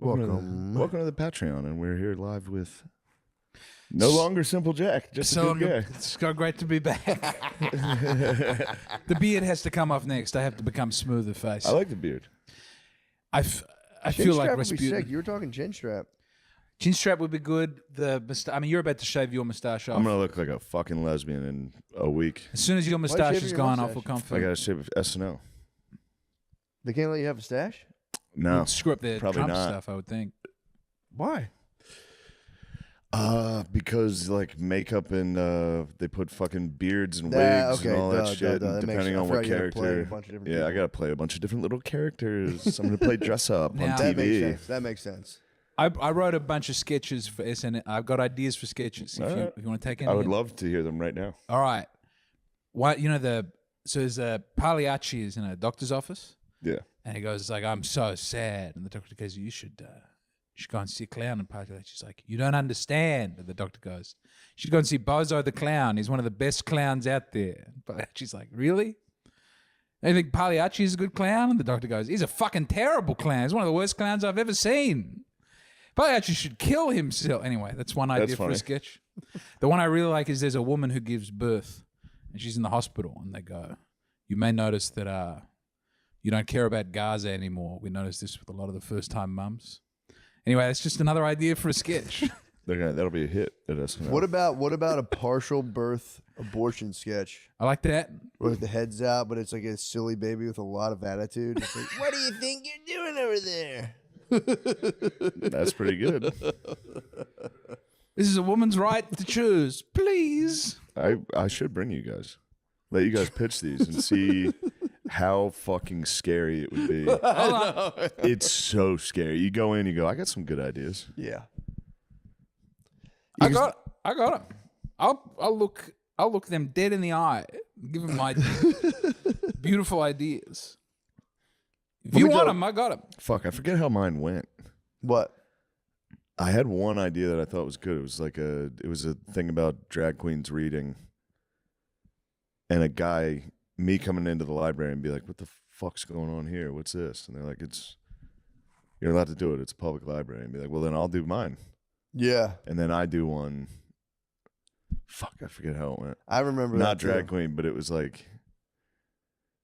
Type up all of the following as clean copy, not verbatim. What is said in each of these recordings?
Welcome to the Patreon, and we're here live with no longer Simple Jack, just a good guy. It's great to be back. The beard has to come off next. I have to become smoother face. I like the beard. I feel like Rasputin. You were talking chin strap. Chin strap would be good. You're about to shave your mustache off. I'm gonna look like a fucking lesbian in a week. As soon as your mustache is gone, I'll feel I confident. gotta shave SNL. They can't let you have a stash? No, You'd screw up their probably Trump not. stuff, I would think. Why? Because like makeup and they put fucking beards and wigs and all that shit, and depending on what character. Yeah, I gotta play a bunch of different little characters. I'm gonna play dress up on TV. That makes sense. I wrote a bunch of sketches for SNL. I've got ideas for sketches. If you want to take any, I would love to hear them right now. All right. So there's Pagliacci is in a doctor's office. Yeah. And he goes, like, I'm so sad. And the doctor goes, you should go and see a clown. And Pagliacci's like, you don't understand. And the doctor goes, you should go and see Bozo the Clown. He's one of the best clowns out there. And Pagliacci's like, really? And you think Pagliacci is a good clown? And the doctor goes, he's a fucking terrible clown. He's one of the worst clowns I've ever seen. Pagliacci should kill himself. Anyway, that's one idea for a sketch. The one I really like is there's a woman who gives birth. And she's in the hospital. And they go, you may notice that you don't care about Gaza anymore. We noticed this with a lot of the first-time mums. Anyway, that's just another idea for a sketch. That'll be a hit at SNL. What about a partial birth abortion sketch? I like that. Where the head's out, but it's like a silly baby with a lot of attitude. It's like, what do you think you're doing over there? That's pretty good. This is a woman's right to choose. Please. I should bring you guys. Let you guys pitch these and see how fucking scary it would be. It's so scary. You go in, you go, I got some good ideas. Yeah. I got them. I'll look them dead in the eye. Give them my beautiful ideas. If you want them, I got them. Fuck, I forget how mine went. What? I had one idea that I thought was good. It was a thing about drag queens reading. And a guy, me coming into the library and be like, what the fuck's going on here? What's this? And they're like, you're allowed to do it. It's a public library. And be like, well, then I'll do mine. Yeah. And then I do one. Fuck, I forget how it went. I remember Not that drag queen, but it was like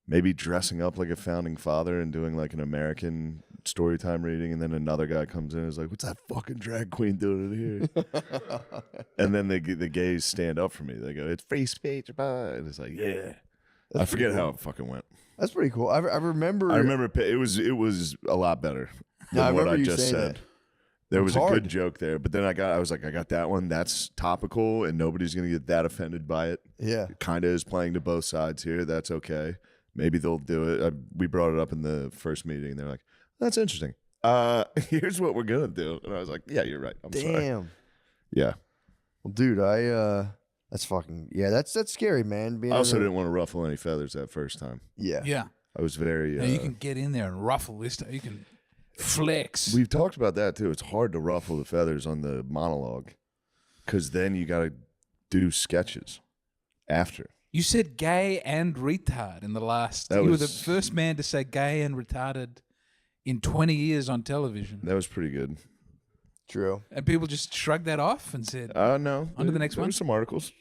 maybe dressing up like a founding father and doing like an American story time reading. And then another guy comes in and is like, what's that fucking drag queen doing in here? And then the gays stand up for me. They go, it's free speech. And it's like, yeah. I forget how it fucking went. That's pretty cool. I remember. It was a lot better than what I just said. There was a good joke there, but then I was like, I got that one. That's topical, and nobody's gonna get that offended by it. Yeah, it kind of is playing to both sides here. That's okay. Maybe they'll do it. We brought it up in the first meeting. They're like, that's interesting. Here's what we're gonna do, and I was like, yeah, you're right. I'm sorry. Damn. Yeah. Well, dude, that's fucking that's scary, man. I also didn't want to ruffle any feathers that first time. Yeah. Yeah. I was very. You can get in there and ruffle this. You can flex. We've talked about that too. It's hard to ruffle the feathers on the monologue because then you got to do sketches after. You said gay and retard in the last. You were the first man to say gay and retarded in 20 years on television. That was pretty good. True. And people just shrugged that off and said, no. On to the next one? There were some articles.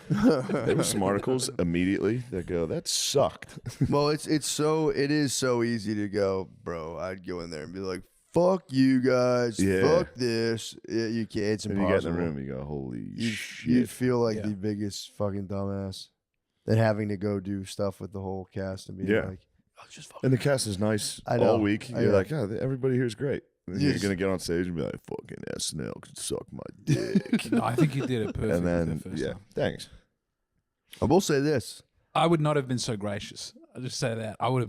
There were some articles immediately that go, that sucked. Well, it is so easy to go, bro. I'd go in there and be like, fuck you guys. Yeah. Fuck this. You can't. It's impossible. And you get in the room, you go, holy shit. You feel like the biggest fucking dumbass. Then having to go do stuff with the whole cast and be like, oh, just fucking. And the cast is nice all week. You're like, oh, everybody here is great. And you're going to get on stage and be like, fucking SNL can suck my dick. No, I think you did it perfectly. And then, the first time. Thanks. I will say this. I would not have been so gracious. I'll just say that. I would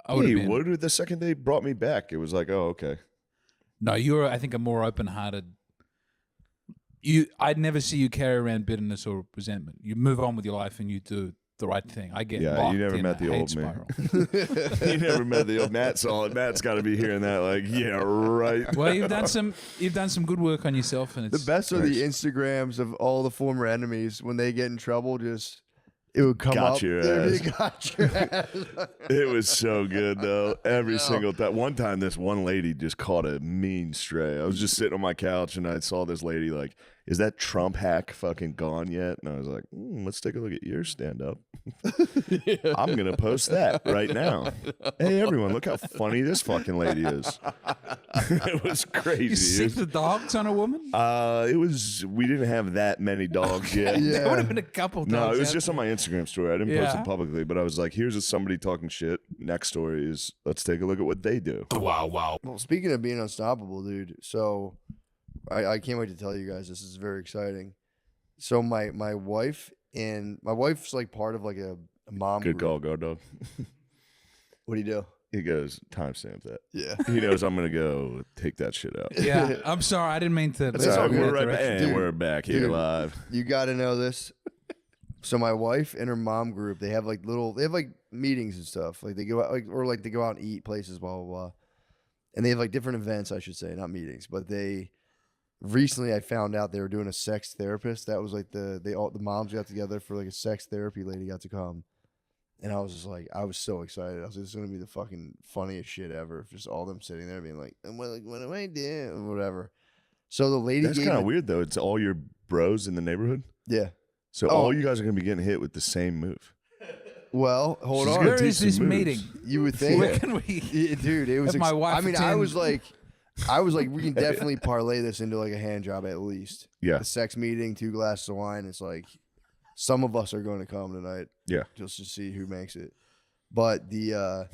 have You been. would. The second they brought me back, it was like, oh, okay. No, you're, I think, a more open-hearted. I'd never see you carry around bitterness or resentment. You move on with your life and you do the right thing. I get you never met the old man. You never met the old Matt. Matt's got to be hearing that. Like, yeah, right. Well, you've done some good work on yourself, and it's the best are the Instagrams of all the former enemies when they get in trouble. Just It would come Got up. your It ass. got your ass. It was so good though. Every single time. One time, this one lady just caught a mean stray. I was just sitting on my couch and I saw this lady like, "Is that Trump hack fucking gone yet?" And I was like, "Let's take a look at your stand up. I'm gonna post that right now. Hey everyone, look how funny this fucking lady is." It was crazy. You sick the dogs on a woman? It was. We didn't have that many dogs yet. There would have been a couple dogs. No, it was out just on my Instagram story. I didn't post Yeah. it publicly, but I was like, here's somebody talking shit. Next story is, let's take a look at what they do. Well, speaking of being unstoppable, dude. So, I can't wait to tell you guys. This is very exciting. So my wife's like part of like a mom Good group. call, go dog. What do you do? He goes, timestamp that. Yeah. He knows I'm going to go take that shit out. Yeah, I'm sorry. I didn't mean to. That's all right. go We're that right back. direction. And we're back here Dude. live. You got to know this. So my wife and her mom group, they have like meetings and stuff. Like they go out, they go out and eat places, blah blah blah. And they have like different events, I should say, not meetings. But recently I found out they were doing a sex therapist. That was like the moms got together for like a sex therapy lady got to come. And I was just like, I was so excited. I was like, this is gonna be the fucking funniest shit ever. Just all them sitting there being like, what do I do? Or whatever. So the lady That's kind of weird, though. It's all your bros in the neighborhood. Yeah. So all you guys are going to be getting hit with the same move. Well, hold She's on. gonna Where teach is some this moves. meeting? You would think. Where can we? Yeah, dude, it was. Have my wife I mean, attend? I was like, we can definitely parlay this into like a hand job at least. Yeah. The sex meeting, 2 glasses of wine. It's like some of us are going to come tonight. Yeah. Just to see who makes it. But the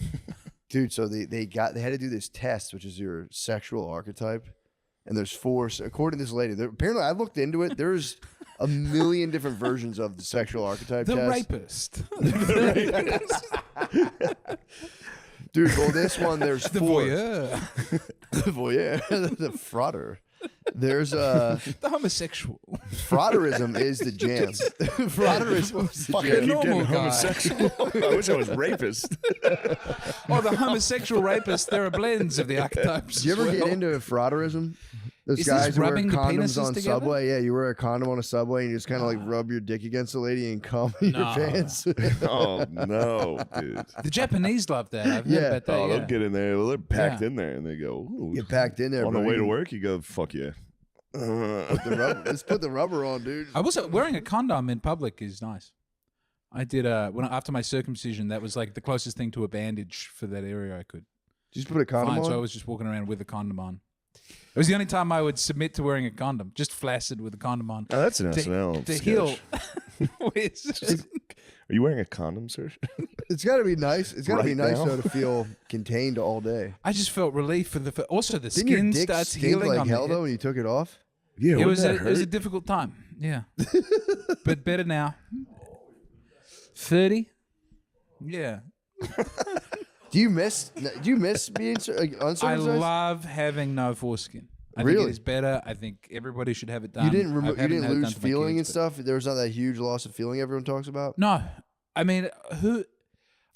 dude, so they had to do this test, which is your sexual archetype, and there's 4. According to this lady, apparently I looked into it. There's a million different versions of the sexual archetype The test. rapist. Dude, well, this one there's The 4. voyeur. The voyeur, the frauder. There's The homosexual. frauderism is the jam. Frauderism is the Fuck, I jam. keep normal getting guy. homosexual. I wish I was rapist. Oh, the homosexual rapist. There are blends of the archetypes. Do you ever as get well. into frauderism? Those Is guys this who wear rubbing the condoms penises on together? Subway. Yeah, you wear a condom on a Subway and you just kind of like rub your dick against the lady and cum in your No. pants. Oh, no, dude. The Japanese love that. I've heard Yeah. about that. Oh, yeah. they'll get in there. Well, they're packed Yeah. in there, and they go, ooh. Get packed in there. On bro. the way You to can work, you go, fuck yeah. Let's put the rubber on, dude. I was wearing a condom in public is nice. I did after my circumcision. That was like the closest thing to a bandage for that area I could Just put a condom find. on. So I was just walking around with a condom on. It was the only time I would submit to wearing a condom, just flaccid with a condom on. Oh, that's an To- SNL to sketch. heal. It's just- Are you wearing a condom, sir? It's got to be nice. It's got to be Right nice now? though to feel contained all day. I just felt relief for also the Didn't your skin dick starts stink healing like on hell the though when you took it off? Yeah, It was wouldn't that a hurt? difficult time. Yeah, but better now. 30. Yeah, Do you miss being I uncircumcised? love having no foreskin. I think Really? it is better. I think everybody should have it done. You didn't I you haven't didn't had it lose done to my feeling kids, and stuff. There was not that huge loss of feeling everyone talks about. No, I mean, who?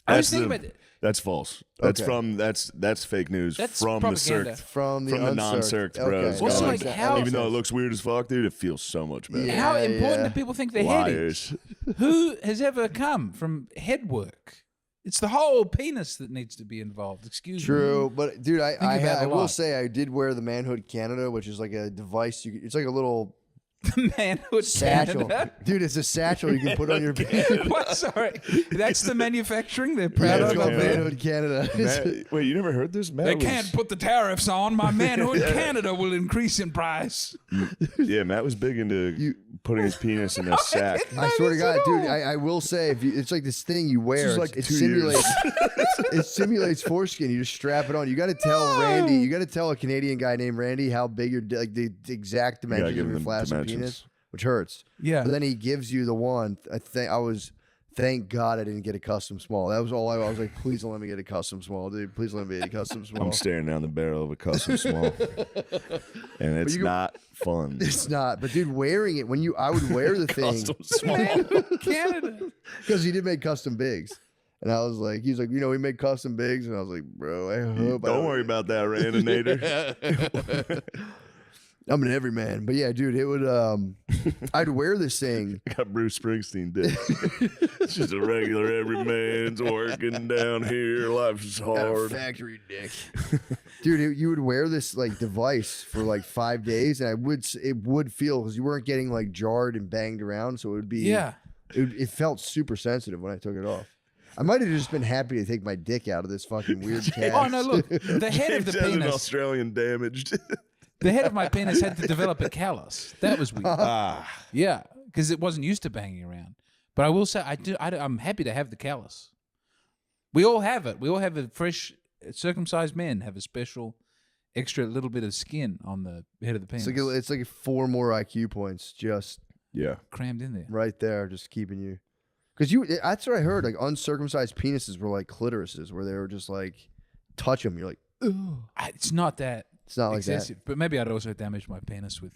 I was thinking about. That's false. That's Okay. from that's fake news That's from propaganda. the circ, From the non-circ bros. Also, going, like, how- even though it looks weird as fuck, dude, it feels so much better. Yeah. How important do people think their head is? Liars. Who has ever come from head work? It's the whole penis that needs to be involved. Excuse me. True, but dude, Think about it I a will lot. say I did wear the Manhood Canada, which is like a device. It's like a little The manhood satchel, Canada. dude. It's a satchel you can put on your pants. What? Sorry, that's the manufacturing they're proud Yeah, it's of. called up there. Manhood Canada. Matt, wait, you never heard this? Matt They was, can't put the tariffs on. My manhood Canada will increase in price. Yeah, Matt was big into putting his penis in a sack. I swear to this God, at dude, all. I will say, it's like this thing you wear. This is like it 2 simulates, years. it simulates foreskin. You just strap it on. You got to tell Randy. You got to tell a Canadian guy named Randy how big your like the exact dimensions give of your him flaccid dimensions. penis, which hurts. Yeah. But then he gives you the one. Thank God I didn't get a custom small. That was all I was like, please don't let me get a custom small, dude. Please let me get a custom small. I'm staring down the barrel of a custom small, and it's you go- not fun. It's not, but dude, wearing it I would wear the thing Custom small. Manhood Canada. because he did make custom bigs, and I was like, he's like, we make custom bigs, and I was like, bro, I hope. Don't worry about that, Randinator. I'm an everyman. But yeah, dude, it would. I'd wear this thing. I got Bruce Springsteen dick. It's just a regular everyman's working down here. Life is Got a hard. factory dick. Dude, you would wear this like device for like 5 days, and it would feel because you weren't getting like jarred and banged around, so it would be Yeah. It felt super sensitive when I took it off. I might have just been happy to take my dick out of this fucking weird cast. Oh no! Look, the head of the James has an penis. Australian damaged. The head of my penis had to develop a callus. That was weird. Ah, Yeah, because it wasn't used to banging around. But I will say, I'm happy to have the callus. We all have it. We all have a fresh, circumcised men have a special, extra little bit of skin on the head of the penis. It's like 4 more IQ points just yeah. crammed in there. right there, just keeping you. Because that's what I heard. Like uncircumcised penises were like clitorises, where they were just like touch them. You're like, ugh. It's not that It's not like excessive, but maybe I'd also damaged my penis with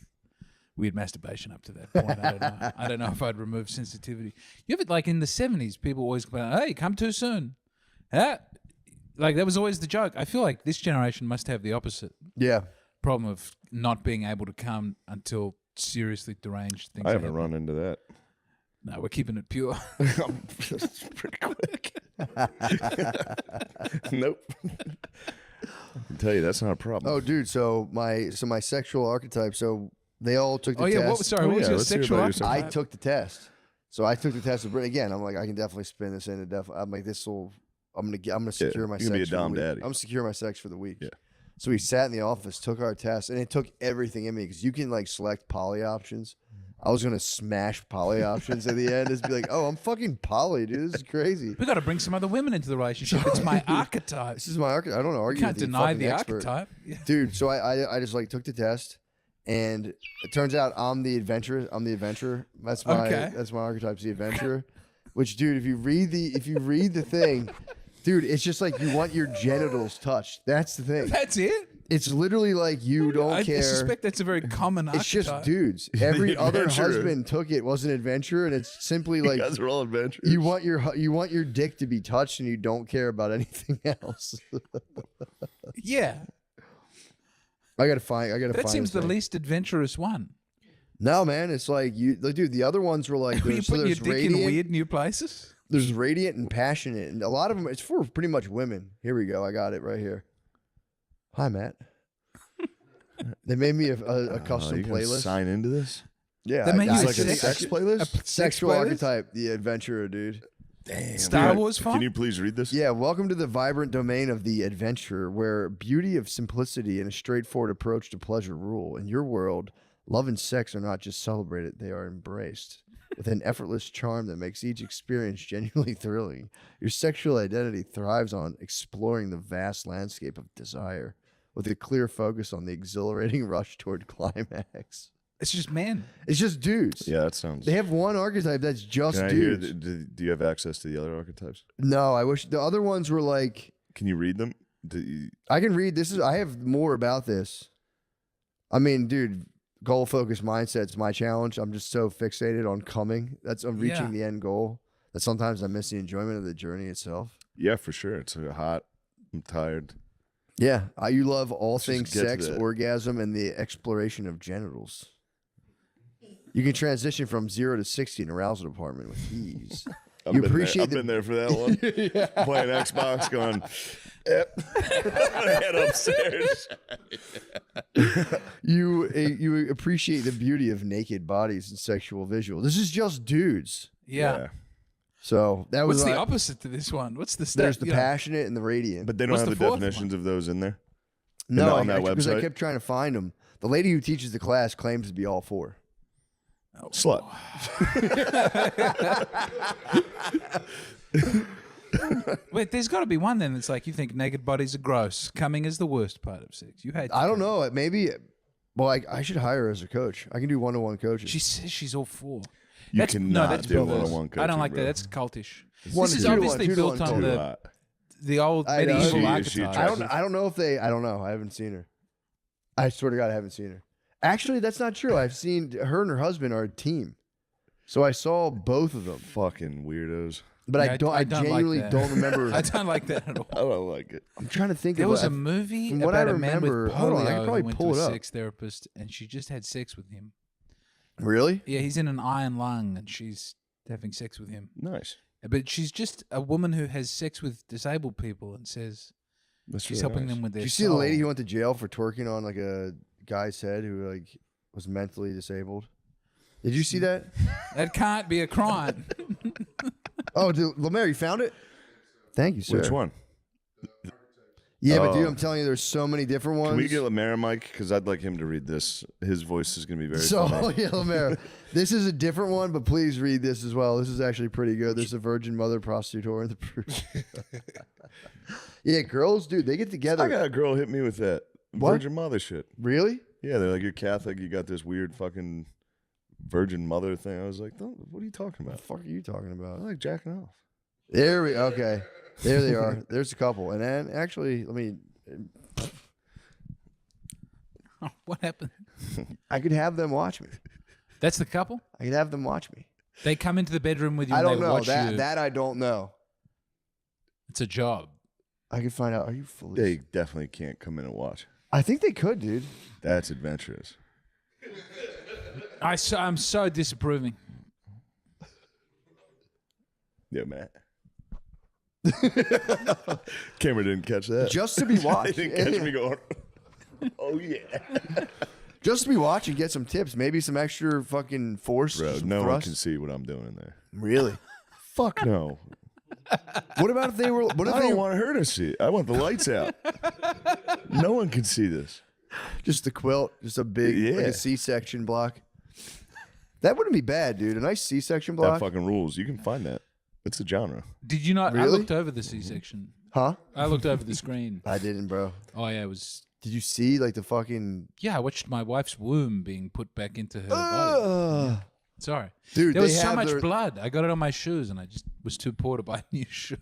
weird masturbation up to that point. I don't know. I don't know if I'd removed sensitivity. You ever, like in the 70s, people always complain, "Hey, come too soon." Huh? Like that was always the joke. I feel like this generation must have the opposite that. Yeah. problem of not being able to come until seriously deranged things. I haven't happen. run into that. No, we're keeping it pure. That's pretty quick. Nope. I can tell you that's not a problem. Oh, dude. So my sexual archetype. So they all took the Oh test. yeah, what was your let's hear sexual about your archetype? I took the test. So I took the test. Again, I'm like, I can definitely spin this in. I'm like, this will. I'm gonna secure my you're gonna be sex. a for the dom week. daddy. I'm gonna secure my sex for the week. Yeah. So we sat in the office, took our test, and it took everything in me because you can like select poly options. I was gonna smash poly options at the end. Just be like, oh, I'm fucking poly, dude. This is crazy. We got to bring some other women into the relationship. It's my archetype. This is my archetype. I don't know. You Argue can't with the deny fucking the expert. archetype. Yeah. Dude. So I just like took the test, and it turns out I'm the adventurer. That's my Okay. that's my archetype's the adventurer. Which, dude, if you read the thing, dude, it's just like you want your genitals touched. That's the thing. That's it. It's literally like you don't I care. suspect that's a very common archetype. It's just dudes. Every other adventurer. husband took it, was an adventurer, and it's simply You like guys are all adventurers. you want your dick to be touched, and you don't care about anything else. Yeah, I gotta find. that seems this the thing. least adventurous one. No, man, it's like dude. The other ones were like Are you there's, so putting your there's dick radiant, in weird new places? there's radiant and passionate, and a lot of them it's for pretty much women. Here we go. I got it right here. Hi, Matt. They made me a custom you gonna playlist. sign into this? Yeah, They made you It's a like a sex- sex playlist? sexual playlist? archetype, the adventurer, dude. Damn. Star Can- Wars font? Can you please read this? Yeah, welcome to the vibrant domain of the adventurer, where beauty of simplicity and a straightforward approach to pleasure rule. In your world, love and sex are not just celebrated, they are embraced. With an effortless charm that makes each experience genuinely thrilling, your sexual identity thrives on exploring the vast landscape of desire, with a clear focus on the exhilarating rush toward climax. It's just men. It's just dudes. Yeah, that sounds. They have one archetype that's just Can I hear? dudes. Do you have access to the other archetypes? No, I wish the other ones were like. Can you read them? Do you, I can read. I have more about this. I mean, dude, goal focused mindset's my challenge. I'm just so fixated on coming. I'm reaching Yeah. the end goal that sometimes I miss the enjoyment of the journey itself. yeah, for sure. It's hot. I'm tired. Yeah, you love all Let's just things get to sex, that. orgasm, and the exploration of genitals. You can transition from 0 to 60 in arousal department with ease. I've You been appreciate there. I've been there for that one. Playing Xbox, going. Yep. Head upstairs. You appreciate the beauty of naked bodies and sexual visual. This is just dudes. Yeah. So that was What's the opposite to this one? What's the there's step? the you know? passionate and the radiant. But they don't What's have the the fourth definitions of those in there. no, on that because I website? kept trying to find them. The lady who teaches the class claims to be all 4. Slut. Wait, there's got to be one then that's like you think naked bodies are gross. Coming is the worst part of sex. You hate. I don't know. Maybe. Well, I should hire her as a coach. I can do 1-on-1 coaching. She says she's all for. You cannot that's do perverse. one-on-one I don't coaching, like bro. that. That's cultish. One This to is two to obviously one, 2 to built 1, on too the hot. the old I know. medieval She archetype. attractive? I don't know if they. I don't know. I haven't seen her. I swear to God, I haven't seen her. Actually, that's not true. I've seen her and her husband are a team. So I saw both of them. Fucking weirdos. But Yeah, I don't. I, I don't like genuinely that. don't remember. I don't like that at all. I don't like it. I'm trying to think. There of was it. a movie from what I about a man with remember- polio hold on, I can probably who went pull to it a up. sex therapist, and she just had sex with him. Really? Yeah, he's in an iron lung, and she's having sex with him. Nice. But she's just a woman who has sex with disabled people and says That's she's really helping nice. them with Did their you see the lady soul. who went to jail for twerking on like a guy's head who like was mentally disabled? Did you see that? That can't be a crime. Oh, dude, Lemaire, you found it? Thank you, sir. Which one? Yeah, but dude, Oh. I'm telling you, there's so many different ones. Can we get Lemaire a mic? Because I'd like him to read this. His voice is going to be very So funny. yeah, Lemaire, this is a different one, but please read this as well. This is actually pretty good. There's a virgin mother prostitute in the proof. Yeah, girls, dude, they get together. I got a girl hit me with that What? Virgin Mother shit. Really? Yeah, they're like, you're Catholic, you got this weird fucking Virgin Mother thing. I was like, what are you talking What about? the fuck are you talking I about? like jacking off. There we okay. There they are. There's a couple, and then actually, let me. What happened? I could have them watch me. That's the couple? I could have them watch me. They come into the bedroom with you I and don't they know watch that. you. That I don't know. It's a job. I could find out. Are you fully? They definitely can't come in and watch. I think they could, dude. That's adventurous. I'm so disapproving. Yeah, Matt. Camera didn't catch that. Just to be They watched. didn't catch me going, oh, yeah. Just to be watched and get some tips. Maybe some extra fucking force. Bro, some no one thrust. can see what I'm doing in there. Really? Fuck no. What about if they were? What if I they don't want her to see it. I want the lights out. No one can see this. just a quilt, just a big like Yeah. a C-section block? That wouldn't be bad, dude. A nice C-section block. That fucking rules. You can find that. It's a genre. Did you not? I Really? looked over the C-section. Huh? I looked over the screen. I didn't, bro. Oh, yeah, it was... Did you see like the fucking? Yeah, I watched my wife's womb being put back into her body. Ugh. Sorry. Dude, There they was so have much their- blood. I got it on my shoes and I just was too poor to buy new shoes.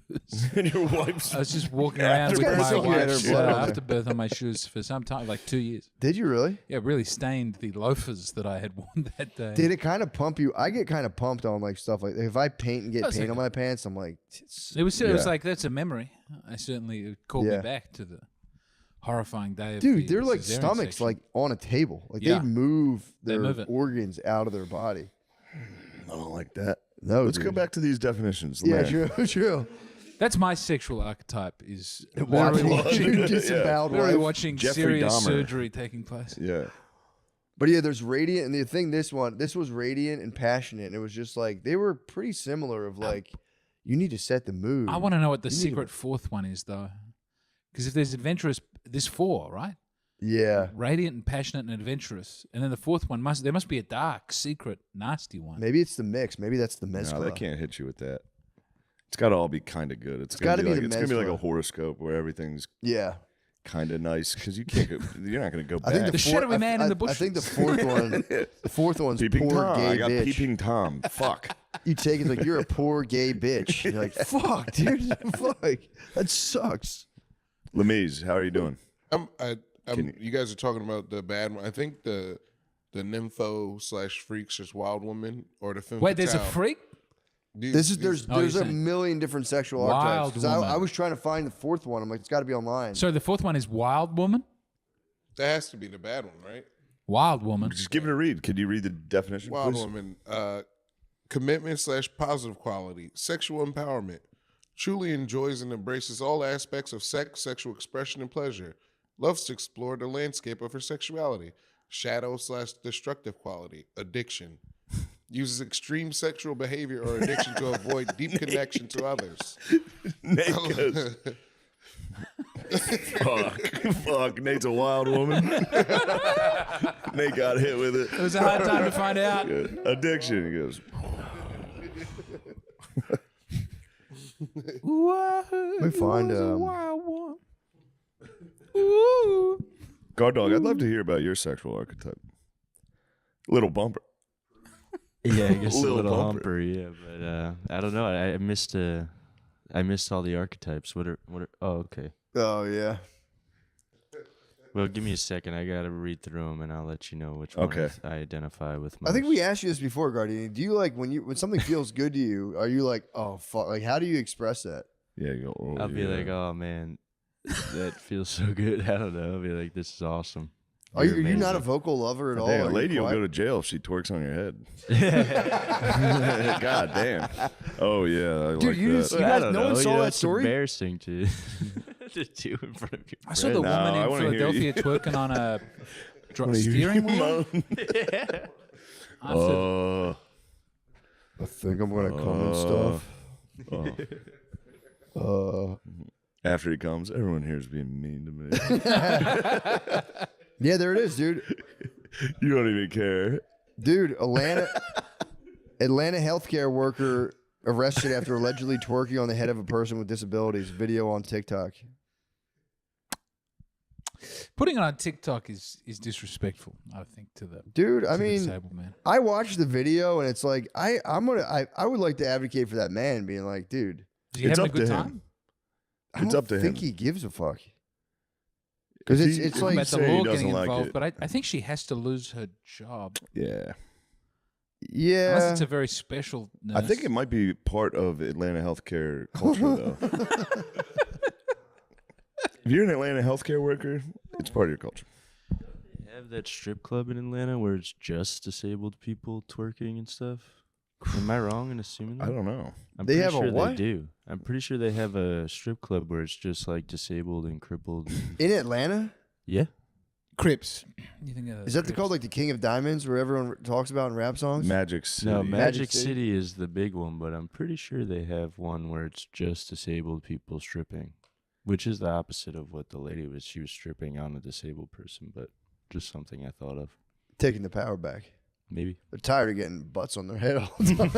And your wife's I was just walking around with Afterbirth, my you had wife's her blood on there. afterbirth on my shoes for some time, like 2 years. Did you really? Yeah, it really stained the loafers that I had worn that day. Did it kind of pump you? I get kind of pumped on like stuff like if I paint and get That's paint on okay. my pants, I'm like, it's- It was Yeah. like, that's a memory. I certainly, it called Yeah. me back to the horrifying day of dude, the they're like cesarean stomachs section. like on a table. Like Yeah. they move They their move it. organs out of their body. I don't like that. No, Let's dude. go back to these definitions. Yeah, Lemaire. true, true. That's my sexual archetype is Watching literally disemboweled literally wife. watching Jeffrey serious Dahmer. surgery taking place. Yeah. But yeah, there's radiant, and the thing, this was radiant and passionate. And it was just like they were pretty similar. Of like, you need to set the mood. I want to know what the You need secret fourth one is, though. Because if there's adventurous, there's four, right? Yeah, Radiant and passionate and adventurous. And then the fourth one, there must be a dark, secret, nasty one. maybe it's the mix. Maybe that's the mezcla. No, they can't hit you with that. It's got to all be kind of good. It's gotta got to be like, the it's gonna be like a mezcla. horoscope where everything's Yeah, kind of nice because you can't go, you're not going to go I back. think The the shadowy fourth, man in the I think the bushes. fourth one, the fourth one's Peeping poor Tom. gay I got bitch. Peeping Tom. Fuck. You take it like you're a poor gay bitch. You're like, fuck, dude, fuck, that sucks. Lemise, how are you doing? You guys are talking about the bad one. I think the nympho/freaks is wild woman or the femme Wait, there's a fatale. freak? There's Oh, there's you're a saying- million different sexual Wild archetypes. 'Cause woman. I was trying to find the fourth one. I'm like, it's got to be online. So the fourth one is wild woman? That has to be the bad one, right? Wild woman. Just give it a read. Could you read the definition, Wild please? woman, commitment/positive quality, sexual empowerment, truly enjoys and embraces all aspects of sex, sexual expression, and pleasure. Loves to explore the landscape of her sexuality. Shadow/destructive quality, addiction. Uses extreme sexual behavior or addiction to avoid deep connection to others. Nate goes, fuck. Nate's a wild woman. Nate got hit with it. It was a hard time to find out. Good. Addiction. He goes, Let me find Guard Dog, I'd love to hear about your sexual archetype. Little bumper. Yeah, I guess a Little little bumper. humper, yeah, but I don't know. I missed all the archetypes. What are oh, okay. Oh yeah. Well, give me a second. I gotta read through them, and I'll let you know which one Okay. I identify with most. I think we asked you this before, Guardian. Do you like when something feels good to you? Are you like, oh fuck? Like, how do you express that? Yeah, you go. Oh, I'll be like, oh man, that feels so good. I don't know. I'll be like, this is awesome. Are you You're not a amazing. vocal lover at all? Dang, Are a you lady will quiet? go to jail if she twerks on your head. God damn. Oh yeah, I Dude, like you that. just- You guys- no one saw that it's story? embarrassing to to do in front of your I saw the friends. No, woman I in wanna hear you. Philadelphia twerking on a Wanna hear steering you wheel. moan? After- I think I'm gonna come and stuff. After he comes, everyone here is being mean to me. Yeah, there it is, dude. You don't even care. Dude, Atlanta healthcare worker arrested after allegedly twerking on the head of a person with disabilities. Video on TikTok. Putting it on TikTok is disrespectful, I think, to the Dude, I to the mean, disabled man. I watched the video and it's like I would like to advocate for that man being like, dude, Is he It's having a up good to time? him. I It's don't up to think him. he gives a fuck. Because If it's he- it's if like he About the say he law doesn't getting like involved, it. but I think she has to lose her job Yeah. yeah. unless it's a very special nurse. I think it might be part of Atlanta healthcare culture, though. If you're an Atlanta healthcare worker, it's part of your culture. They have that strip club in Atlanta where it's just disabled people twerking and stuff. Am I wrong in assuming that? I don't know. I'm They pretty have a sure what? They do. I'm pretty sure they have a strip club where it's just like disabled and crippled. In Atlanta? Yeah. Crips. You think of Is that Crips. called like the King of Diamonds where everyone talks about in rap songs? Magic City. No, Magic City? City is the big one, but I'm pretty sure they have one where it's just disabled people stripping, which is the opposite of what the lady was. She was stripping on a disabled person, but just something I thought of. Taking the power back. Maybe. They're tired of getting butts on their head all the time.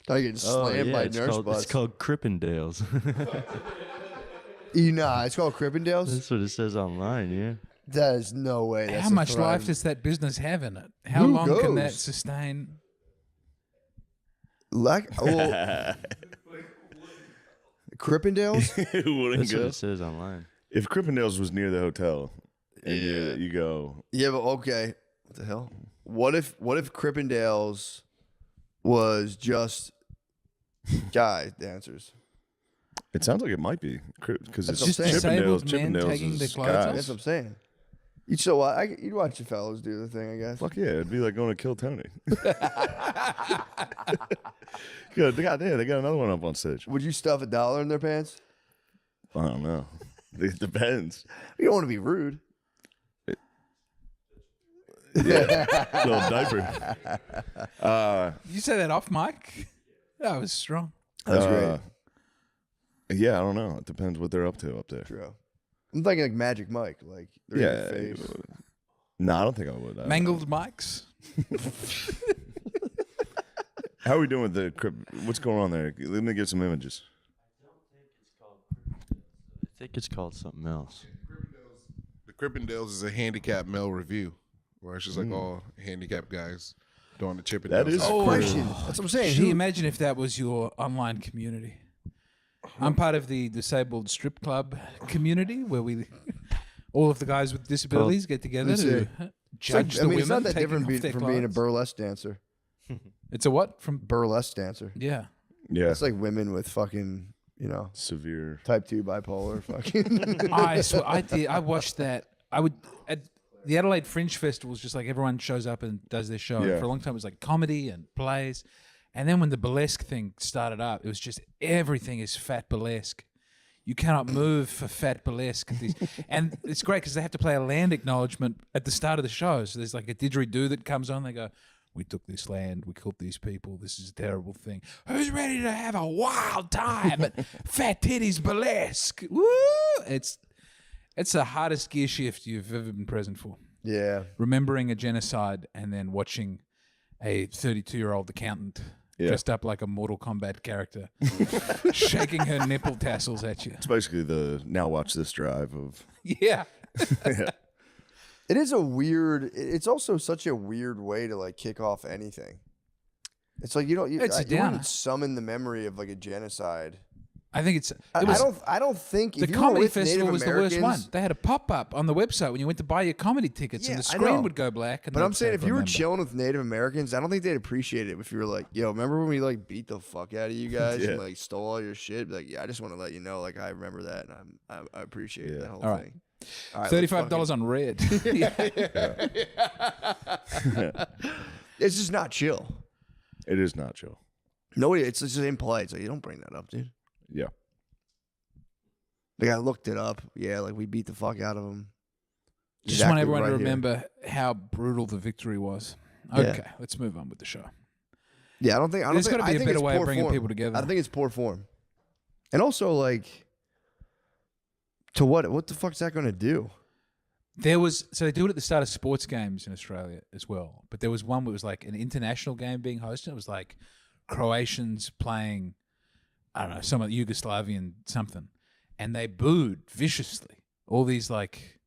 Tired of getting slammed by nurse butts. It's called Crippendales. It's called Crippendales? That's what it says online, yeah. That is no way. That's How a much thriving- life does that business have in it? How Who long can that goes? sustain? Well, Crippendales? Who wouldn't That's what go? it says online. If Crippendales was near the hotel, and you go, Yeah, but okay. What the hell? What if Crippendales was just guy dancers? it sounds like it might be because That's it's what I'm saying. Chippendales. Disabled men Chippendales taking is their clothes guys. off? That's what I'm saying. You'd so you'd watch the fellas do the thing, I guess. Fuck yeah, it'd be like going to Kill Tony. Good, they got another one up on stage. Would you stuff $1 in their pants? I don't know. It depends. You don't want to be rude. Little diaper. You say that off mic? That was strong. That's great. Yeah, I don't know. It depends what they're up to up there. True. I'm thinking like Magic Mike, like they're Yeah. in your face. No, I don't think I would. Mangled mics. How are we doing with the crypt? What's going on there? Let me get some images. I think it's called something else. The Crippendales is a handicap male review, where it's just like all handicapped guys doing the Chippendales. That is Oh, question. That's what I'm saying. Can you Who- imagine if that was your online community? I'm part of the disabled strip club community where we, all of the guys with disabilities get together Let's to see. judge I the mean, women it's not that taking different off their from being a clothes. burlesque dancer. It's a what? From Burlesque dancer. yeah. Yeah, It's like women with fucking, severe. type 2 bipolar. Fucking. I swear, I watched that. I would at the Adelaide Fringe Festival is just like everyone shows up and does their show. And Yeah. for a long time, it was like comedy and plays. And then when the burlesque thing started up, it was just everything is fat burlesque. You cannot move for fat burlesque. And it's great because they have to play a land acknowledgement at the start of the show. So there's like a didgeridoo that comes on. They go, "We took this land. We killed these people. This is a terrible thing. Who's ready to have a wild time at Fat Titties Burlesque?" Woo! It's the hardest gear shift you've ever been present for. Yeah. Remembering a genocide and then watching a 32-year-old accountant dressed up like a Mortal Kombat character, shaking her nipple tassels at you. It's basically the now watch this drive of. Yeah. It is a weird. It's also such a weird way to like kick off anything. It's like you It's a wouldn't downer. summon the memory of like a genocide I think it's. I don't think The if you were comedy with festival Native was the worst one. Americans- They had a pop-up on the website when you went to buy your comedy tickets, Yeah, and the I screen know. would go black. And But they'd I'm saying say, if you were "Remember." chilling with Native Americans, I don't think they'd appreciate it if you were like, yo, remember when we like beat the fuck out of you guys Yeah. and like stole all your shit? Be like, yeah, I just want to let you know, like I remember that and I appreciate Yeah. that whole All right. thing. All right, $35 on red. It's just not chill. It is not chill. Nobody, it's just impolite. So you don't bring that up, dude. Yeah. Like I looked it up. Yeah, like we beat the fuck out of them. Just want everyone to remember how brutal the victory was. Yeah. Okay, let's move on with the show. Yeah, I don't think. There's got gotta be a better way of bringing people together. I think it's poor form. And also, like, to what? What the fuck's that going to do? So they do it at the start of sports games in Australia as well. But there was one where it was like an international game being hosted. It was like Croatians playing, I don't know, some of Yugoslavian something. And they booed viciously. All these like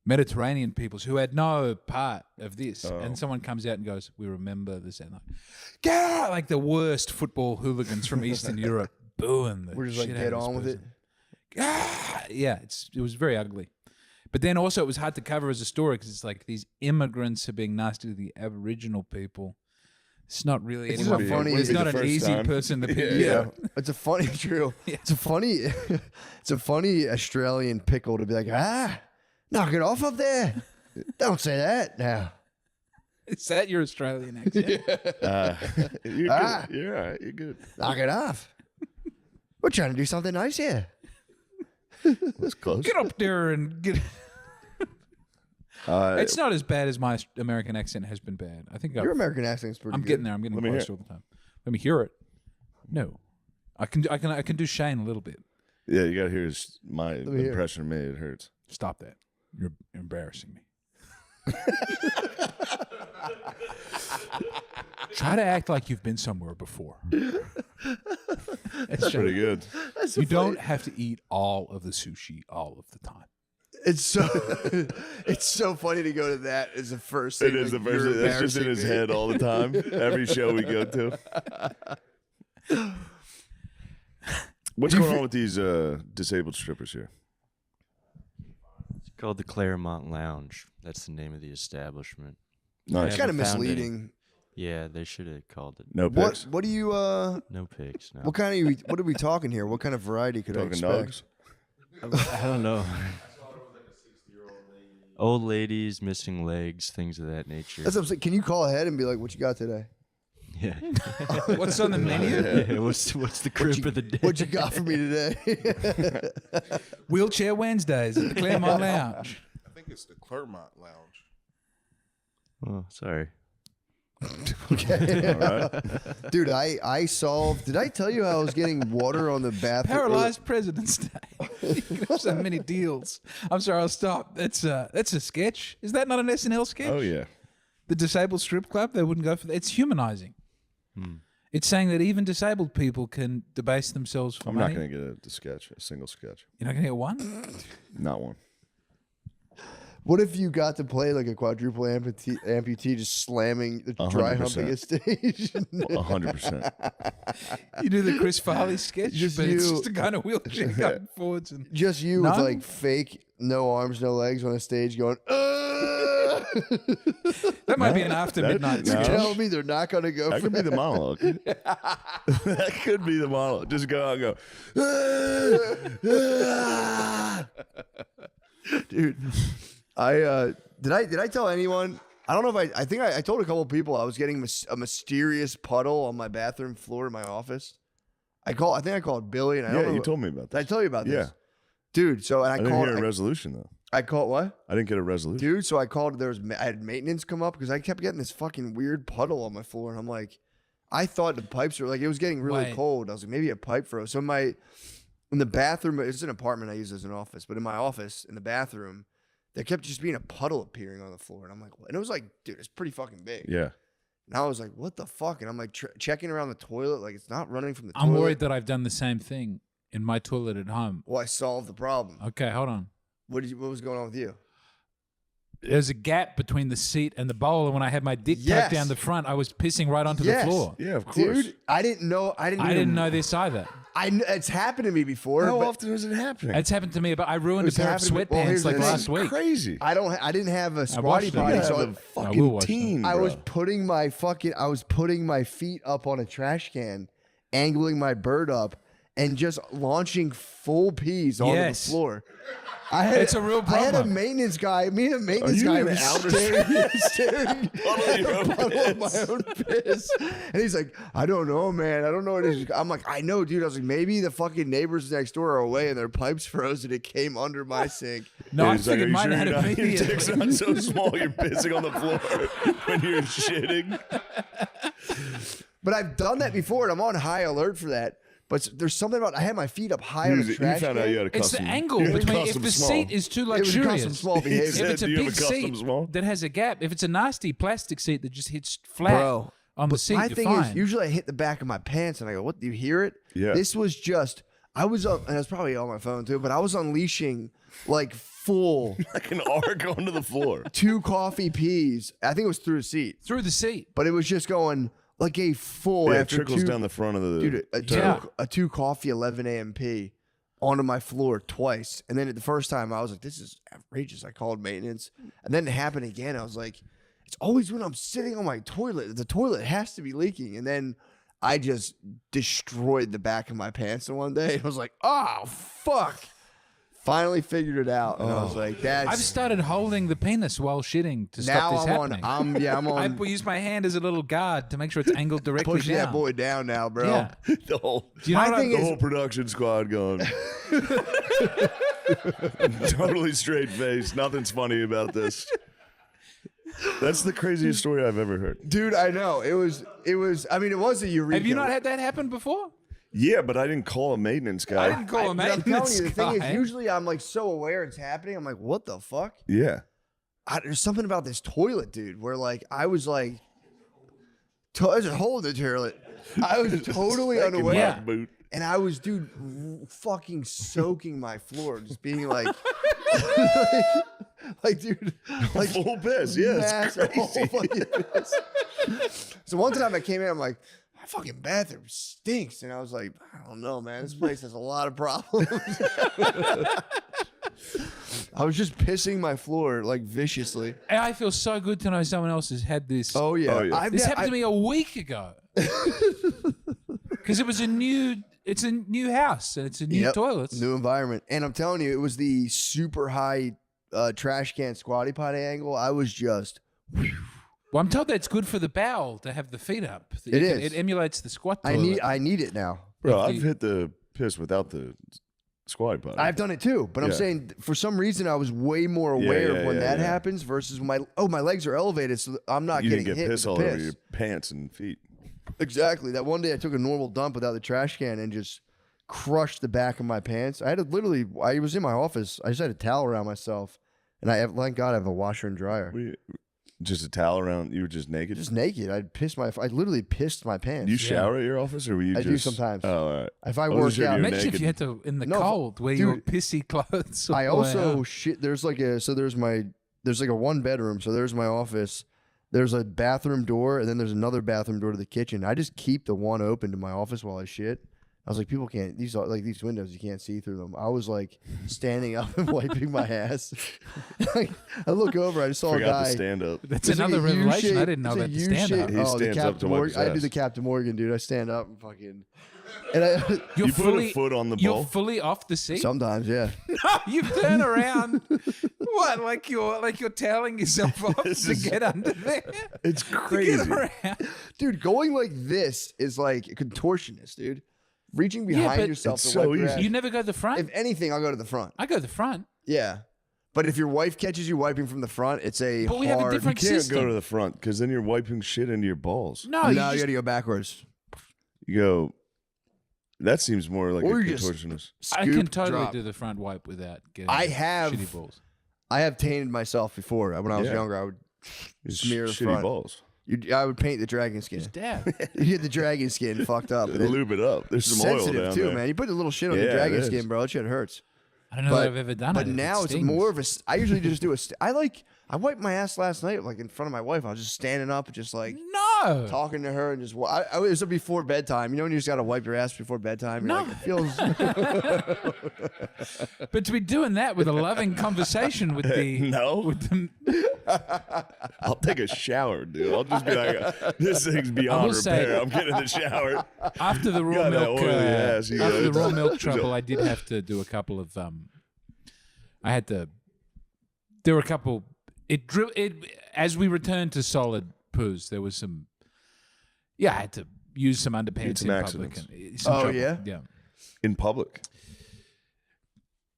Mediterranean peoples who had no part of this. Oh. And someone comes out and goes, we remember this. And like, get out! Like the worst football hooligans from Eastern Europe booing the We're just like shit out get of this on with it. person. Yeah, it was very ugly. But then also it was hard to cover as a story because it's like these immigrants are being nasty to the Aboriginal people. It's not really It's anyone. just funny- It's Maybe not the an first easy time. person to pick. Yeah. It's a funny, true. It's a funny Australian pickle to be like, knock it off up there. Don't say that now. Is that your Australian accent? You're good. Ah. You're all right. You're good. Knock it off. We're trying to do something nice here. That's close. Get up there and get. It's not as bad as my American accent has been bad. I think Your American accent's pretty I'm good. getting there. I'm getting Let me hear close all the time. Let me hear it. No, I can do Shane a little bit. Yeah, you got to hear my me hear. impression of me. It hurts. Stop that. You're embarrassing me. Try to act like you've been somewhere before. That's pretty good. You don't have to eat all of the sushi all of the time. It's so it's so funny to go to that as the first thing. It is like, the first you're thing. That's just in his embarrassing me. head all the time. Every show we go to. What's going on with these disabled strippers here? It's called the Claremont Lounge. That's the name of the establishment. Nice. It's kind of haven't found any. misleading. Yeah, they should have called it. No pics. What do you No pigs. No. what kind of what are we talking here? What kind of variety could I Talking expect? nugs. I don't know. Old ladies, missing legs, things of that nature. That's what I'm saying. Can you call ahead and be like, "What you got today? Yeah. What's on the menu? Yeah, what's the crib of the day? What you got for me today?" Wheelchair Wednesdays at the Claremont Lounge. I think it's the Claremont Lounge. Oh, sorry. Okay. All right. Dude, I solved. Did I tell you how I was getting water on the bathroom? Paralyzed President's Day. You can have so many deals. I'm sorry, I'll stop. That's a sketch. Is that not an SNL sketch? Oh yeah. The disabled strip club, they wouldn't go for that. It's humanizing. It's saying that even disabled people can debase themselves for I'm money. not going to get a sketch, a single sketch. You're not going to get one? Not one. What if you got to play like a quadruple amputee just slamming, dry 100%. humping a stage? 100%. You do the Chris Farley sketch, Just but it's you. just a kind of wheelchair going forwards. And Just you None? with like fake, no arms, no legs on a stage going, that might be an after midnight no. You sketch. tell me they're not going to go That for could be the monologue. That could be the monologue. Just go out and go. Dude. Did I tell anyone? I don't know if I think I told a couple people I was getting a mysterious puddle on my bathroom floor in my office. I think I called Billy and I don't Yeah, know. you told me about Did I that. tell you about this? Yeah. Dude, so and I didn't hear a resolution though. I called what? I didn't get a resolution. Dude, so I called. I had maintenance come up because I kept getting this fucking weird puddle on my floor, and I'm like, I thought the pipes were like it was getting really Wait. cold. I was like, maybe a pipe froze. So in the bathroom, it's an apartment I use as an office, but in my office in the bathroom, there kept just being a puddle appearing on the floor, and I'm like, and it was like, dude, it's pretty fucking big. Yeah. And I was like, what the fuck? And I'm like checking around the toilet, like it's not running from the I'm toilet. worried that I've done the same thing in my toilet at home. Well, I solved the problem. Okay, hold on. What was going on with you? There's a gap between the seat and the bowl, and when I had my dick Yes. tucked down the front, I was pissing right onto Yes. the floor. Yeah, of course. Dude, I didn't know. I I didn't know this either. It's happened to me before. How but often is it happening? It's happened to me, but I ruined a It's pair of happened- well, sweatpants here's like the thing. last week. Crazy. I didn't have a squatty watched them. potty, You Yeah, so have a will fucking watch them. teen. I was bro. putting my feet up on a trash can, angling my bird up, and just launching full pees onto the Yes. floor. It's a real I had a problem. maintenance guy. Me and a maintenance you guy in was outer staring Puddle of your own puddle of my piss. own piss. And he's like, I don't know, man. I don't know what it is. I'm like, I know, dude. I was like, maybe the fucking neighbors next door are away and their pipes froze and it came under my sink. No, I He's like, figured "Are mine you had sure a your media. dick's not so small you're pissing on the floor when you're shitting?" But I've done that before and I'm on high alert for that. But there's something about I had my feet up high on You the trash found out can. you had a It's custom. the angle you had a between if custom the small. seat is too It was a custom luxurious. small He behavior. said, If it's a "Do you have big a custom seat small?" that has a gap, if it's a nasty plastic seat that just hits flat Bro, on the seat, my you're thing fine. is, usually I hit the back of my pants and I go, "What? Do you hear it?" Yeah. This was just, I was up, and it's probably on my phone too, but I was unleashing like full Like an arc onto the floor. 2 coffee peas. I think it was through the seat, through the seat. but it was just going like a full Yeah, it after trickles 2 down the front of the dude, Yeah. a 2 coffee 11 a.m. pee onto my floor twice. And then the first time I was like, this is outrageous. I called maintenance. And then it happened again. I was like, it's always when I'm sitting on my toilet. The toilet has to be leaking. And then I just destroyed the back of my pants in one day. I was like, oh, fuck. Finally figured it out. And I was like, that's. I've started holding the penis while shitting to now stop this I'm happening. I'm I on. use my hand as a little guard to make sure it's angled directly Pushing down. that boy down now, bro. Yeah. The whole, Do you know My what thing the is- whole production squad going. Totally straight face. Nothing's funny about this. That's the craziest story I've ever heard. Dude, I know. It was, I mean, it was a eureka. Have you not had that happen before? Yeah, but I didn't call a maintenance I guy. didn't call him I'm telling maintenance you, the thing guy. is, usually I'm like so aware it's happening. I'm like, what the fuck? Yeah. There's something about this toilet, dude, where like I was like, there's a hole in the toilet. I was totally Second unaware. Yeah. mock boot. And I was, dude, fucking soaking my floor, just being like, like, dude, like Full piss. Yeah, it's massive crazy. fucking piss. So one time I came in, I'm like, my fucking bathroom stinks, and I was like, I don't know, man, this place has a lot of problems. I was just pissing my floor like viciously. And I feel so good to know someone else has had this. Oh yeah, Oh, yeah. This happened to me a week ago. Because it's a new house and it's a new Yep. toilets. New environment, and I'm telling you, it was the super high trash can squatty potty angle. I was just. Well, I'm told that's good for the bowel to have the feet up. It is. It emulates the squat I toilet. need it now. Bro, If I've you- hit the piss without the squatty potty. I've done it too, but I'm Yeah. saying for some reason I was way more aware yeah, of when yeah, that yeah. happens versus my legs are elevated, so I'm not you getting didn't get hit piss with all the over piss. your pants and feet. Exactly. That one day I took a normal dump without the trash can and just crushed the back of my pants. I had to literally. I was in my office. I just had a towel around myself, and thank God I have a washer and dryer. Just a towel around. You were just naked. Just naked. I literally pissed my pants. you shower at your office, or were you? I just, do sometimes. Oh, all right. If I wasn't work sure if out, you were Imagine if naked. you had to in the No, cold wear dude, your pissy clothes. I all the way also out. shit. There's like there's like a 1 bedroom. So there's my office. There's a bathroom door, and then there's another bathroom door to the kitchen. I just keep the one open to my office while I shit. I was like, people can't. These are like these windows. You can't see through them. I was like standing up and wiping my ass. Like, I look over. I just saw a Forgot guy. to stand up. That's It's like another a revelation. I U-shape- didn't know it's a about the stand up. U-shape- He the stands up Captain to wipe his Morgan. I do ass. the Captain Morgan, dude. I stand up and fucking. And I, You're You put fully a foot on the You're ball. fully off the seat. sometimes, yeah. You turn around. What? Like you're telling yourself off This to is- get under there. It's To get crazy. around. Dude, going like this is like a contortionist, dude. Reaching behind but yourself it's to so wipe your easy. ass. You never go to the front. If anything, I'll go to the front. I go to the front. Yeah. But if your wife catches you wiping from the front, it's a But we hard. have a different You can't system. go to the front because then you're wiping shit into your balls. No, No, you you just, got to go backwards. You go. That seems more like Or a you just- contortionist. I can Scoop, totally drop. do the front wipe without getting I have- shitty balls. I have tainted myself before. When I was Yeah. younger, I would It's smear the shitty front. balls. I would paint the dragon skin. Just dab. You get the dragon skin fucked up. And Lube it up. There's it's some oil sensitive down too, there. man. You put a little shit on Yeah, your it dragon is. skin, bro. That shit hurts. I don't know that I've ever done but it. now it's more of a. I usually just do a. I wiped my ass last night, like in front of my wife. I was just standing up, and just like No. talking to her, and just. It was before bedtime. You know when you just gotta wipe your ass before bedtime. You're No. like, it feels. But to be doing that with a loving conversation with the No. with the, I'll take a shower, dude. I'll just be like, this thing's beyond will say- repair. I'm getting in the shower. after the raw got that milk oily ass, you after the know. raw milk trouble, I did have to do a couple of I had to. There were a couple. It as we returned to solid poos. There was some. Yeah, I had to use some underpants some in public. accidents. And some Oh, trouble. yeah? Yeah. In public.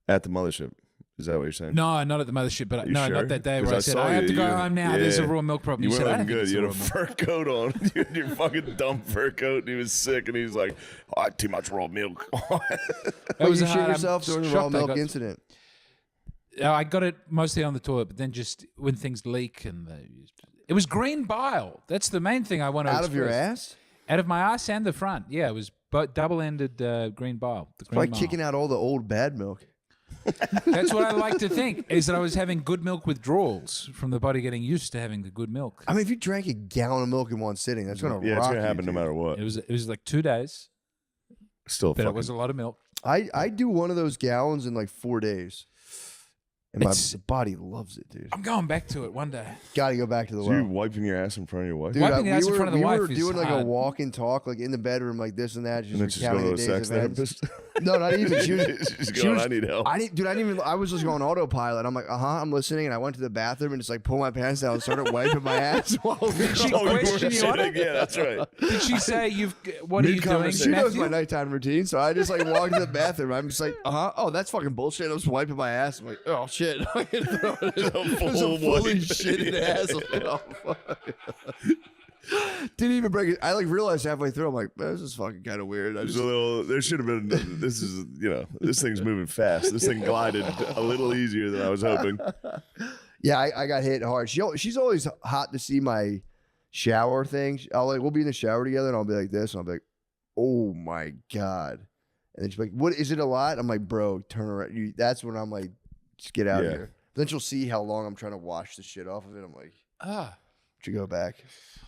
At the mothership. Is that what you're saying? No, not at the mothership, but You no, sure? not that day 'Cause where I I said saw I have you, to go you- home now. There's a yeah. raw milk problem. You said weren't I looking don't think good. it's You a had a raw milk. fur coat on. You had your fucking dumb fur coat, and he was sick, and he was like, "Oh, I had too much raw milk." That was you a shit hard- I'm yourself during the raw shocked I milk got- incident. I got it mostly on the toilet, but then just when things leak it was green bile. That's the main thing I want to Out of your express. ass? Out of my ass and the front. Yeah, it was double-ended green bile. The green Like bile. kicking out all the old bad milk. That's what I like to think, is that I was having good milk withdrawals from the body getting used to having the good milk. I mean, if you drank a gallon of milk in one sitting, that's gonna Yeah, rock it's gonna you, happen no dude. matter what. It was like 2 days, Still, but fucking, it was a lot of milk. I do one of those gallons in like 4 days, and my It's- body loves it, dude. I'm going back to it one day. Got to go back to the So you well. wiping your ass in front of your wife, Dude, Wiping the ass in front of the we wife were is doing like a hard. walk and talk, like in the bedroom, like this and that. and then Just she's going recounting to the a days sex of events. therapist. No, not even. She was, She's she going, was- "I need help." I didn't even. I was just going autopilot. I'm like, I'm listening, and I went to the bathroom and just like pulled my pants down and started wiping my ass. While She Oh, you were questioned you on shitting. it? Yeah, that's right. Did she say what are you doing, Mid-conversation. She knows Matthew? my nighttime routine, so I just like walked to the bathroom. I'm just like, oh, that's fucking bullshit. I was wiping my ass. I'm like, oh shit. There's a fully wipe. shitted ass. I'm like, oh, fuck. Didn't even break it. I like realized halfway through. I'm like, man, this is fucking kind of weird. I There's just, a little. There should have been. This is, this thing's moving fast. This thing glided a little easier than I was hoping. yeah, I got hit hard. She's always hot to see my shower thing. We'll be in the shower together, and I'll be like this, and I'll be like, oh my god. And then she's like, what is it a lot? I'm like, bro, turn around. That's when I'm like, just get out of Yeah. here. Then she'll see how long I'm trying to wash the shit off of it. I'm like, should go back.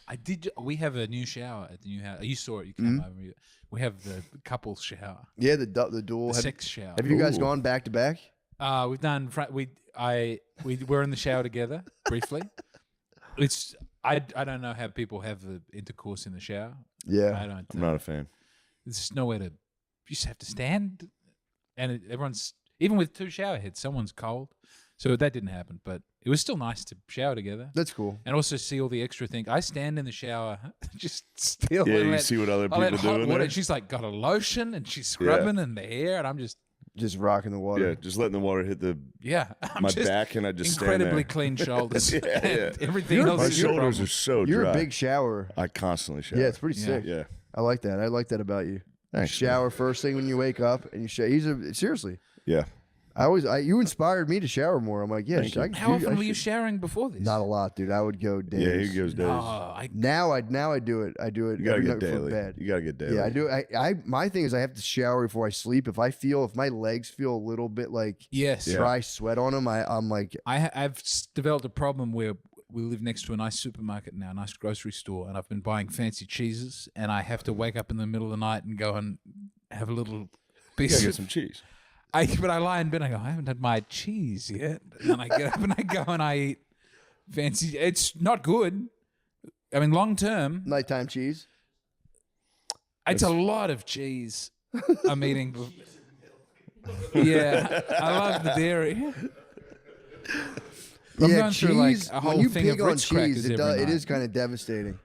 I did. We have a new shower at the new house. You saw it. You came over. We have the couple shower, Yeah, the dual. the Have, sex shower. have you guys Ooh. gone back to back? We've done. We were in the shower together briefly. I don't know how people have the intercourse in the shower. Yeah. I don't. I'm not a fan. There's just nowhere to. You just have to stand, and everyone's even with two shower heads. Someone's cold, so that didn't happen. But it was still nice to shower together. That's cool. And also see all the extra things. I stand in the shower, just still. Yeah, and you let- see what other I let people hot do in water. there. She's like got a lotion and she's scrubbing in the hair, and I'm just Just rocking the water. Yeah, just letting the water hit I'm my just back, and I just incredibly stand clean shoulders. Yeah, yeah. And everything You're- else there. My is your shoulders problem. are so You're dry. a big shower. I constantly shower. Yeah, it's pretty Yeah. sick. Yeah. I like that. I like that about you. Thanks, Shower first thing when you wake up, and you shower. Seriously. Yeah. You inspired me to shower more. I'm like, yeah. Thank you. How often were you showering before this? Not a lot, dude. I would go days. Yeah, he goes days. Oh, Now I do it. I do it You gotta every get night before daily. bed. You gotta get daily. Yeah, I do. My thing is I have to shower before I sleep. If my legs feel a little bit like yes. Yeah. dry sweat on them, I'm like, I've developed a problem where we live next to a nice supermarket now, a nice grocery store, and I've been buying fancy cheeses, and I have to wake up in the middle of the night and go and have a little You piece gotta get of some cheese. But I lie in bed and I go, I haven't had my cheese yet. And then I get up and I go and I eat fancy. It's not good. I mean, long term, nighttime cheese. it's a lot of cheese I'm eating. Yeah, I love the dairy. I'm going through like a when whole you thing of pig on Ritz crackers cheese, every it night. is kind of devastating.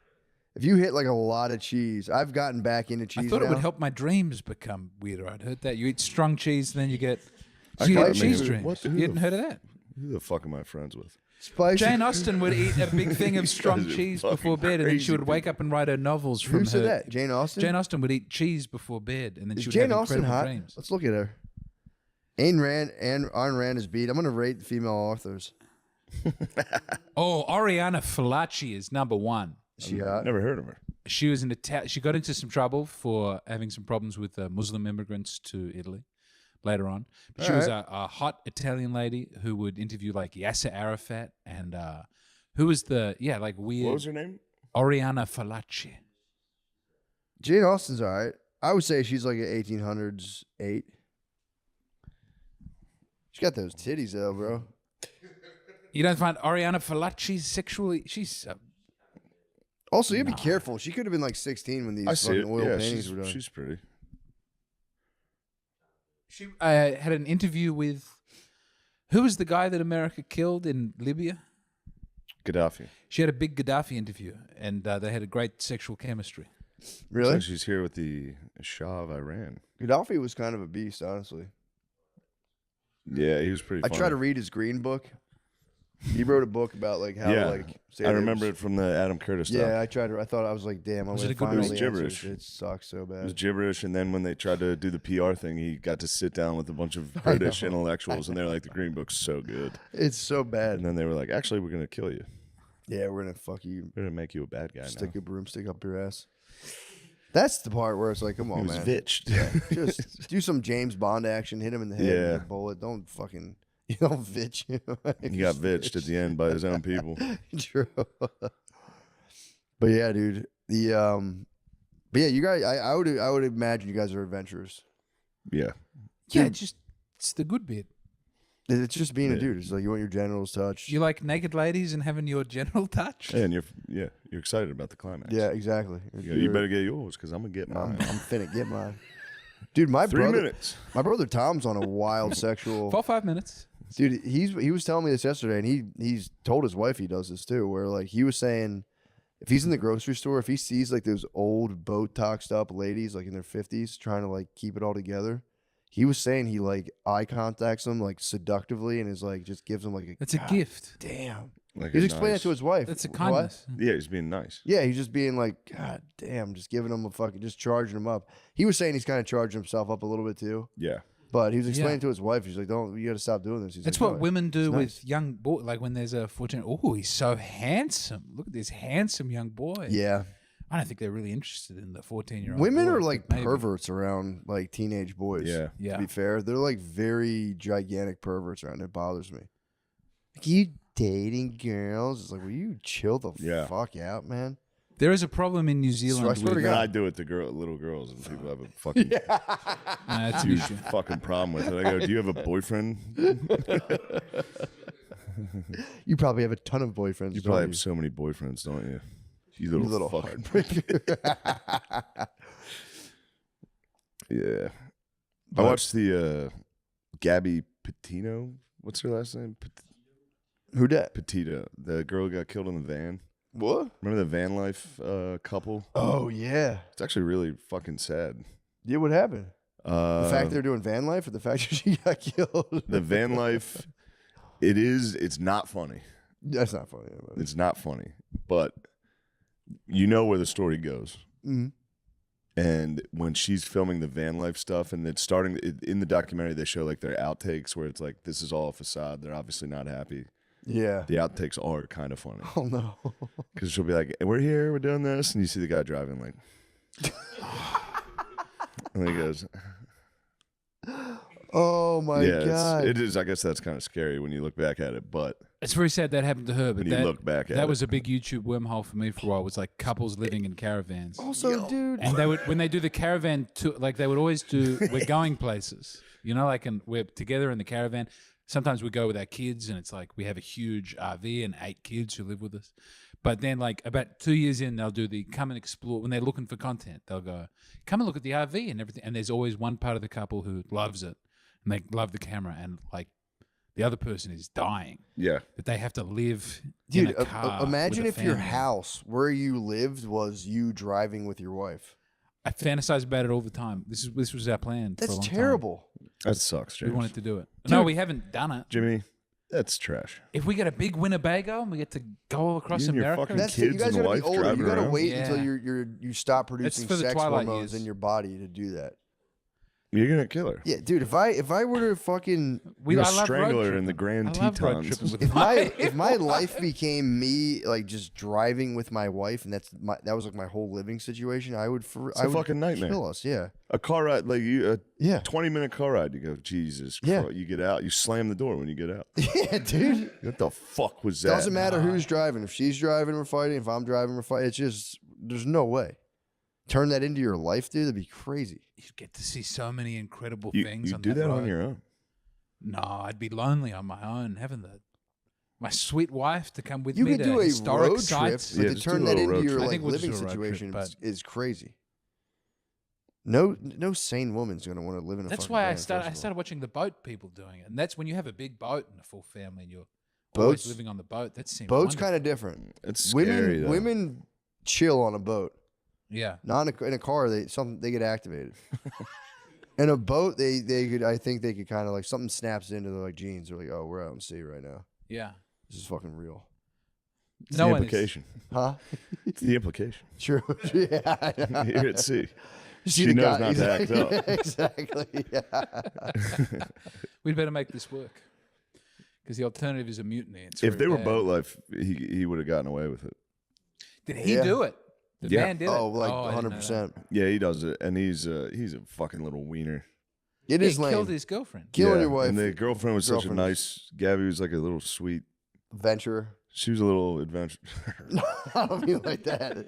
If you hit like a lot of cheese, I've gotten back into cheese. I thought it now. would help my dreams become weirder. I'd heard that. You eat strong cheese, then you get I get mean, cheese who- dreams. what the- who You hadn't the heard of that? Who the fuck am I friends with? Spicy. Jane Austen would eat a big thing of strong guys are cheese fucking before bed, and then she crazy would wake up and write her novels from Who said her. that? Jane Austen. Jane Austen would eat cheese before bed, and then Is she would Jane have Austen incredible hot? dreams. Let's look at her. Ayn Rand is beat. I'm gonna rate the female authors. Oh, Oriana Fallaci is number one. Is she hot? Never heard of her. She was she got into some trouble for having some problems with Muslim immigrants to Italy, later on. But she was a hot Italian lady who would interview like Yasser Arafat and who was the weird. What was her name? Oriana Fallaci. Jane Austen's all right. I would say she's like an 1800s 8. She got those titties though, bro. You don't find Oriana Fallaci sexually? She's Also, you gotta be careful. She could have been like 16 when these fucking oil paintings were done. She's pretty. She had an interview with who was the guy that America killed in Libya? Gaddafi. She had a big Gaddafi interview, and they had a great sexual chemistry. Really? So she's here with the Shah of Iran. Gaddafi was kind of a beast, honestly. Yeah, he was pretty I funny. tried to read his green book. He wrote a book about like how to like say I that remember was- it from the Adam Curtis stuff. Yeah, I tried to. I thought I was like, damn, I'm Was gonna it a good find all read? the It was answers. gibberish. It sucks so It was bad. gibberish, and then when they tried to do the PR thing, he got to sit down with a bunch of British intellectuals, and they're like, "The Green Book's so good." It's so bad. And then they were like, "Actually, we're gonna kill you. Yeah, we're gonna fuck you. We're gonna make you a bad guy Stick now." a broomstick up your ass. That's the part where it's like, come He on, was man. vitched. Just do some James Bond action. Hit him in the head Yeah. with a bullet. Don't fucking. You don't vitch. He got vitched at the end by his own people. True. But yeah, dude. But yeah, you guys. I would imagine you guys are adventurous. Yeah, Yeah, it's the good bit. It's just being a Yeah. dude. It's like you want your genitals touched. You like naked ladies and having your genital touched? and you're excited about the climax. Yeah, exactly. You better get yours because I'm gonna get mine. I'm finna get mine. Dude, my 3 brother, minutes. my brother Tom's on a wild sexual. 4-5 minutes. Dude, he was telling me this yesterday, and he's told his wife he does this too. Where like he was saying, if he's in the grocery store, if he sees like those old Botoxed up ladies like in their 50s trying to like keep it all together, he was saying he like eye contacts them like seductively and is like just gives them like a. That's a God gift. Damn. Like He's a explaining nice- it to his wife. That's a What? kindness. Yeah, he's being nice. Yeah, he's just being like, God damn, just giving him a fucking, just charging him up. He was saying he's kind of charging himself up a little bit too. Yeah. But he was explaining Yeah. to his wife, he's like, "Don't, you got to stop doing this." He's That's like, what "No, women do it's with nice." young boy. Like when there's a 14. Oh, he's so handsome. Look at this handsome young boy. Yeah, I don't think they're really interested in the 14-year-old. women boy, are but like maybe. perverts around like teenage boys. Yeah. Yeah. To be fair, they're like very gigantic perverts around. It bothers me. Like, you dating girls? It's like, will you chill the Yeah. fuck out, man? There is a problem in New Zealand. I swear to with, God. And I do it to little girls, and people have a fucking it's an huge issue. fucking problem with it. I go, "Do you have a boyfriend?" You probably have a ton of boyfriends. You don't probably have so many boyfriends, don't you? You little, fucking. heartbreaker. Yeah. I watched the Gabby Petito. What's her last name? Who dat? Petito. The girl who got killed in the van. What? Remember the van life couple? Oh yeah. It's actually really fucking sad. Yeah, what happened? The fact Uh, they're doing van life, or the fact that she got killed? the van life, it's not funny. That's not funny. It's not funny, but you know where the story goes. Mhm. And when she's filming the van life stuff, and it's starting in the documentary, they show like their outtakes where it's like, this is all a facade. They're obviously not happy. Yeah. The outtakes are kind of funny Oh no. because she'll be like, "We're here, we're doing this," and you see the guy driving like, and he goes, Oh my "Yeah, god. it is." I guess that's kind of scary when you look back at it, but It's very sad that happened to her, but when you look back at that it, was a big YouTube wormhole for me for a while. Was like couples living in caravans. Also, dude. And they would, when they do the caravan tour, like they would always do, we're going places, you know, like, and we're together in the caravan. Sometimes we go with our kids, and it's like we have a huge RV and 8 kids who live with us. But then, like about 2 years in, they'll do the come and explore. When they're looking for content, they'll go, come and look at the RV and everything. And there's always one part of the couple who loves it, and they love the camera, and like the other person is dying. yeah, That they have to live Dude, in a car. imagine with a if your family. house where you lived was you driving with your wife. I fantasize about it all the time. This was our plan. for a That's long time. terrible. that sucks, We James. wanted to do it. No, we haven't done it. Jimmy, that's trash. If we get a big Winnebago and we get to go all across You and your America, fucking That's kids you guys and gotta wife be older. driving You gotta around? wait Yeah. until you stop producing for the sex twilight hormones years. in your body to do that. You're gonna kill her. Yeah, dude. If I were to fucking You're a I love road strangler in tripping. the Grand I love road Tetons. tripping with if my life became me like just driving with my wife and that was like my whole living situation, I would It's a fucking nightmare. kill us. Yeah. A car ride, like a Yeah. 20-minute car ride. You go, Jesus. Yeah. Christ. You get out. You slam the door when you get out. Yeah, dude. What the fuck was that? Doesn't matter who's driving. If she's driving, we're fighting. If I'm driving, we're fighting. It's just there's no way. Turn that into your life, dude. That'd be crazy. You get to see so many incredible You, things. you on do that road. on your own. No, I'd be lonely on my own. Having my sweet wife to come with You me could to do a historic road trip, sites. but Yeah, to just do turn a that little into road your trip. I like think we'll just living do a road trip, situation but- is crazy. No sane woman's gonna want to live in a. That's fucking why van, I first started. I of all. started watching the boat people doing it, and that's when you have a big boat and a full family, and you're Boats- always living on the boat. That seems Boats wonderful. kind of different. It's scary, though. Women chill on a boat. Yeah. Not in a car. They get activated. In a boat, they could. I think they could kind of like something snaps into their like genes. They're like, oh, we're out in sea right now. Yeah. This is fucking real. It's No the one is- implication. Huh? It's the implication. True. Yeah. You're at sea. See She the knows guy- not to act up. Exactly. Yeah. We'd better make this work because the alternative is a mutiny. It's If very they were bad. boat life, he would have gotten away with it. Did he Yeah. do it? The Yeah. man did Oh, it. like I didn't know that. 100%. Yeah, he does it, and he's a fucking little wiener. It He is lame. killed his girlfriend. Killing Yeah, your wife. And the girlfriend was such a Girlfriend is- nice. Gabby was like a little sweet. Venture. She was a little adventure. I don't mean like that.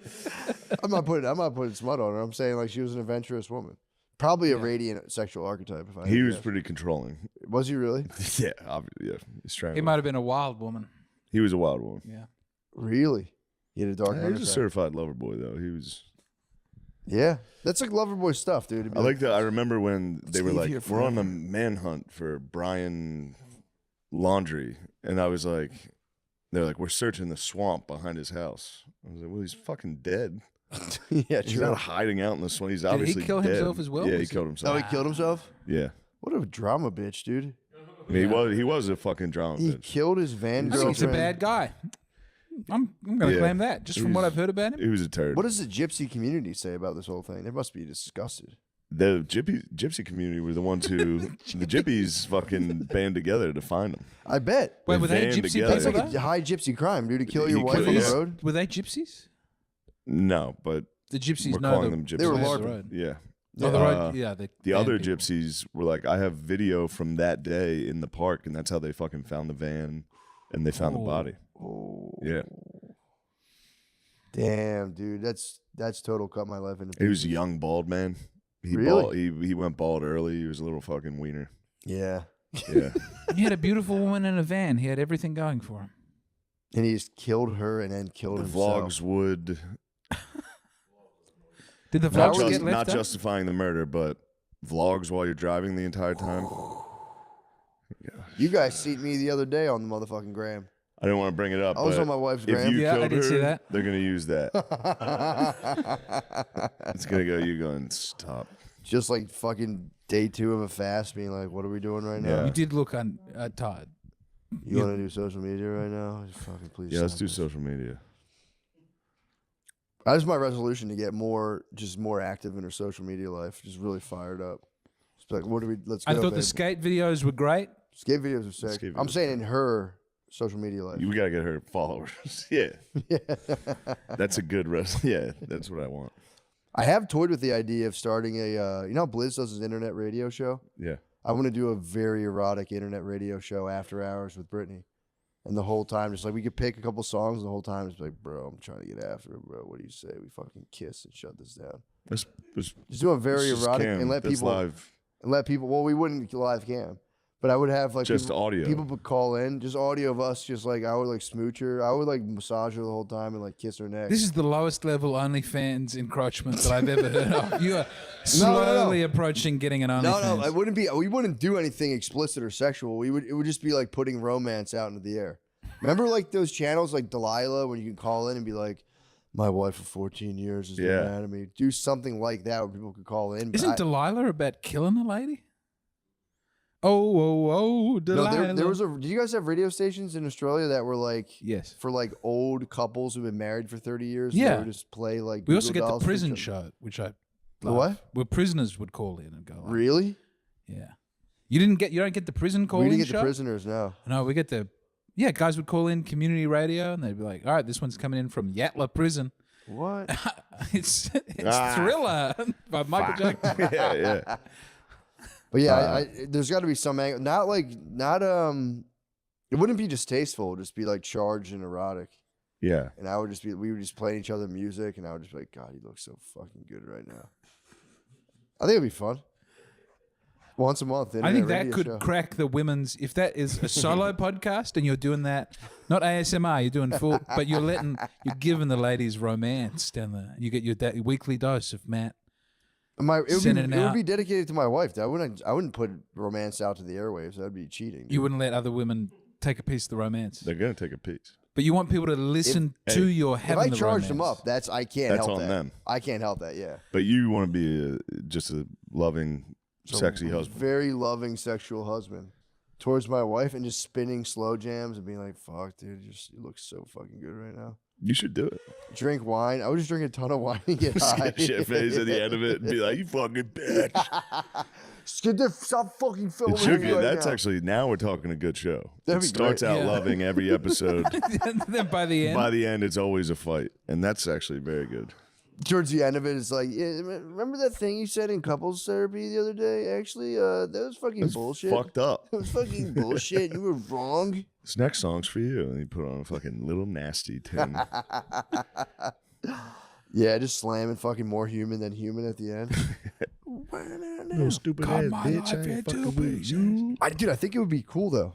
I'm not putting smut on her. I'm saying like she was an adventurous woman. Probably a radiant sexual archetype. If I had He to was guess. pretty controlling. Was he really? Yeah, obviously, yeah. He's trying. He might have been a wild woman. He was a wild one. Yeah. Really? He had a dark He was a underside. certified lover boy, though. He was. Yeah, that's like lover boy stuff, dude. To be I like that. I remember when they were leave like, here "We're on the forever." manhunt for Brian Laundry," and I was like, "They're like, we're searching the swamp behind his house." I was like, "Well, he's fucking dead. yeah, He's true. not hiding out in the swamp. He's he obviously kill dead." himself as well? Yeah, he Was he- killed Oh, himself. he killed himself. Yeah, What a drama bitch, dude. I mean, he was a fucking drama He bitch. killed his van I think girlfriend. he's a bad guy. I'm going to Yeah. claim that just from what I've heard about him. He was a turd. What does the gypsy community say about this whole thing? They must be disgusted. The gypsy community were the ones who the gyppies fucking band together to find him. I bet. Wait, were they band gypsy together. That's people? like though? a high gypsy crime, dude, to kill your He wife killed- on yeah. the road. Were they gypsies? No, but The gypsies we're know calling the, them gypsies. They were the LARPing. road. Yeah. Oh, the road. Yeah, The band other people. gypsies were like, I have video from that day in the park, and that's how they fucking found the van, and they found the Oh. body. Oh, Yeah, damn, dude, that's total cut my life into he was pieces. a young bald man. He Really? bald, he went bald early. He was a little fucking wiener. Yeah, Yeah, He had a beautiful woman in a van. He had everything going for him. and he just killed her and then killed the himself. vlogs would Did the not, vlogs get left not up? justifying the murder, but vlogs while you're driving the entire time. You guys seen me the other day on the motherfucking gram. I didn't want to bring it up. I was but on my wife's if gram. you Yeah, I killed did see her, that. they're gonna use that. It's gonna go. You going stop? Just like fucking day 2 of a fast, being like, "What are we doing right now? Yeah. You did look tired. You want to do social media right now? Just fucking please. Yeah, let's stop do this. social media. That was my resolution to get more active in her social media life. Just really fired up. Just be like, what do we? Let's go. I thought babe. the skate videos were great. skate videos are sick. Skate I'm videos. saying in her social media life. We gotta get her followers. Yeah, Yeah. that's a good Yeah, that's what I want. I have toyed with the idea of starting a. You know, how Blizz does his internet radio show. Yeah, I want to do a very erotic internet radio show after hours with Brittany. And the whole time, just like we could pick a couple songs, and the whole time, it's like, bro, I'm trying to get after it, bro. What do you say? We fucking kiss and shut this down. let's Just do a very let's just erotic cam. and let That's people live. Well, we wouldn't live cam, but I would have like Just people, audio. People would call in, just audio of us. Just like I would like smooch her, I would like massage her the whole time and like kiss her neck. This is the lowest level OnlyFans encroachment that I've ever heard of. You are no. slowly approaching getting an OnlyFans. no, it wouldn't be. We wouldn't do anything explicit or sexual. It would just be like putting romance out into the air. Remember like those channels like Delilah when you can call in and be like, my wife for 14 years has been Yeah. mad at me. Do something like that where people could call in. but Isn't I- Delilah about killing a lady? Oh, Delilah. No, there was a. Did you guys have radio stations in Australia that were like Yes. for like old couples who've been married for 30 years? Yeah. They would just play like. We also Google get the Dolls for prison each other? show, which I The what? Where prisoners would call in and go. Like, Really? Yeah. You don't get the prison call We in didn't get show? the prisoners, no. No, we get the guys would call in community radio and they'd be like, all right, this one's coming in from Yatla Prison. What? it's Thriller by Michael Jackson. yeah. But yeah, there's got to be some angle. It wouldn't be distasteful. It'd just be like charged and erotic. Yeah. And we would just play each other music, and I would just be like, God, he looks so fucking good right now. I think it'd be fun. Once a month. I think that radio could show. crack the women's. If that is a solo podcast and you're doing that, not ASMR, you're doing full, but you're giving the ladies romance down there. You get your weekly dose of Matt. It would be dedicated to my wife. I wouldn't put romance out to the airwaves. That'd be cheating. You wouldn't let other women take a piece of the romance. They're gonna take a piece. But you want people to listen to your having If I the charge romance. them up, I can't That's help on that. them. I can't help that. Yeah. But you want to be just a loving, sexy husband. Very loving sexual husband towards my wife, and just spinning slow jams and being like, "Fuck, dude, you look so fucking good right now." You should do it. Drink wine. I would just drink a ton of wine and get high. Get shit face at the end of it and be like, "You fucking bitch." Stop fucking filming. It should me be. right That's now. actually now we're talking a good show. That'd It be starts great. out Yeah. loving every episode. Then by the end, By the end, it's always a fight, and that's actually very good. Towards the end of it, it's like, yeah, remember that thing you said in couples therapy the other day? Actually, that was fucking That's bullshit. fucked up. It was fucking bullshit. You were wrong. This next song's for you, and you put on a fucking little nasty tune. Yeah, just slamming fucking more human than human at the end. No stupid Cut ass my bitch. life I ain't into fucking with pieces. you. Dude, I think it would be cool though.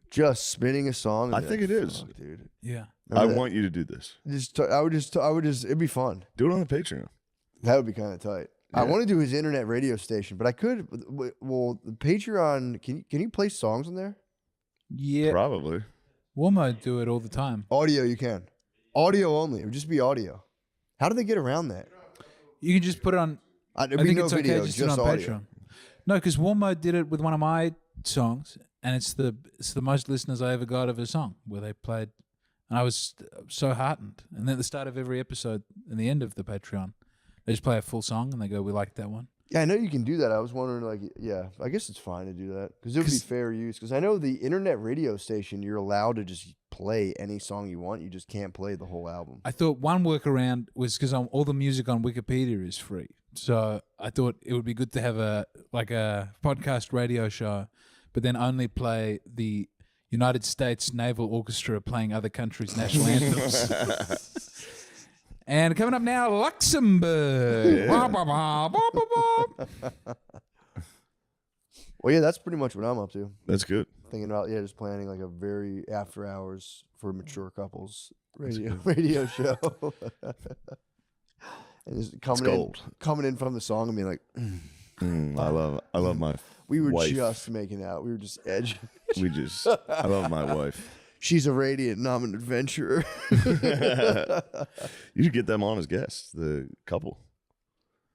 Just spinning a song. and I be think like, it is. "Fuck, dude. yeah. I Remember that? want you to do this. I would just. It'd be fun. Do it on the Patreon. That would be kind of tight. I Yeah. want to do his internet radio station, but I could. Well, the Patreon. Can you play songs on there? Yeah. Probably. Womo do it all the time. Audio, you can. Audio only. It would just be audio. How do they get around that? You can just put it on. There'd I be think no it's video, okay just to do it on audio. Patreon. No, because Womo did it with one of my songs, and it's the most listeners I ever got of a song where they played, and I was so heartened. And then at the start of every episode and the end of the Patreon, they just play a full song and they go, "We like that one." Yeah, I know you can do that. I was wondering, like, yeah, I guess it's fine to do that because it would be 'Cause- fair use. Because I know the internet radio station, you're allowed to just play any song you want. You just can't play the whole album. I thought one workaround was because all the music on Wikipedia is free, so I thought it would be good to have a podcast radio show, but then only play the United States Naval Orchestra playing other countries' national anthems. And coming up now, Luxembourg. Wah, wah, wah, wah, wah, wah. Well, yeah, that's pretty much what I'm up to. That's good. Thinking about just planning like a very after hours for mature couples radio show. And just coming in from the song and being like, I love my we were wife. just making out. We were just edging. I love my wife. She's a radiant and I'm an adventurer. You should get them on as guests, the couple.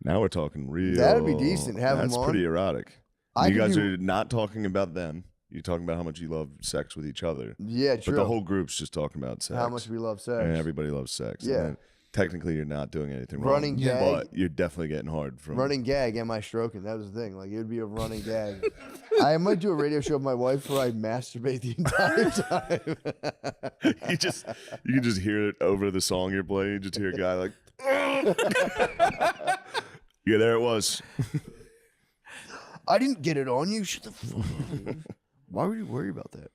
Now we're talking real. That'd be decent. Have them That's on. pretty erotic. I You could guys do- are not talking about them. You're talking about how much you love sex with each other. Yeah, But true. the whole group's just talking about sex. How much we love sex. And everybody loves sex. And Yeah. then technically, you're not doing anything Running wrong. gag. But you're definitely getting hard from Running gag, am I stroking? That was the thing. Like, it would be a running gag. I might do a radio show with my wife where I masturbate the entire time. you can just hear it over the song you're playing. You just hear a guy like, yeah, there it was. I didn't get it on you. Shut the fuck up. Why would you worry about that?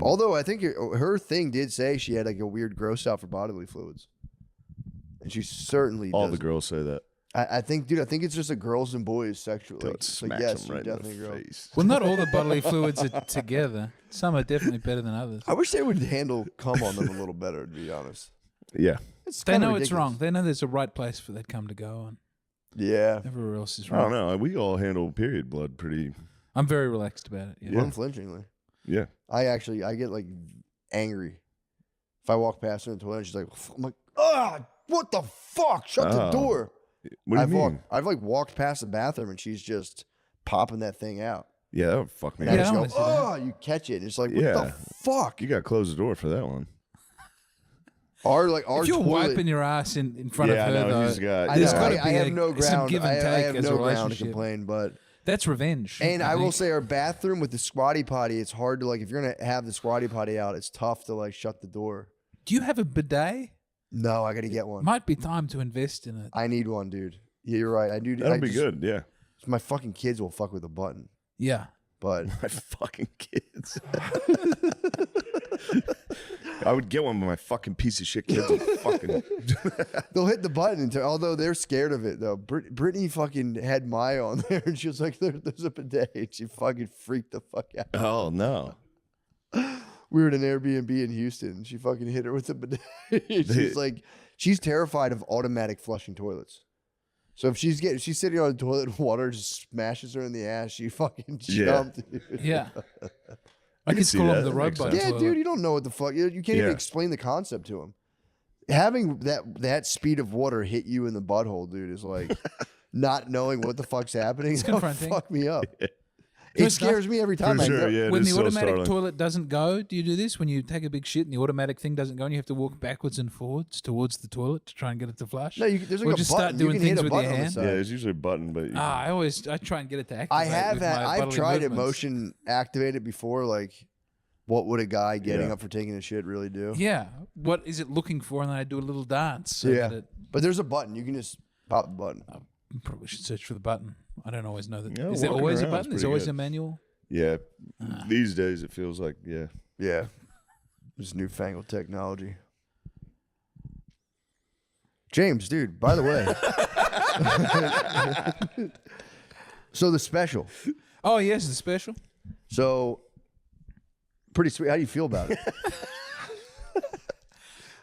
Although I think her thing did say she had like a weird gross out for bodily fluids. And she certainly All does. the girls say that. I think, dude, I think it's just a girls and boys sexual. Till Like, it it's like, smacks yes, them right you're in definitely a the girl. face. Well, not all the bodily fluids are together. Some are definitely better than others. I wish they would handle cum on them a little better, to be honest. Yeah. It's They kinda know it's ridiculous. wrong. They know there's a right place for that cum to go, and Yeah. everywhere else is I don't wrong. know. We all handle period blood pretty. I'm very relaxed about it. Yeah. Unflinchingly. Yeah. I get like angry. If I walk past her in the toilet and she's like, I'm like, ah, what the fuck? Shut the Oh. door. What do you mean? I've like walked past the bathroom and she's just popping that thing out. Yeah, that would fuck me And I Yeah, just I go, wanna see that. oh, you catch it. And it's like, what Yeah. the fuck? You got to close the door for that one. Our If you're toilet. wiping your ass in front Yeah, of I her, know, though, he's got- there's yeah. got to I be have no some ground. give and I take have as a no ground to relationship. complain, but That's revenge. and I will think. say our bathroom with the squatty potty, it's hard to like if you're gonna have the squatty potty out, it's tough to like shut the door. Do you have a bidet? No, I got to get one. Might be time to invest in it. I need one, dude. Yeah, you're right. I do. That'll I be just- good. Yeah. My fucking kids will fuck with a button, Yeah. but My fucking kids. I would get one, but my fucking piece of shit kids would fucking. they'll hit the button. Although they're scared of it though. Brittany fucking had Maya on there, and she was like, "There's a bidet." And she fucking freaked the fuck out. Oh no. We were at an Airbnb in Houston, and she fucking hit her with the bidet. She's like, she's terrified of automatic flushing toilets. So if she's sitting on a toilet and water just smashes her in the ass, she fucking Yeah. jumped. Dude. Yeah. I I can could see call that. them the That makes robot. sense. Yeah, toilet. dude, you don't know what the fuck. You can't even Yeah. explain the concept to him. Having that speed of water hit you in the butthole, dude, is like not knowing what the fuck's happening. It's That'll confronting. fuck me up. know, It scares me every time. For sure, yeah. it When is the so automatic startling. toilet doesn't go, do you do this? When you take a big shit and the automatic thing doesn't go and you have to walk backwards and forwards towards the toilet to try and get it to flush? No, there's like Or a just button. start doing you can things hit a with your button on the hand? side. Yeah, it's usually a button, but I try and get it to activate. I have with had. my I've bodily tried it movements. motion activated before. Like, what would a guy getting Yeah. up for taking a shit really do? Yeah. What is it looking for? And then I do a little dance. So Yeah. that it, But there's a button. You can just pop the button. probably should search for the button. I don't always know that. Yeah, Is there walking always a around is button? There's pretty always good. a manual. yeah. These days it feels like Yeah. This newfangled technology. James, dude, by the way. So the special. Oh, yes, the special. So pretty sweet. How do you feel about it?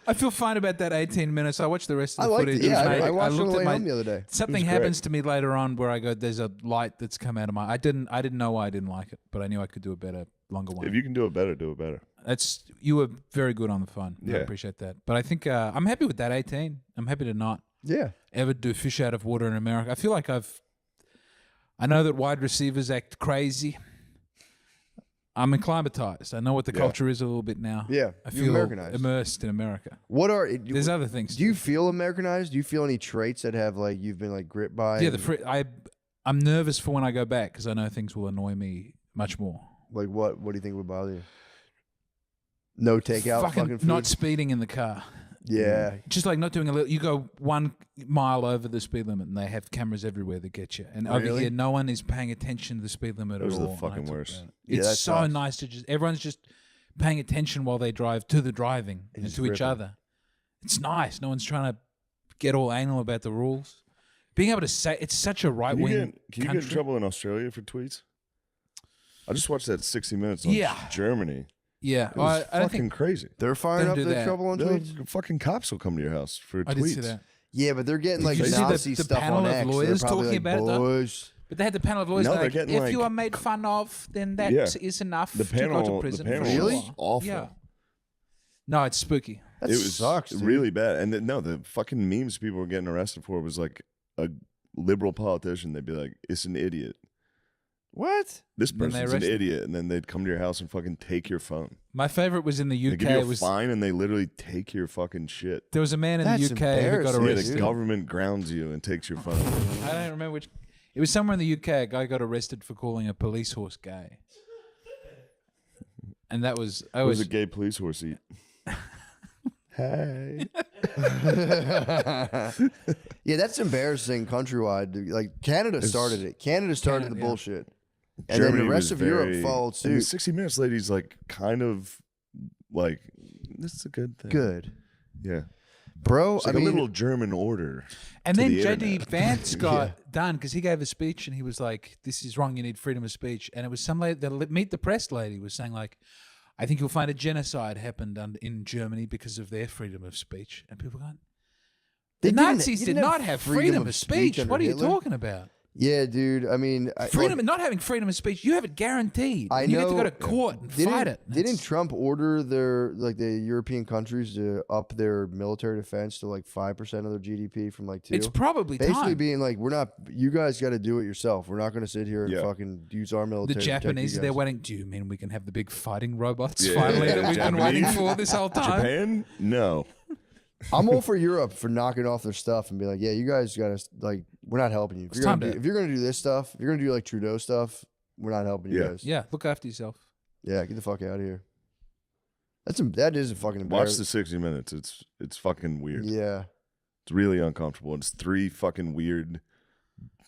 I feel fine about that 18 minutes. I watched the rest of I the liked footage. it. Yeah, and I watched it on looked the at way home the other day. Something great. happens to me later on where I go, there's a light that's come out of my. I didn't know why I didn't like it, but I knew I could do a better, longer one. if you can do it better, do it better. You were very good on the phone. I Yeah. appreciate that. But I think I'm happy with that 18. I'm happy to not Yeah. ever do fish out of water in America. I feel like I know that wide receivers act crazy. I'm acclimatized. I know what the Yeah. culture is a little bit now. Yeah. I You're feel Americanized. immersed in America. What are There's other things. do you feel Americanized? Do you feel any traits that have like you've been like gripped by? Yeah, and, I'm nervous for when I go back because I know things will annoy me much more. like what do you think would bother you? No takeout fucking food. not speeding in the car. Yeah. Just like not doing a little. You go 1 mile over the speed limit, and they have cameras everywhere that get you. And over Really? here, no one is paying attention to the speed limit Those at are the all. and I fucking talk worst. about it. Yeah, It's that so sucks. nice to just everyone's just paying attention while they drive to the driving and just to each ripping. other. It's nice. No one's trying to get all anal about the rules. Being able to say it's such a right Can you wing get in country. trouble in Australia for tweets? I just watched that 60 Minutes on Yeah. Germany. Yeah, It was I don't fucking think crazy. They're firing Don't up do the that. trouble on The tweets. fucking cops will come to your house for I tweets. did see that. Yeah, but they're getting like Did you see Nazi the stuff panel on of X. lawyers They're probably talking like, about it, though? boys. But they had the panel of lawyers No, like, they're getting, if like- you are made fun of, then that is Yeah. enough The to go panel- to the prison. panel for was sure. awful. Yeah. No, it's spooky. That It was sucks, dude. really bad. And no, the fucking memes people were getting arrested for was like a liberal politician. They'd be like, "It's an idiot." What? This Then they person's an arrest them. idiot, and then they'd come to your house and fucking take your phone. My favorite was in the They UK. give you a Was fine, and they literally take your fucking shit. there was a man in That's the UK who got embarrassing, Yeah, arrested. the government grounds you and takes your phone. I don't remember which. It was somewhere in the UK. A guy got arrested for calling a police horse gay, and that was I It was was a gay police horse eat. Hey. Yeah, that's embarrassing countrywide. Dude. Like Canada started it. Canada started Canada, the yeah. bullshit, and then the Germany rest was of Europe very- followed and the suit. 60 Minutes lady's like kind of like, this is a good thing. Good, Yeah. bro. It's like I mean, a little German order. And to then the JD internet. Vance got done because he gave a speech and he was like, "This is wrong. You need freedom of speech." And it was some lady, the Meet the Press lady, was saying like, "I think you'll find a genocide happened in Germany because of their freedom of speech." And people going, They "The didn't- Nazis you did didn't not have have freedom freedom of of speech speech. under What are you Hitler." talking about? yeah, dude. I mean, Freedom, not having freedom of speech, you have it guaranteed. I You get to know- go to court and fight it. Didn't Trump order the European countries to up their military defense to like 5% of their GDP from like 2? It's probably Basically time. being like, you guys got to do it yourself. We're not going to sit here and Yeah. fucking use our military. The to protect you Japanese, they're guys. waiting. Do you mean we can have the big fighting robots Yeah, finally yeah, that we've been waiting Japanese. for this whole time? Japan? No. I'm all for Europe for knocking off their stuff and be like, yeah, you guys got to, like, we're not helping you. If you're gonna do this stuff, if you're going to do like Trudeau stuff, we're not helping you guys. Yeah, look after yourself. Yeah, get the fuck out of here. That is a fucking embarrassing. Watch the 60 Minutes. It's fucking weird. Yeah. It's really uncomfortable. It's 3 fucking weird,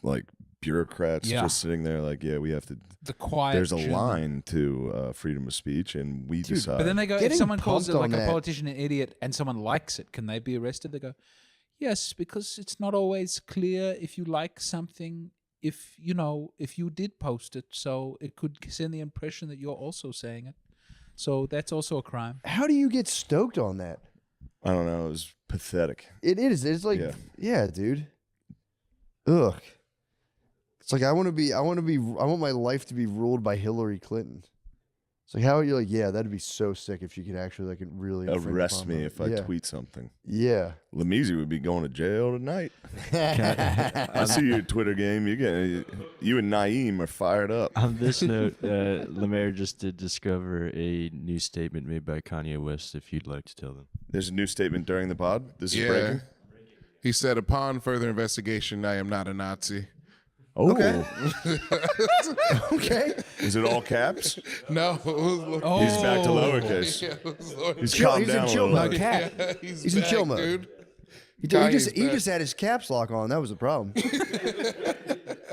like, bureaucrats just sitting there like, yeah, we have to. The quiet. There's a line to freedom of speech, and we decide. But then they go, if Getting someone calls it pumped like on a that. politician an idiot and someone likes it, can they be arrested? They go, yes, because it's not always clear if you like something, if you did post it, so it could send the impression that you're also saying it. So that's also a crime. How do you get stoked on that? I don't know. It was pathetic. It is. It's like, yeah, dude. Ugh. It's like I want my life to be ruled by Hillary Clinton. It's like, how are you like, yeah, that'd be so sick if she could actually like really Arrest me if I yeah. tweet something. Yeah. Lamisi would be going to jail tonight. I see your Twitter game. You and Naeem are fired up. On this note, Lemaire just did discover a new statement made by Kanye West, if you'd like to tell them. There's a new statement during the pod. This is breaking. He said, upon further investigation, I am not a Nazi. Oh. Okay. Okay. Is it all caps? No. He's back to lowercase. Yeah, He's calmed He's in down a chill little mode. bit. Cat. He's in back, chill mode. dude. He Kanye's back. just had his caps lock on. That was the problem.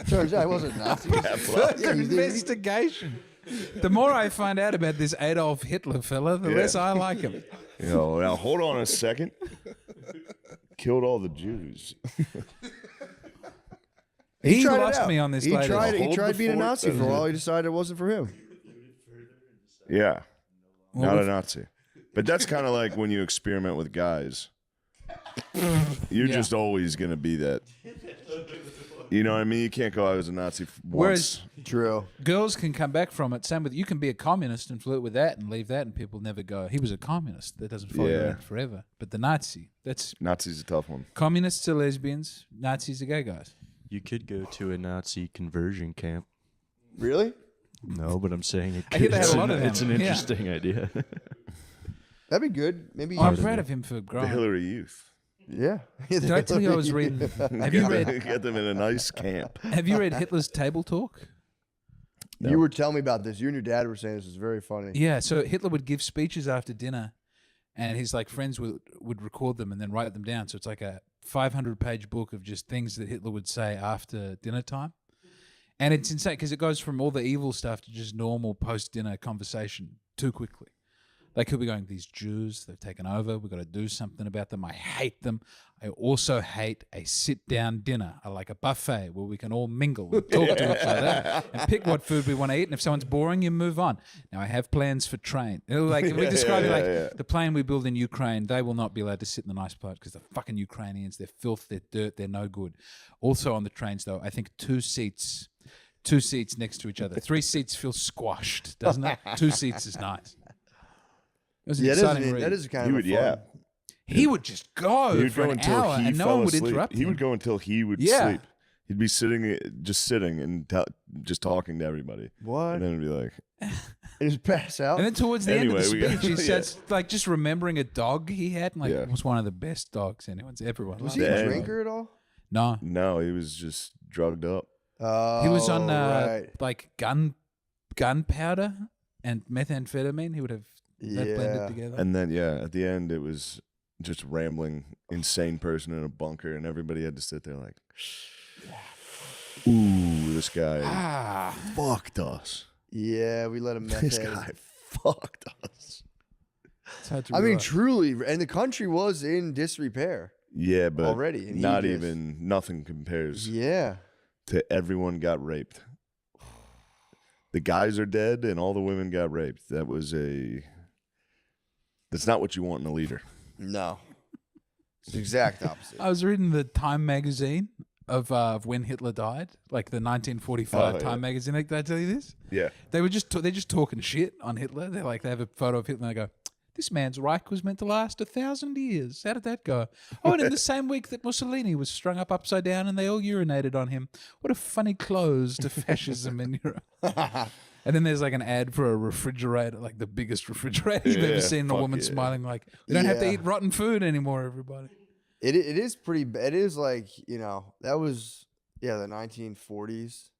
Turns out I wasn't Nazi. Investigation. The more I find out about this Adolf Hitler fella, the less I like him. Now hold on a second. Killed all the Jews. He tried it lost out. me on this He later. tried Hold being a the fort. Nazi for a while. He decided it wasn't for him. Yeah. Not a Nazi. But that's kind of like when you experiment with guys. You're just always going to be that. You know what I mean? You can't go, I was a Nazi once. Whereas True. girls can come back from it. Same with you can be a communist and flirt with that and leave that, and people never go, he was a communist. That doesn't follow you around forever. But the Nazi, that's Nazi's a tough one. communists are lesbians, Nazis are gay guys. You could go to a Nazi conversion camp. Really? No, but I'm saying it I hear could. they had a lot of them. It's an Yeah. interesting idea. That'd be good. Maybe. I'm proud of him for The growing. Hillary Youth. Yeah. Did I tell you I was reading? Have you read? Get them in a nice camp. Have you read Hitler's Table Talk? No. You were telling me about this. You and your dad were saying this is very funny. Yeah. So Hitler would give speeches after dinner, and his like friends would record them and then write them down. So it's like a 500-page book of just things that Hitler would say after dinner time. And it's insane because it goes from all the evil stuff to just normal post-dinner conversation too quickly. Like he'll be going, these Jews, they've taken over. We've got to do something about them. I hate them. I also hate a sit-down dinner. I like a buffet where we can all mingle and talk to each other and pick what food we want to eat. And if someone's boring, you move on. Now, I have plans for train. Like we describe it like the plane we build in Ukraine, they will not be allowed to sit in the nice part because the fucking Ukrainians, they're filth, they're dirt, they're no good. Also on the trains, though, I think two seats next to each other. 3 seats feel squashed, doesn't it? 2 seats is nice. It was an exciting read. that is kind He of would, fun. yeah. He would just go He would for go an until hour he and no fell one would asleep. interrupt He him. would go until he would Yeah. sleep. He'd be sitting, just sitting and just talking to everybody. What? And then it'd be like, And just pass out. And then towards the end of the Anyway, we got- speech, he yeah. starts like just remembering a dog he had, and like Yeah. it was one of the best dogs anyone's ever was loved. he a Damn. drinker at all? No, no, he was just drugged up. he was on right. like gunpowder and methamphetamine. He would have that blended Yeah. together. And then, yeah, at the end, it was just rambling, insane person in a bunker, and everybody had to sit there like, ooh, this guy fucked us. Yeah, we let him meth This head. guy fucked us. It's hard to I mean, realize. truly, and the country was in disrepair. Yeah, but Already, and he not just- even, nothing compares Yeah. to everyone got raped. The guys are dead, and all the women got raped. That's not what you want in a leader. No. It's the exact opposite. I was reading the Time magazine of when Hitler died, like the 1945 Oh, yeah. Time magazine. Did I tell you this? Yeah. They're just talking shit on Hitler. They have a photo of Hitler and they go, this man's Reich was meant to last 1,000 years. How did that go? Oh, and in the same week that Mussolini was strung up upside down and they all urinated on him. What a funny close to fascism in Europe. And then there's like an ad for a refrigerator, like the biggest refrigerator you've ever seen. A fuck woman yeah. smiling like, "We don't have to Yeah. eat rotten food anymore, everybody." It is pretty. It is like, that was the 1940s.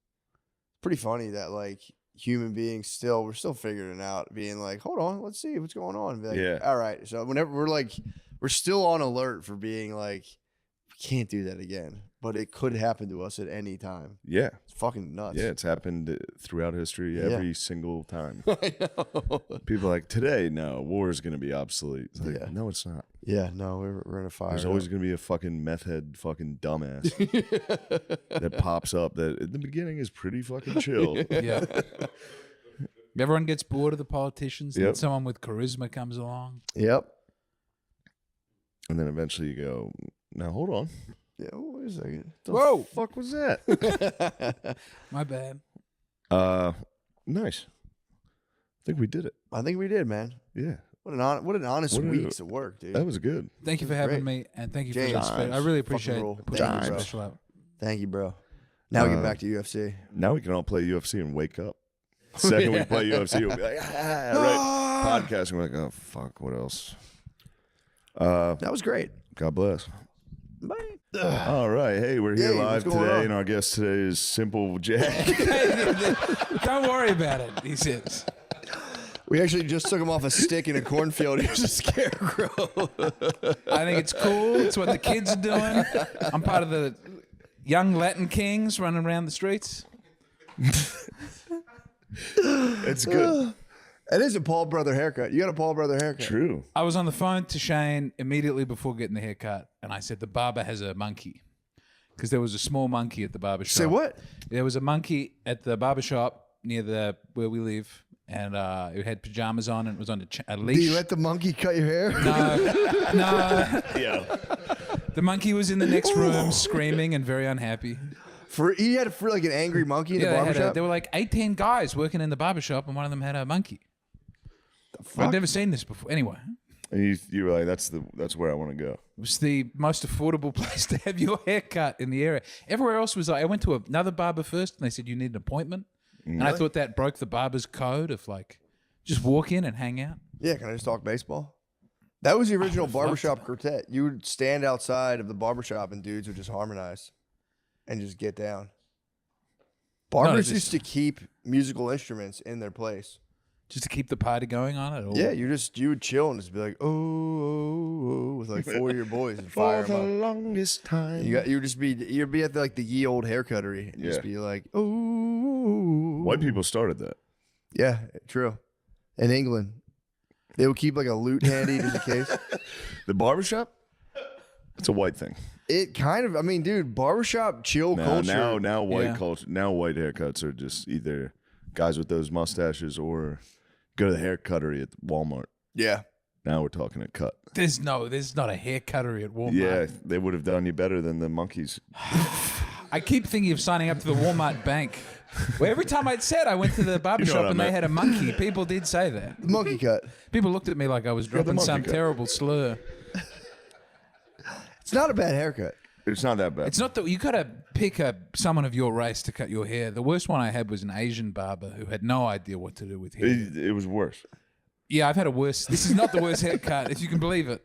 Pretty funny that like human beings we're still figuring it out, being like, hold on, let's see what's going on. Be like, Yeah. All right. So whenever we're still on alert for being like, we can't do that again, but it could happen to us at any time. Yeah. It's fucking nuts. Yeah, it's happened throughout history Yeah. every single time. I know. People are like, today, no, war is going to be obsolete. It's like, Yeah. no, it's not. Yeah. No, we're in a fire. There's always going to be a fucking meth head fucking dumbass that pops up that at the beginning is pretty fucking chill. Yeah. Everyone gets bored of the politicians. Then Yep. someone with charisma comes along. Yep. And then eventually you go, now hold on. Yeah. Wait a second. Whoa, Fuck was that? my bad. Nice. I think we did it. I think we did, man. Yeah. What an honest What a- weeks of work, dude. That was good. Thank you for having me, and thank you for James. the space. I really Fucking appreciate rule. putting Thank this you, bro. special out. Thank you, bro. Now we get back to UFC. Now we can all play UFC and wake up. Second we play UFC, we'll be like, right. Podcasting, we're like, oh, fuck, what else? That was great. God bless. Bye. All right. Hey, we're here Hey, live what's going today, on? and our guest today is Simple Jack. Don't worry about it, he says. We actually just took him off a stick in a cornfield. He was a scarecrow. I think it's cool. It's what the kids are doing. I'm part of the young Latin kings running around the streets. It's good. That is a Paul Brother haircut. You got a Paul Brother haircut. True. I was on the phone to Shane immediately before getting the haircut, and I said the barber has a monkey because there was a small monkey at the barber shop. Say what? There was a monkey at the barber shop near where we live, and it had pajamas on, and it was on a leash. Do you let the monkey cut your hair? No. Yeah. The monkey was in the next room screaming and very unhappy. He had like an angry monkey in the Yeah, barbershop? there were like 18 guys working in the barber shop, and one of them had a monkey. I'd never seen this before. Anyway, And you were like, that's where I want to go. it was the most affordable place to have your hair cut in the area. Everywhere else was like, I went to another barber first, and they said you need an appointment. And I thought that broke the barber's code of like, just walk in and hang out. Yeah, can I just talk baseball? That was the original would've loved barbershop quartet. You would stand outside of the barbershop and dudes would just harmonize and just get down. Barbers just- used to keep musical instruments in their place. Just to keep the party going on it. Or Yeah, you would chill and just be like, oh, with like 4 of your boys and fire For the 'em up. longest time. You'd be at like the ye old haircuttery and just Yeah. be like, oh. White people started that. Yeah, true. In England, they would keep like a lute handy just in case. The barbershop? It's a white thing. It kind of, I mean, dude, barbershop chill culture. Now white Yeah. culture. Now white haircuts are just either guys with those mustaches or go to the hair cuttery at Walmart. Yeah. Now we're talking a cut. there's not a hair cuttery at Walmart. Yeah, they would have done you better than the monkeys. I keep thinking of signing up to the Walmart bank. Well, every time I'd said I went to the barber You know shop what I and they meant. had a monkey, people did say that. Monkey cut. People looked at me like I was dropping monkey some cut. terrible slur. It's not a bad haircut. It's not that bad. It's not that you got to pick someone of your race to cut your hair. The worst one I had was an Asian barber who had no idea what to do with hair. It was worse. Yeah, I've had a worse. This is not the worst haircut, if you can believe it.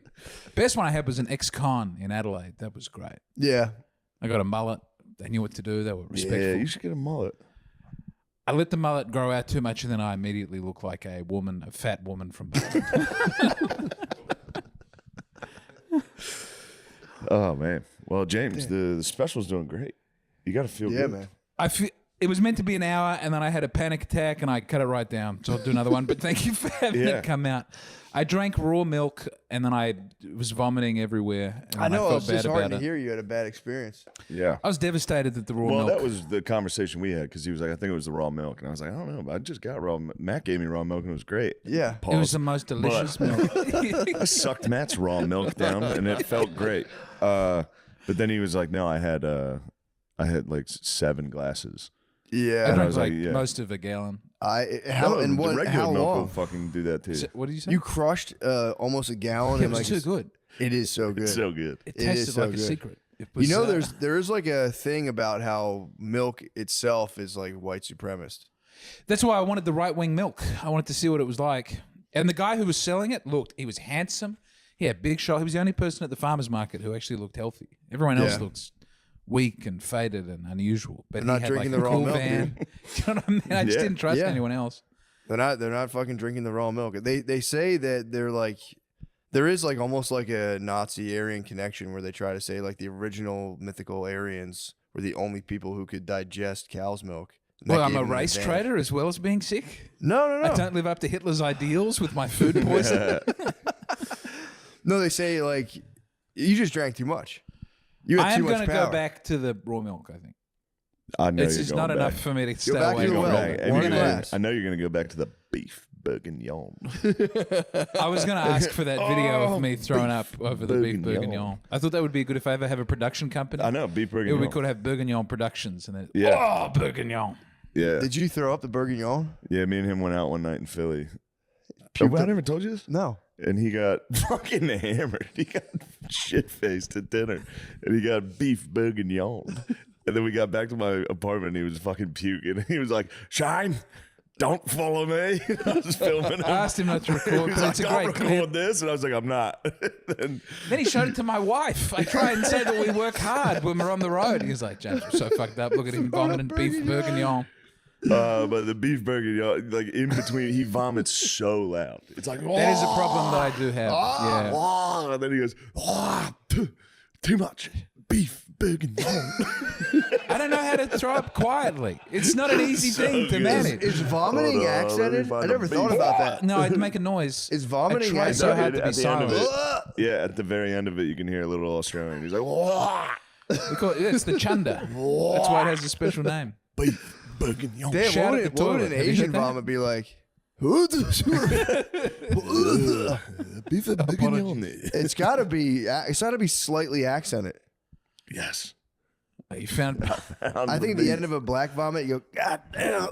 Best one I had was an ex-con in Adelaide. That was great. Yeah. I got a mullet. They knew what to do. They were respectful. Yeah, you should get a mullet. I let the mullet grow out too much, and then I immediately look like a fat woman from Bali. Oh man. Well, James, the special's doing great. You got to feel Yeah, good. man. I feel it was meant to be an hour, and then I had a panic attack, and I cut it right down. So I'll do another one. But thank you for having Yeah. it come out. I drank raw milk, and then I was vomiting everywhere. And I know. felt It's bad disheartening about to it. hear you had a bad experience. Yeah. I was devastated that the raw Well, milk. that was the conversation we had because he was like, I think it was the raw milk. And I was like, I don't know, but I just got raw milk. Matt gave me raw milk and it was great. Yeah. It was Pause. the most delicious milk. I sucked Matt's raw milk down and it felt great. But then he was like, no, I had like 7 glasses. I Yeah. And I drank was like like, yeah. most of a gallon. How and the what? regular How milk will long? fucking do that too. What did you say? You crushed almost a gallon. It and was like too good. It is so good. It's so good. It It is tasted so like good. a secret. It was, You know, there is like a thing about how milk itself is like white supremacist. That's why I wanted the right wing milk. I wanted to see what it was like. And the guy who was selling it he was handsome. He had big shoulders. He was the only person at the farmer's market who actually looked healthy. Everyone else looks weak and faded and unusual. But They're he not had drinking like the a raw cool milk, van. Do you know what I mean? I just didn't trust anyone else. They're not fucking drinking the raw milk. They say that they're like, there is like almost like a Nazi Aryan connection where they try to say like the original mythical Aryans were the only people who could digest cow's milk. Well, I'm a race traitor as well as being sick. No. I don't live up to Hitler's ideals with my food poisoning. No, they say like you just drank too much. You had I am too much going to power. go back to the raw milk, I think. I know It's you're just going not back. enough for me to stay back away to the from well. it. And One you're gonna- glass. I know you're going to go back to the beef bourguignon. I was going to ask for that video of me throwing up over the beef bourguignon. bourguignon. I thought that would be good if I ever have a production company. I know, beef It would be bourguignon. cool to have Bourguignon Productions. And then, Yeah. Bourguignon. Yeah. Did you throw up the bourguignon? Yeah, me and him went out one night in Philly. Puked I up- never told you this? No. And he got fucking hammered. He got shit-faced at dinner. And he got beef bourguignon. And then we got back to my apartment and he was fucking puking. And he was like, Shine, don't follow me. I was filming him. I asked him not to He record, was but like, it's a I'll great record clip. this. And I was like, I'm not. And Then he showed it to my wife. I try and say that we work hard when we're on the road. He was like, James, we're so fucked up. Look at him vomiting beef bourguignon. but the beef bourguignon, like in between, he vomits so loud. It's like, That is a problem that I do have. Yeah. "Wah," and then he goes, "Wah, too much beef bourguignon. I don't know how to throw up quietly. It's not an easy thing to good. manage. Is vomiting Hold on, let me accented? find I the never thought beef. about that. No, I'd make a noise. Is vomiting I try so accented? hard to be At the end of silent. it, yeah, at the very end of it, you can hear a little Australian. He's like, "Wah, It's the chunder. That's why it has a special name. beef bourguignon." Damn, Shout what at would, the what would toilet. an Have you Asian heard that? vomit be like? Beef bourguignon. It's got to be slightly accented. Yes. You found I think at the end of a black vomit, you go, God damn.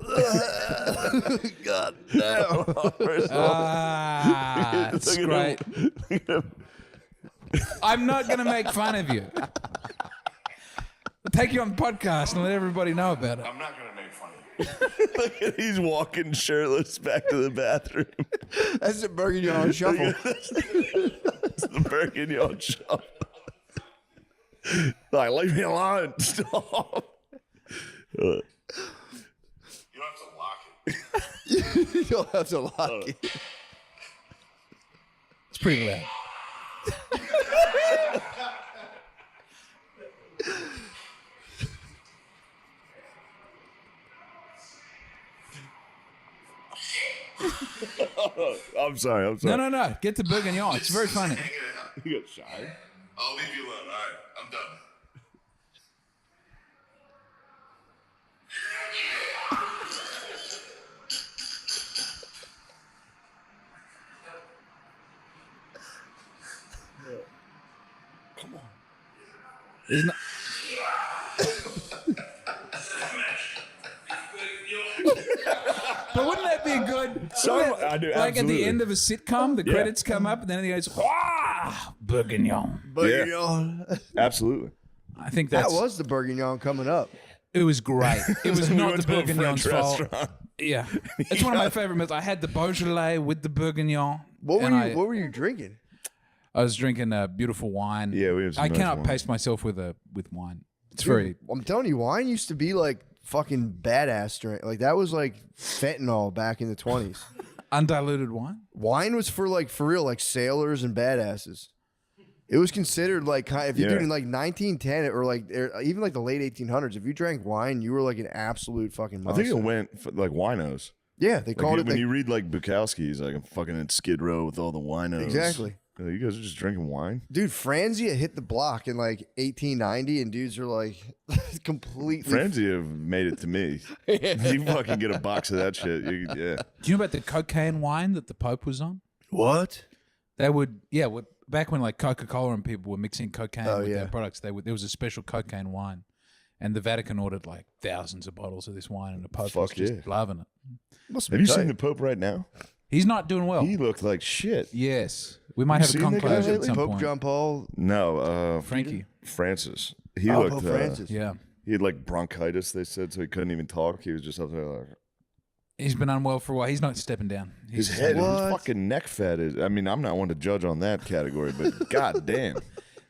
God damn. it's great. I'm not going to make fun of you. I'll take you on the podcast and let everybody know about it. I'm not gonna make fun of you. He's walking shirtless back to the bathroom. That's the bourguignon shuffle. It's the bourguignon shop. Like, leave me alone. Stop. You don't have to lock it. You don't have to lock it. It's pretty loud. I'm sorry. No. Get to Bourguignon. It's very funny. Hang it out. You got shy. I'll leave you alone. All right, I'm done. There's no- But wouldn't that be good? I do, Like at absolutely. the end of a sitcom, the credits come up, and then he goes, "Ah, Bourguignon." Bourguignon. Absolutely. I think That that's was the bourguignon coming up. It was great. It was We not went the to a Bourguignon's French fault. restaurant. Yeah, it's one of my favorite meals. I had the Beaujolais with the Bourguignon. What and were you drinking? I was drinking a beautiful wine. Yeah, we have some I nice cannot wine. pace myself with wine. It's very. I'm telling you, wine used to be like fucking badass drink. Like that was like fentanyl back in the 20s. Undiluted wine? Wine was for real, like sailors and badasses. It was considered like if you're Yeah. doing like 1910 or like even like the late 1800s, if you drank wine, you were like an absolute fucking I monster. think it went for, like winos. Yeah, they Like, called it when like, you read like Bukowski, he's like, I'm fucking in Skid Row with all the winos. Exactly. Like, you guys are just drinking wine? dude, Franzia hit the block in like 1890, and dudes are like completely. Franzia made it to me. You fucking get a box of that shit. Yeah. Do you know about the cocaine wine that the Pope was on? What? They would, back when like Coca-Cola and people were mixing cocaine Oh, with yeah. their products, there was a special cocaine wine. And the Vatican ordered like thousands of bottles of this wine, and the Pope was Fuck just yeah. loving it. Must Have be you tight. seen the Pope right now? He's not doing well. He looked like shit. Yes. We might have a seen that guy conclave at lately? some Pope point. John Paul? No, Frankie. Francis. He Pope looked. Francis. Yeah. He had like bronchitis. They said so he couldn't even talk. He was just up there like. He's been unwell for a while. He's not stepping down. His He's head, his What? fucking neck fat is. I mean, I'm not one to judge on that category, but god damn,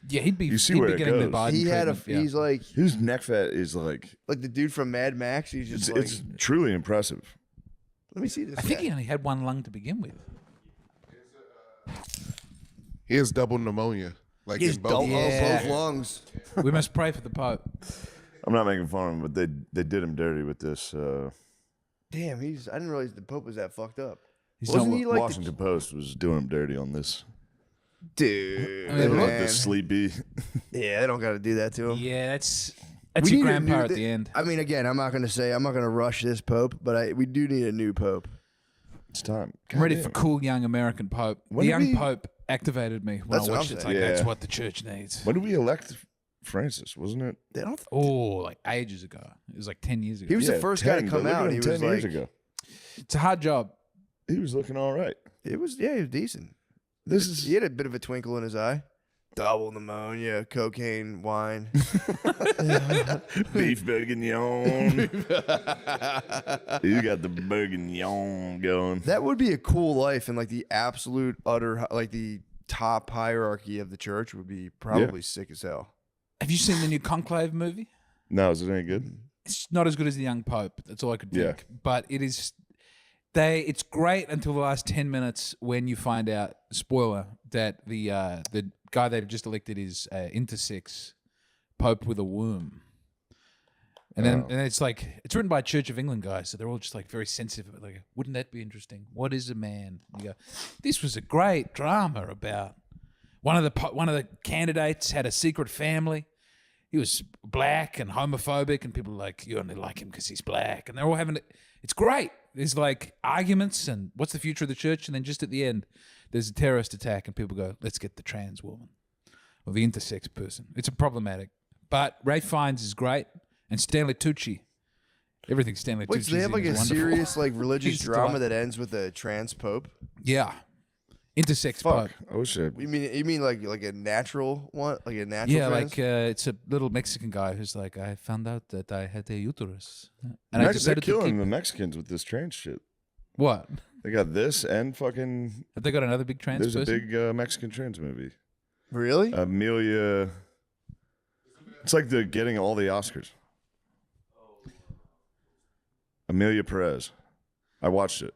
Yeah, he'd be. You see he'd where be it getting the goes. Biden He had a. treatment, yeah. He's like his neck fat is the dude from Mad Max. He's just like. it's truly impressive. Let me see this. I think guy. he only had one lung to begin with. He has double pneumonia. Like He's in both. Yeah. both lungs. We must pray for the Pope. I'm not making fun of him, but they did him dirty with this. Damn, I didn't realize the Pope was that fucked up. He's Wasn't not- he like Washington Post was doing him dirty on this. dude? They were like man. the sleepy. Yeah, they don't got to do that to him. Yeah, that's We your need a grandpa new- at the end. I mean, again, I'm not going to rush this Pope, but we do need a new Pope. It's time. I'm ready God for damn. cool young American Pope. When the did young we- Pope activated me when That's I what watched I'm it. It's saying. like, that's Yeah. what the church needs. When did we elect Francis? Wasn't it? They don't. Oh, like ages ago. It was like 10 years ago. He was the Yeah, first guy 10, to but come look at out. him He 10 was years like, ago. It's a hard job. He was looking all right. he was decent. This is He had a bit of a twinkle in his eye. Double pneumonia, cocaine, wine. beef bourguignon. You got the bourguignon going. That would be a cool life, and like the absolute utter, like the top hierarchy of the church would be probably sick as hell. Have you seen the new Conclave movie? No, is it any good? It's not as good as the young Pope. That's all I could Yeah. think. But it is. It's great until the last 10 minutes when you find out, spoiler, that the guy they've just elected is intersex Pope with a womb. And then and it's like, it's written by a Church of England guy, so they're all just like very sensitive. Like, wouldn't that be interesting? What is a man? And you go, this was a great drama about one of the candidates had a secret family. He was black and homophobic, and people are like, you only like him because he's black. And they're all having it. It's great. There's like arguments and what's the future of the church? And then just at the end, there's a terrorist attack, and people go, let's get the trans woman or the intersex person. It's a problematic. But Ray Fiennes is great, and Stanley Tucci. Everything Stanley Wait, Tucci's so they have in like is a wonderful. serious like religious He's drama delightful. that ends with a trans Pope? Yeah. Intersex Fuck. Pope. I wish I. You mean like a natural one, like a natural? Yeah, trans? like it's a little Mexican guy who's like, I found out that I had a uterus. And I They're decided to killing keep... the Mexicans with this trans shit. What? They got this and fucking. Have they got another big trans There's person? a big Mexican trans movie. Really? Amelia. It's like they're getting all the Oscars. Amelia Perez. I watched it.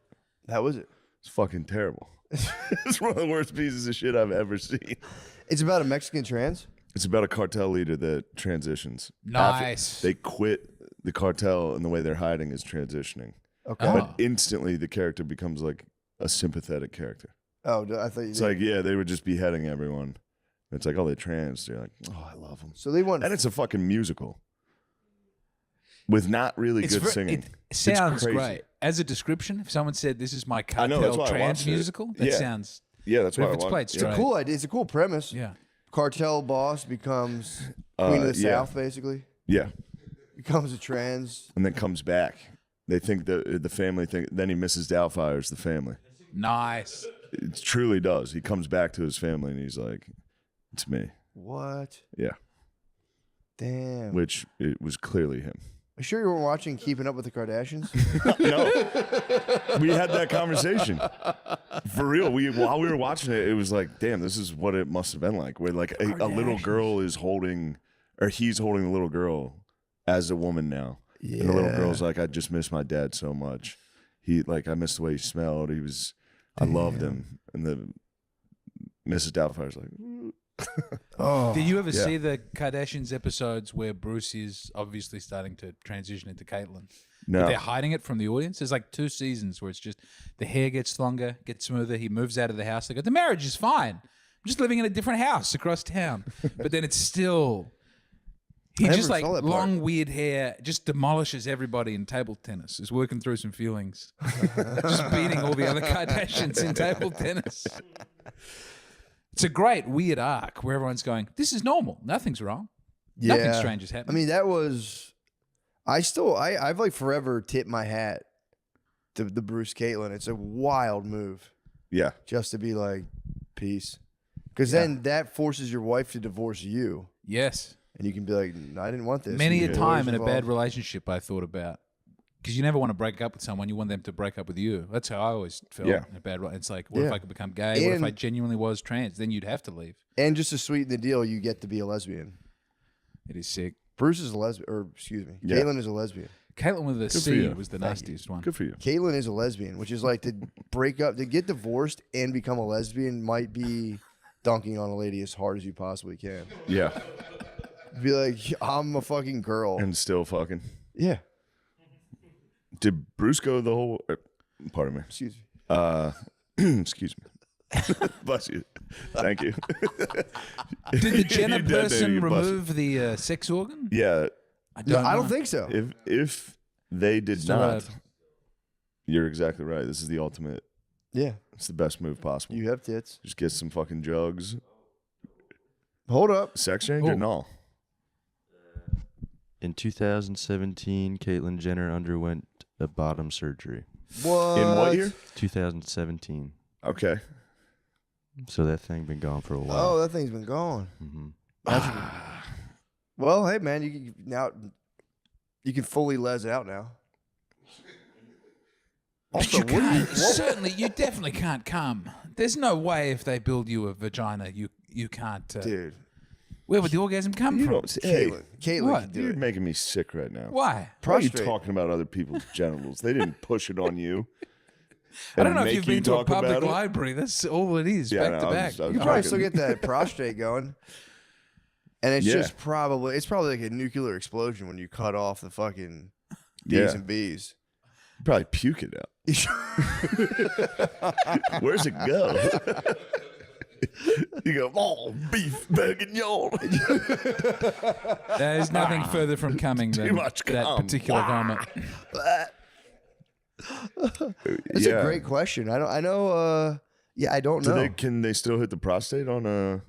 How was it? It's fucking terrible. It's one of the worst pieces of shit I've ever seen. It's about a Mexican trans. It's about a cartel leader that transitions. After Nice. they quit the cartel, and the way they're hiding is transitioning. Okay. Oh. But instantly, the character becomes like a sympathetic character. Oh, I thought you. It's like, yeah, they were just beheading everyone. It's like, oh, they're trans. You're like, oh, I love them. so they want. And it's a fucking musical with not really good singing. It sounds crazy. great. As a description, if someone said this is my I know, that's cartel why I trans watched it. musical, that Yeah. sounds... Yeah, that's But why if I it's watched played it. It's a straight. cool idea. It's a cool premise. Yeah. Cartel boss becomes queen of the yeah. South, basically. Yeah, Becomes a trans. and then comes back. They think that the family think. Then he Mrs. Doubtfire's the family. Nice. It truly does. He comes back to his family and he's like, "It's me." What? Yeah, Damn. which it was clearly him. Are you sure you weren't watching Keeping Up with the Kardashians? No, we had that conversation for real. While we were watching it, it was like, damn, this is what it must have been like. Where like a little girl is holding, or he's holding the little girl as a woman now, and the little girl's like, I just miss my dad so much. I missed the way he smelled. I loved him, and the Mrs. Doubtfire's like, Oh. Did you ever Yeah. see the Kardashians episodes where Bruce is obviously starting to transition into Caitlyn? But no, they're hiding it from the audience. There's like 2 seasons where it's just the hair gets longer, gets smoother. He moves out of the house. They go, the marriage is fine. I'm just living in a different house across town. But then it's still... He I just never like saw that part. long, weird hair, just demolishes everybody in table tennis. Is working through some feelings. Just beating all the other Kardashians in table tennis. It's a great, weird arc where everyone's going, this is normal. Nothing's wrong. Nothing strange has I happened. mean, that was. I've like forever tipped my hat to the Bruce Caitlyn. It's a wild move yeah, just to be like, peace. Because then that forces your wife to divorce you. Yes. And you can be like, no, I didn't want this. Many a And time in a involved. bad relationship, I thought about because you never want to break up with someone. You want them to break up with you. That's how I always felt Yeah. in a bad way. It's like, what if Yeah. I could become gay? What if I And- genuinely was trans? Then you'd have to leave. And just to sweeten the deal, you get to be a lesbian. It is sick. Bruce is a lesbian, or excuse me, Yeah. Caitlin is a lesbian. Caitlin with a Good for C you. was the nastiest one. Good for you. Caitlin is a lesbian, which is like to break up, to get divorced and become a lesbian might be dunking on a lady as hard as you possibly can. Yeah. Be like, I'm a fucking girl. And still fucking. Yeah. Did Bruce go the whole? Pardon me. Excuse me. Excuse me. Bless you. Thank you. Did the Jenner You did, person you busted. remove the sex organ? Yeah. I No, don't. I know. don't think so. If they did Still not, alive. you're exactly right. This is the ultimate. Yeah. It's the best move possible. You have tits. Just get some fucking jugs. Hold up. Sex change or Oh. no? In 2017, Caitlyn Jenner underwent a bottom surgery. What? In what year? 2017. Okay. So that thing been gone for a Oh, while. that thing's been gone. hmm Well, hey man, you can fully les it out now. Also, You what do you, can't. what, Certainly, you definitely can't come. There's no way if they build you a vagina, you can't. dude? Where would the orgasm come You from? don't. Hey, Caitlin What? can do you're it. making me sick right now. Why? Why are you Prostrate. talking about other people's genitals? They didn't push it on you. I don't and know if make you've you been to a talk public about it. library. That's all it is, Yeah, back no, to I was back. just- I was You probably joking. still get that prostate going, and it's Yeah. just probably like a nuclear explosion when you cut off the fucking D's Yeah. and B's. You probably puke it out. Where's it go? You go, oh, beef bourguignon. There's nothing further from coming than much that cum. particular vomit. That's a great question. I know. Yeah, I don't know. Can they still hit the prostate on a?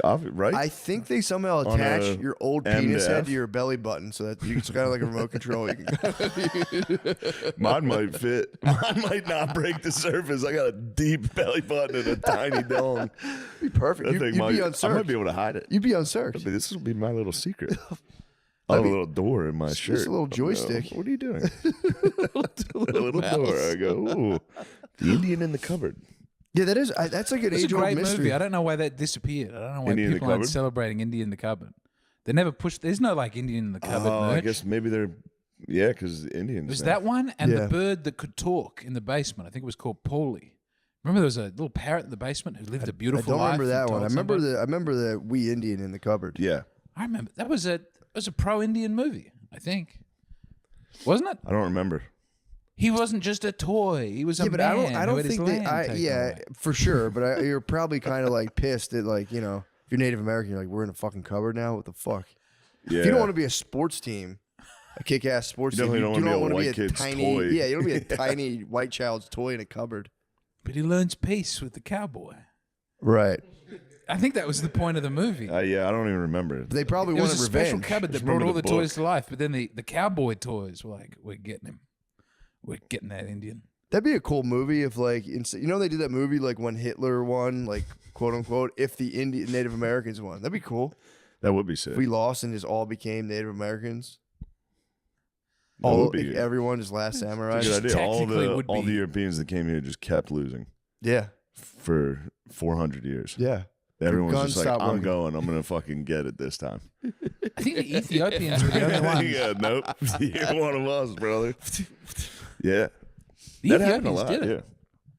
Right. I think they somehow On attach a your old M to penis head F? to your belly button so that it's kind of like a remote control. You can Mine might fit. Mine might not break the surface. I got a deep belly button and a tiny dong. be perfect. That You'd thing be might. I unsearched. might be able to hide it. You'd be unsearched. But this will be my little secret. I have a little door in my shirt. just a little joystick. What are you doing? a little door. I go, ooh, the Indian in the cupboard. Yeah, that's like an It's a age-old great mystery. movie. I don't know why that disappeared. I don't know why Indian in the people aren't Cupboard? celebrating Indian in the Cupboard. They never pushed. There's no like Indian in the Cupboard Oh, I merch. guess maybe they're, yeah, because Indians. It was now. that one and Yeah. the bird that could talk in the basement. I think it was called Paulie. Remember there was a little parrot in the basement who lived a I beautiful don't life. remember that and one. told I somebody? remember the wee Indian in the cupboard. Yeah, I remember that was a pro-Indian movie. I think, wasn't it? I don't remember. He wasn't just a toy. He was a Yeah, but man I who don't had his think land that. taken Yeah, away. for sure. But you're probably kind of like pissed that, like, you know, if you're Native American, you're like, we're in a fucking cupboard now. What the fuck? Yeah, If you don't want to be a sports team, a kick-ass sports You team, definitely you don't don't wanna want be to a be a white kid's tiny. toy. Yeah, you don't be a tiny white child's toy in a cupboard. But he learns peace with the cowboy. Right. I think that was the point of the movie. Yeah, I don't even remember. They probably It was wanted a special revenge. cupboard that Just brought remember all the the toys book. to life. But then the cowboy toys were like, we're getting him. We're getting that Indian. That'd be a cool movie if, like, you know, they did that movie like when Hitler won, like, quote unquote, if the Native Americans won. That'd be cool. That would be sick. If we lost and just all became Native Americans. That All would be like, everyone just last samurai. It's a good idea. All technically the would all be- the Europeans that came here just kept losing Yeah, for 400 years. yeah. Everyone's guns just like, stopped I'm working." going. I'm gonna fucking get it this time. I think the Ethiopians were the only ones. yeah, nope. You're one of us, brother. Yeah, The that happened a Ethiopians lot. did it. Yeah,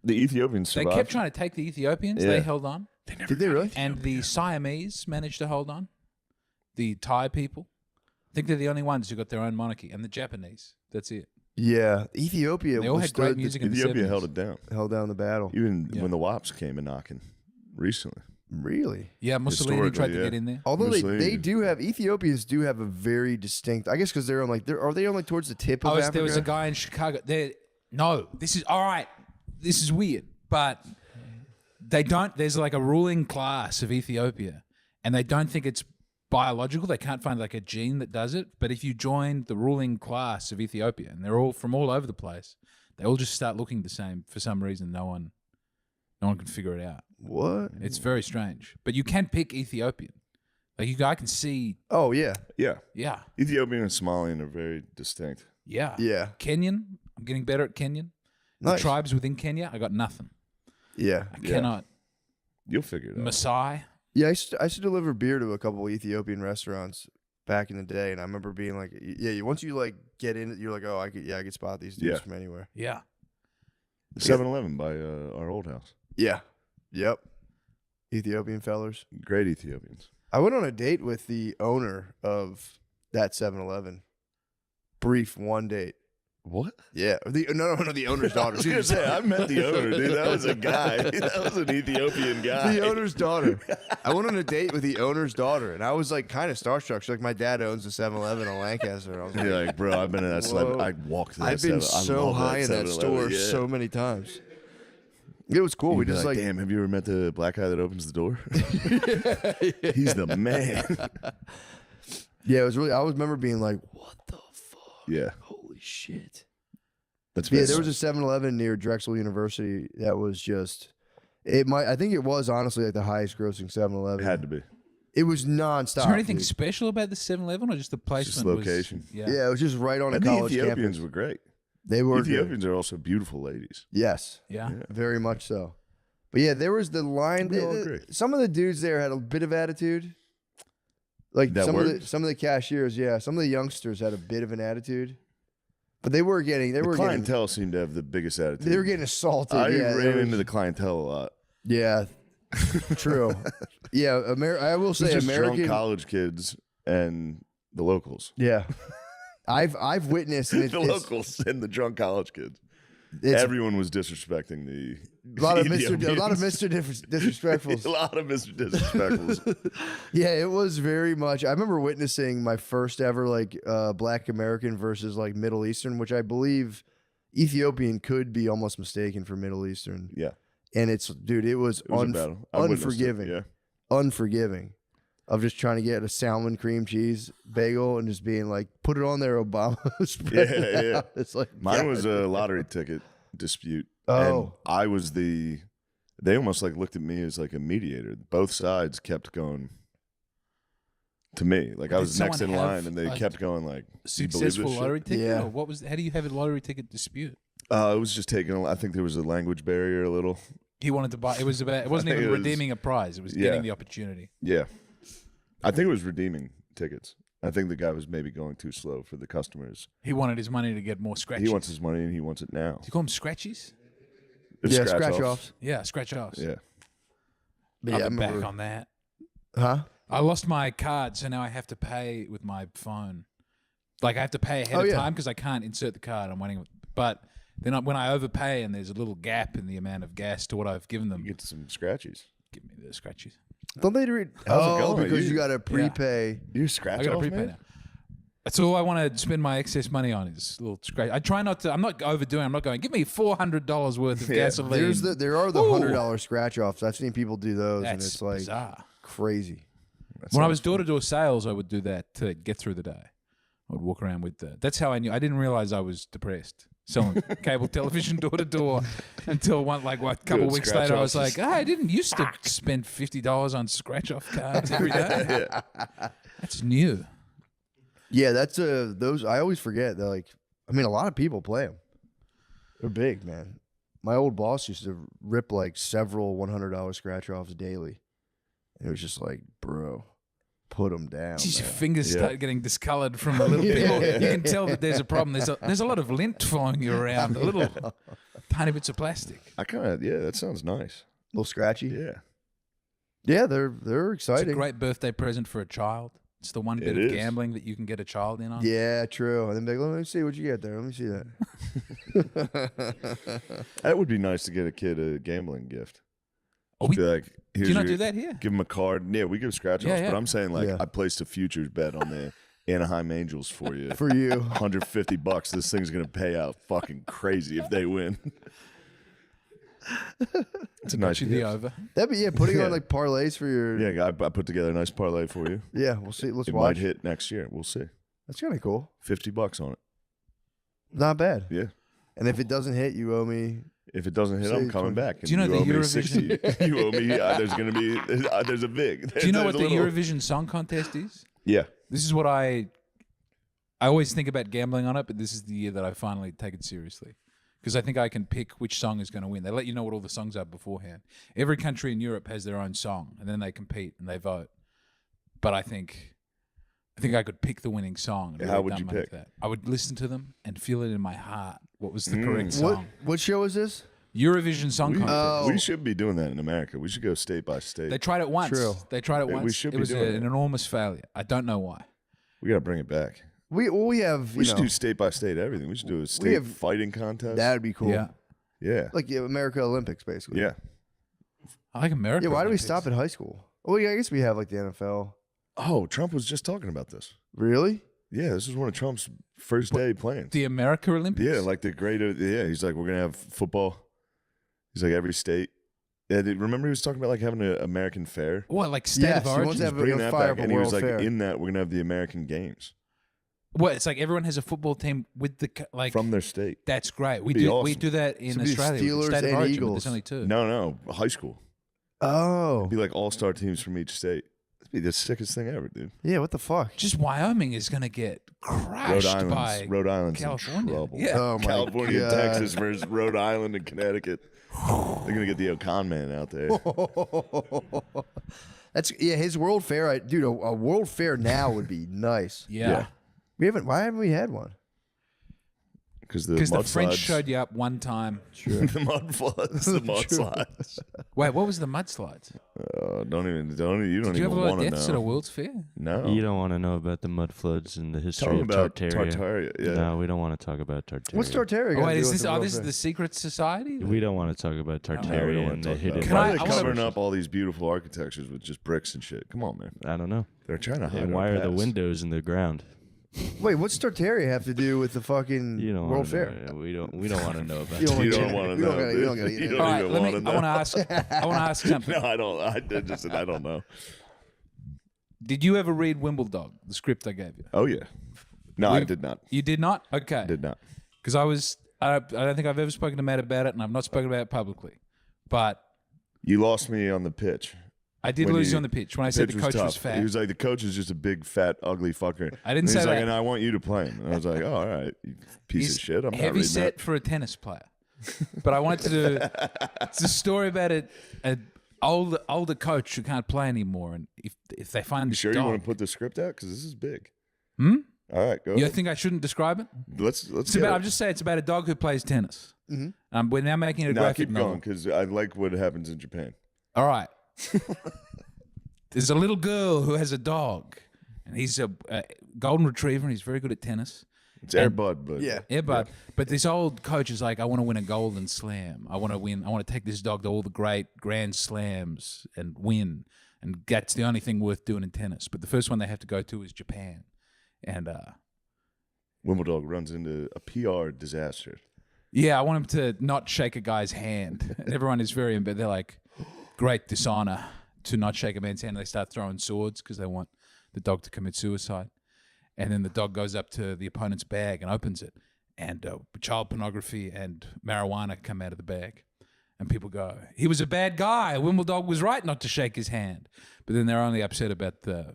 the Ethiopians They survived. kept trying to take the Ethiopians. Yeah. They held on. Did they really? And the Siamese managed to hold on. The Thai people. I think they're the only ones who got their own monarchy. And the Japanese. That's it. Yeah, Ethiopia They all had great withstood music in the Ethiopia 70s. held it down, held down the battle. even Yeah. when the Wops came a knocking recently. Really? Yeah, Mussolini tried to Historically, get in there. Although they Mussolini. do have Ethiopians do have a very distinct. I guess because they're on like are they on like towards the tip of Africa? There was a guy in Chicago. No, this is all right. This is weird, but they don't. There's like a ruling class of Ethiopia, and they don't think it's biological. They can't find like a gene that does it. But if you join the ruling class of Ethiopia, and they're all from all over the place, they all just start looking the same for some reason. No one can figure it out. What? It's very strange. But you can pick Ethiopian. Like I can see. Oh yeah. Yeah, Yeah, Ethiopian and Somalian are very distinct. Yeah. Yeah. Kenyan. I'm getting better at Kenyan. The Nice. tribes within Kenya, I got nothing. Yeah. I cannot. You'll figure it out. Maasai. Yeah, I used to deliver beer to a couple Ethiopian restaurants back in the day, and I remember being like, yeah, once you like get in, you're like, oh, I could spot these dudes Yeah. from anywhere. Yeah. 7-Eleven by our old house. Yeah. Yep. Ethiopian fellers. Great Ethiopians. I went on a date with the owner of that 7-Eleven. Brief one date. What? Yeah. The owner's daughter. I was gonna say, I met the owner, dude. That was a guy. That was an Ethiopian guy. The owner's daughter. I went on a date with the owner's daughter, and I was like kind of starstruck. She's like, my dad owns a 7-Eleven on Lancaster. And I was like, You're like, bro, I've been in that. Whoa. I walked. To that I've been 7-Eleven. I so love high in that 7-Eleven, store yeah. so many times. It was cool. You'd We be just like, like, damn, have you ever met the black guy that opens the door? He's the man. yeah, it was really. I always remember being like, what the fuck? Yeah, Holy shit. that's Yeah, there was a 7-Eleven near Drexel University that was just. I think it was honestly like the highest grossing 7-Eleven. It had to be. It was nonstop. Is there anything dude. special about the 7-Eleven or just the placement? was- location. Yeah, it was just right on a And the college Ethiopians campus. were great. They were good. Ethiopians are also beautiful ladies. Yes, Yeah. very much so. But yeah, there was the line. We all agree. Some of the dudes there had a bit of attitude. Like That some of works? the cashiers, yeah. Some of the youngsters had a bit of an attitude, but they were getting The clientele seemed to have the biggest attitude. they were getting assaulted. I yeah, there ran was- into the clientele a lot. yeah, true. Yeah, I will It was say just American. drunk college kids and the locals. Yeah, I've witnessed and The locals and the drunk college kids. it's Everyone was disrespecting the a lot of Mr. Ethiopians. Disrespectfuls. A lot of Mr. Disrespectfuls. Yeah, it was very much. I remember witnessing my first ever like Black American versus like Middle Eastern, which I believe Ethiopian could be almost mistaken for Middle Eastern. Yeah, And it was it was a battle. I witnessed it, unforgiving, Yeah, unforgiving of just trying to get a salmon cream cheese bagel and just being like, put it on there, Obama. Spread it Yeah. out. It's like mine God. was a lottery ticket dispute. Oh. And I was they almost like looked at me as like a mediator. Both sides kept going to me. Like I Did was next in someone have line and they a kept going like, "Do you believe Successful this shit?" lottery ticket? Yeah. Or what was? How do you have a lottery ticket dispute? It was just taking. I think there was a language barrier a little. He wanted to buy. It was about. It wasn't I think even it was- redeeming a prize. It was Yeah. getting the opportunity. Yeah, I think it was redeeming tickets. I think the guy was maybe going too slow for the customers. He wanted his money to get more scratches. He wants his money and he wants it now. Do you call them scratchies? It's Yeah, scratch offs. offs. Yeah, scratch offs. Yeah, But I'll yeah, I be back remember. on that. Huh? I lost my card, so now I have to pay with my phone. Like I have to pay ahead Oh, of yeah. time because I can't insert the card. I'm waiting, but then when I overpay and there's a little gap in the amount of gas to what I've given them, you get some scratchies. give me the scratchies. Don't they read? How's it Oh, going? because You- you got to prepay. You scratch I got to off, prepay man? now. That's all I want to spend my excess money on is a little scratch. I try not to. I'm not overdoing. I'm not going. Give me $400 worth of Yeah. gasoline. There are the Ooh. $100 scratch offs. I've seen people do those, and That's it's like bizarre. crazy. When I was door-to-door sales, I would do that to get through the day. I would walk around with the. That's how I knew. I didn't realize I was depressed selling cable television door-to-door until a couple Good weeks scratch later. I was offs. like, I didn't used to spend $50 on scratch-off cards every day. Yeah. That's new. Yeah, that's those. I always forget. They're like, I mean, a lot of people play them. They're big, man. My old boss used to rip like several $100 scratch offs daily. And it was just like, bro, put them down. Jeez, your man. fingers Yeah. start getting discolored from a little bit. You can tell that there's a problem. There's a lot of lint following you around. A little tiny bits of plastic. I kind of that sounds nice. A little scratchy. Yeah, Yeah, they're It's a exciting. great birthday present for a child. It's the one bit It of is. gambling that you can get a child in on. Yeah, true. And then be like, let me see what you get there. Let me see that. that would be nice to get a kid a gambling gift. Oh, we- Be like, Do here's you not your- do that here? Give him a card. Yeah, we give scratch offs, Yeah, but yeah. I'm saying like Yeah. I placed a futures bet on the Anaheim Angels for you. For you. $150. This thing's gonna pay out fucking crazy if they win. It's a nice Got you the gift. over. That'd be putting Yeah. on like parlays for your. Yeah, I put together a nice parlay for you. Yeah, we'll see. Let's It watch. might hit next year. We'll see. That's kind of cool. $50 on it. Not bad. Yeah. And if it doesn't hit, you owe me. If it doesn't hit, Say I'm coming 20. back. Do you know and the owe me Eurovision- 60. You owe me. There's gonna be. There's a big. Do you know what there's the a little- Eurovision Song Contest is? Yeah. This is what I I always think about gambling on it, but this is the year that I finally take it seriously. Because I think I can pick which song is going to win. They let you know what all the songs are beforehand. Every country in Europe has their own song, and then they compete and they vote. But I think I could pick the winning song. And How really would dump you money pick? for that. I would listen to them and feel it in my heart. What was the correct song? What show is this? Eurovision Song Contest. Oh. We should be doing that in America. We should go state by state. They tried it once. True. They tried it Yeah, once. we should it be was doing an it. enormous failure. I don't know why. We got to bring it back. We have. We You should know, do state by state everything. We should do a state have- fighting contest. that would be cool. Yeah. yeah. Like America Olympics, basically. Yeah. I like America. Yeah. Why do we Olympics. stop at high school? Well, yeah, I guess we have like the NFL. Oh, Trump was just talking about this. Really? Yeah, this was one of Trump's first day plans. The America Olympics? Yeah, like the greater. Yeah, he's like, we're gonna have football. He's like every state. Yeah, remember he was talking about like having an American fair. What, like state Yes, of he origin? wants to have Bringing a that fire back, up a and he was World like, Fair. in that we're gonna have the American games What? It's like everyone has a football team with the like. from their state. That's great. We Be do awesome. that in So it'd be Australia. with the Steelers state of and origin, but Eagles. there's only two. No, high school. Oh. It'd be like all-star teams from each state. It'd be the sickest thing ever, dude. Yeah. What the fuck? Just Wyoming is going to get crashed by Rhode Island's California. in trouble. Yeah. Oh my California, God. Texas versus Rhode Island and Connecticut. They're gonna get the Ocon man out there. That's his World Fair. Dude, a World Fair now would be nice. Yeah. Why haven't we had one? Because the Because the mud French slides- showed you up one time. the mud floods, the mud True. slides. Wait, what was the mudslides? Don't even. You don't Did you have a even lot of want to deaths at a know. World's Fair? No. You don't want to know about the mud floods and the Tell history them of about Tartaria. Tartaria. Yeah. No, we don't want to talk about Tartaria. What's Tartaria? Oh, got wait, to is do this? with Oh, World this is Fair? the secret society. We don't want to talk about No, we Tartaria don't wanna and the talk hidden. about it. Can Why I- are they I wanna- covering up all these beautiful architectures with just bricks and shit? Come on, man. I don't know. They're trying to hide And our why are the past. windows in the ground? Wait, what's Tartaria have to do with the fucking You don't World wanna Fair? know. We don't want to know about You it. don't You wanna don't get- want to we know. don't gotta- you don't dude. gotta You get don't All right, even let want me. to I know. want to ask. I want to ask something. No, I don't. I don't know. Did you ever read Wimbledon, the script I gave you? Oh yeah. No, I did not. You did not. Okay. Did not. Because I don't think I've ever spoken to Matt about it, and I've not spoken about it publicly. But You lost me on the pitch. I did When lose you- you on the pitch when I said the Pitch coach was tough. fat. He was like, the coach is just a big, fat, ugly fucker. I didn't And say he's like, that. and I want you to play him. And I was like, oh, all right, you piece He's of shit. I'm not heavy reading set that. for a tennis player. But I wanted to do. It's a story about an older coach who can't play anymore, and if they find You this sure you dog, want to put the script out? Because this is big. Hmm? All right, go You ahead. think I shouldn't describe it? Let's It's get about. it. I'm just saying it's about a dog who plays tennis. Mhm. We're now making it a Now graphic keep novel. going because I like what happens in Japan. All right. There's a little girl who has a dog, and he's a golden retriever, and he's very good at tennis. It's Air Bud, but Yeah. Yeah, but this old coach is like, I want to win a golden slam. I want to win. I want to take this dog to all the great grand slams and win. And that's the only thing worth doing in tennis. But the first one they have to go to is Japan, and Wimbledon runs into a PR disaster. yeah, I want him to not shake a guy's hand. And everyone is very, but they're like, great dishonor to not shake a man's hand. They start throwing swords because they want the dog to commit suicide. And then the dog goes up to the opponent's bag and opens it. And child pornography and marijuana come out of the bag. And people go, he was a bad guy. Wimbledon was right not to shake his hand. But then they're only upset about the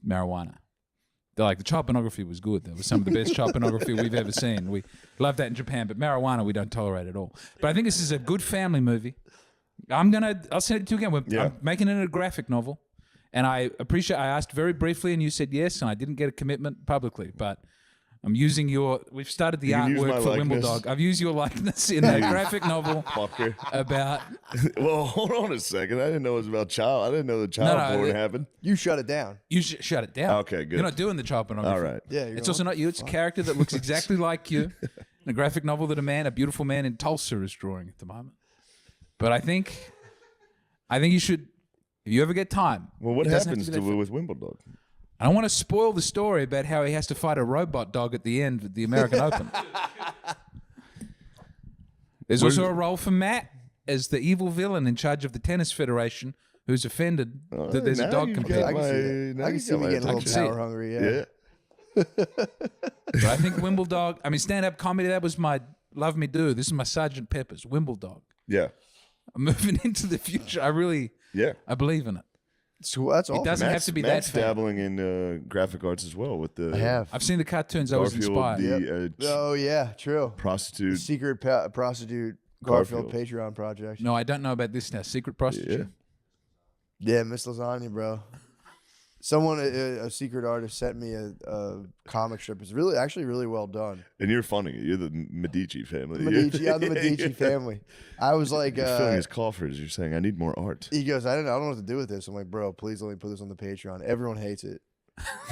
marijuana. They're like, the child pornography was good. That was some of the best child pornography we've ever seen. We love that in Japan. But marijuana, we don't tolerate at all. But I think this is a good family movie. I'll send it to you again. Yeah. I'm making it a graphic novel. And I asked very briefly and you said yes, and I didn't get a commitment publicly, but I'm using we've started the You can use my artwork for likeness. Wimbledon. I've used your likeness in a graphic novel Fucker. about, Well, hold on a second. I didn't know it was about child. I didn't know the child No, porn it- happened. You shut it down. you shut it down. Okay, good. You're not doing the child pornography. All right. Yeah. It's also not you. It's a character that looks exactly like you in a graphic novel that a beautiful man in Tulsa is drawing at the moment. But I think you should, if you ever get time. Well, what it doesn't have happens be that with Wimbledon? I don't want to spoil the story about how he has to fight a robot dog at the end of the American Open. There's also a role for Matt as the evil villain in charge of the tennis federation who's offended that there's a now dog you've competing. got I can see my- that. now I can you see got me my getting a little attention. power hungry. Yeah. Yeah. But I think Wimbledon, stand-up comedy, that was my love me do. This is my Sergeant Pepper's, Wimbledon. Yeah. I'm moving into the future. I Yeah. believe in it. So that's all. doesn't have to be that Matt's fan. dabbling in graphic arts as well with the I have. I've seen the cartoons. I was Garfield, inspired. the Oh yeah, true. prostitute. Secret prostitute Garfield Patreon project. No, I don't know about this now. Secret prostitute. Yeah, Miss Lasagna, bro. Someone, a secret artist, sent me a comic strip. It's actually really well done. And you're funny. You're the Medici family. Medici, I'm the Medici family. I was like, You're filling his coffers. You're saying, I need more art. he goes, I don't know what to do with this. I'm like, bro, please let me put this on the Patreon. Everyone hates it.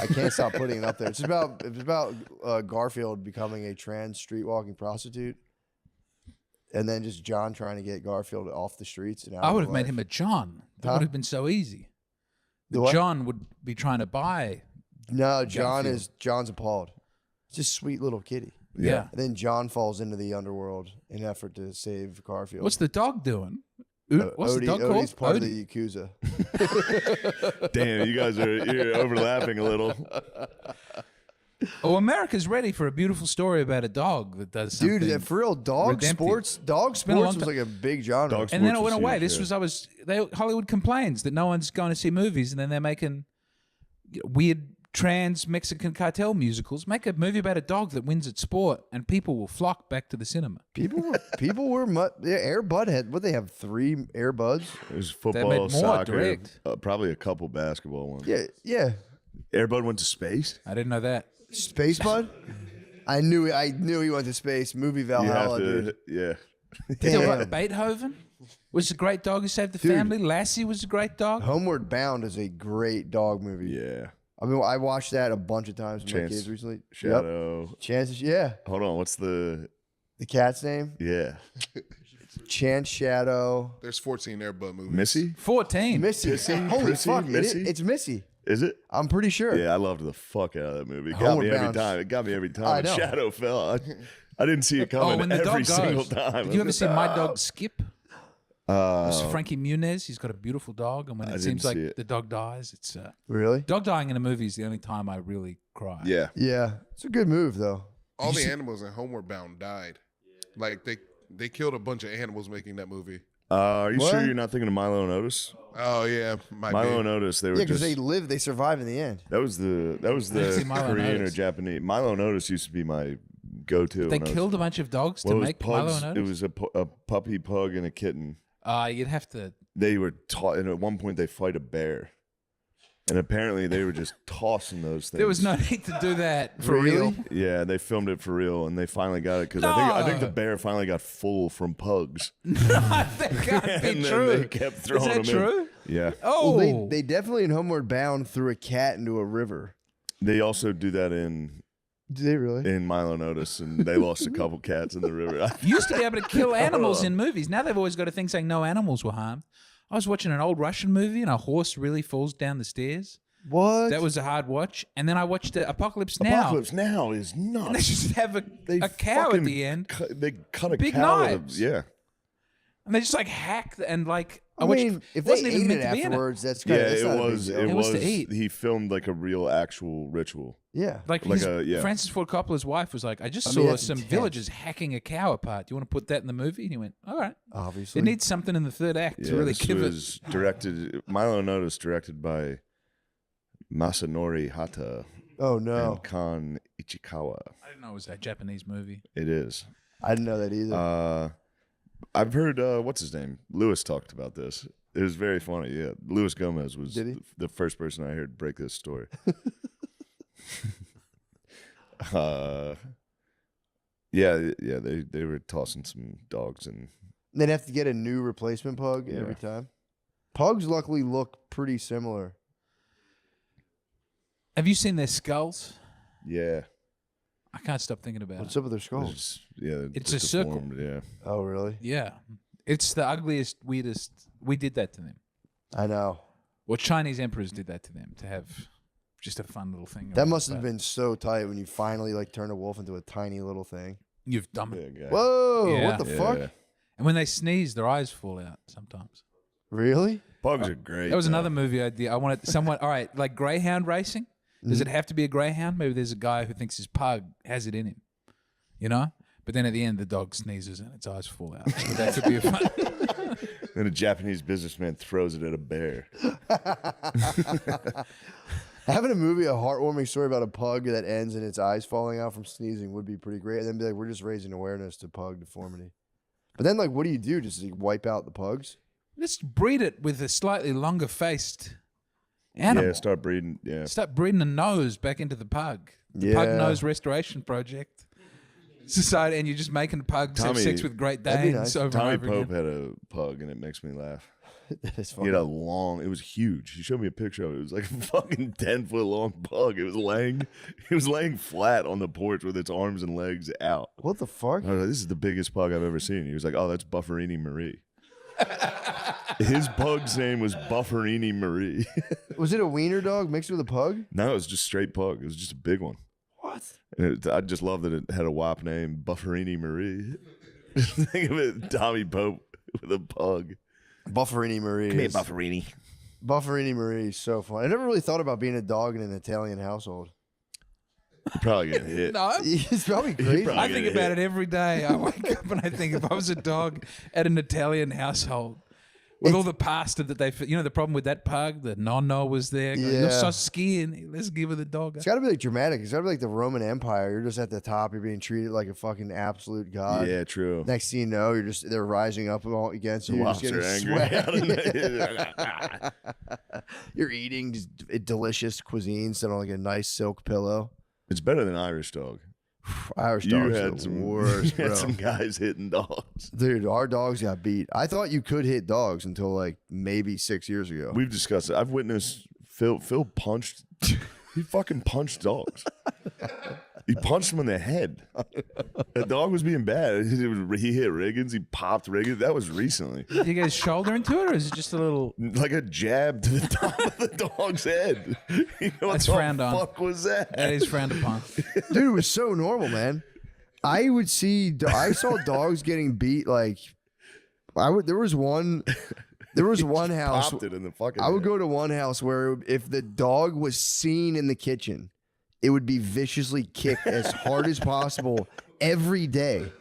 I can't stop putting it up there. It's about Garfield becoming a trans street walking prostitute, and then just John trying to get Garfield off the streets. And out I of would have life. made him a John. That Huh? would have been so easy. The what? John would be trying to buy. No, Garfield. John's appalled. It's just a sweet little kitty. Yeah. And then John falls into the underworld in an effort to save Garfield. What's the dog doing? What's Odie, the dog Odie's called? part of Odie. the Yakuza. Damn, you guys you're overlapping a little. Oh, America's ready for a beautiful story about a dog that does something. Dude, for real, dog redemptive. sports been a long was time. like a big genre. Dog And then it sports went was away. huge, This yeah. was Hollywood complains that no one's going to see movies, and then they're making weird trans Mexican cartel musicals. Make a movie about a dog that wins at sport, and people will flock back to the cinema. People were Air Bud had what they have 3 Air Buds. It was made football, more soccer, direct. Probably a couple basketball ones. Yeah. Airbud went to space. I didn't know that. Space Bud. I knew he went to space. Movie You Valhalla, have to, dude. yeah. So Damn. what, Beethoven was a great dog who saved the Dude. family. Lassie was a great dog. Homeward Bound is a great dog movie. Yeah. I mean, I watched that a bunch of times with my Chance kids recently. Yep. Shadow. Chances, yeah. Hold on. What's the? The cat's name? Yeah. Chance Shadow. There's 14 Airbud movies. Missy? 14. Missy. Missy? Holy Prissy? fuck. Missy? It's Missy. Is it? I'm pretty sure. Yeah, I loved the fuck out of that movie. It got Homeward me every Bound. time. It got me every I time. know. Shadow fell. I didn't see it Oh, coming when the every dog single goes. time. Did you ever see My Dog Skip? Uh, It's Frankie Muniz. He's got a beautiful dog, and when I it didn't seems like see it. the dog dies, it's Really? dog dying in a movie is the only time I really cry. yeah. Yeah. It's a good move, though. All the animals in Homeward Bound died. Like they killed a bunch of animals making that movie. Are you sure What? you're not thinking of Milo and Otis? Oh yeah, Milo and Otis, they were Yeah, because just they survive in the end. that was the see Milo and Korean or Otis. Japanese. Milo and Otis used to be my go-to. They when I was- killed a bunch of dogs well, to it was make pugs. Milo and It Otis. was a puppy pug and a kitten. You'd have to. They were taught, and at one point they fight a bear, and apparently they were just tossing those things. There was no need to do that for Really? real. Yeah, they filmed it for real, and they finally got it because I think No. the bear finally got full from pugs, That can't be and then true. they kept throwing Is that them true? in. Yeah, Oh, Well, they definitely in Homeward Bound threw a cat into a river. they also do that in Did they really? Milo and Otis, and they lost a couple cats in the river. used to be able to kill animals in movies. Now they've always got a thing saying no animals were harmed. I was watching an old Russian movie and a horse really falls down the stairs. What? That was a hard watch. And then I watched Apocalypse Now. Apocalypse Now is And they nuts. just have a They cow at fucking the end. They cut a Big cow. out of- knives. Yeah, And they just like hack and like I watched- mean, if they wasn't even ate meant it to be in afterwards, that's yeah. kind of It was. It was to eat. He filmed like a real actual ritual. Yeah. Like, Like his, Francis Ford Coppola's wife was like, I just I saw mean, that's some intense. villagers hacking a cow apart. Do you want to put that in the movie? And he went, all right. Obviously. It needs something in the third act to really this give it. was directed. Milo and Otis directed by Masanori Hata Oh no, and Kan Ichikawa. I didn't know it was a Japanese movie. It is. I didn't know that either. I've heard what's his name? Lewis talked about this. It was very funny. Yeah, Luis Gomez was Did he? the first person I heard break this story. Yeah. They were tossing some dogs and They'd have to get a new replacement pug every time. Pugs luckily look pretty similar. Have you seen their skulls? yeah. I can't stop thinking about What's it. up with their skulls? They're It's just a circle. deformed, Yeah. Oh really? Yeah. It's the ugliest, weirdest. We did that to them. I know. Well, Chinese emperors did that to them to have just a fun little thing. That around, must have but been so tight when you finally like turn a wolf into a tiny little thing. You've done it. Big guy. Whoa! Yeah. What the fuck? Yeah. And when they sneeze, their eyes fall out sometimes. Really? Pugs are great. That was though. another movie idea. I wanted someone, all right, like greyhound racing. Does it have to be a greyhound? Maybe there's a guy who thinks his pug has it in him, you know? But then at the end, the dog sneezes and its eyes fall out. So that could be a fun. And a Japanese businessman throws it at a bear. Having a movie, a heartwarming story about a pug that ends in its eyes falling out from sneezing would be pretty great. And then be like, we're just raising awareness to pug deformity. But then, like, what do you do? Just like, wipe out the pugs? Just breed it with a slightly longer faced animal. Yeah, start breeding. Yeah. Start breeding a nose back into the pug. The Pug Nose Restoration Project. Society, and you're just making pugs have sex with Great Danes nice. over Tommy and over Pope again. had a pug, and it makes me laugh. That's He funny. had a long. It was huge. He showed me a picture of it. It was like a fucking 10-foot long pug. It was laying flat on the porch with its arms and legs out. What the fuck? I was like, this is the biggest pug I've ever seen. He was like, oh, that's Bufferini Marie. His pug's name was Bufferini Marie. Was it a wiener dog mixed with a pug? No, it was just straight pug. It was just a big one. What? And I just love that it had a WAP name, Bufferini Marie. Think of it, Tommy Pope with a pug. Bufferini Marie. Come here, Bufferini. Bufferini Marie is so fun. I never really thought about being a dog in an Italian household. You're probably getting hit. No, It's probably crazy. probably- I think get about hit. it every day. I wake up and I think if I was a dog at an Italian household with all the pasta that they, the problem with that pug, the nonno was there. Going, You're so Yeah. skinny. Let's give her the dog. It's got to be like dramatic. It's got to be like the Roman Empire. You're just at the top. You're being treated like a fucking absolute god. Yeah, true. Next thing you know, they're rising up against you. You're just Lobster getting angry. sweaty. You're eating just delicious cuisine, sitting on like a nice silk pillow. It's better than Irish dog. Irish You dogs are had the some worst, you had bro. some guys hitting dogs. Dude, our dogs got beat. I thought you could hit dogs until like maybe 6 years ago. We've discussed it. I've witnessed Phil punched. He fucking punched dogs. He punched him in the head. The dog was being bad. He hit Riggins. He popped Riggins. That was recently. Did you get his shoulder into it, or is it just a little? Like a jab to the top of the dog's head. You know That's what frowned the on. fuck was that? That is frowned upon. Dude, it was so normal, man. I saw dogs getting beat. Like, there was one house. Popped it in the fucking I would head. go to one house where if the dog was seen in the kitchen, it would be viciously kicked as hard as possible every day.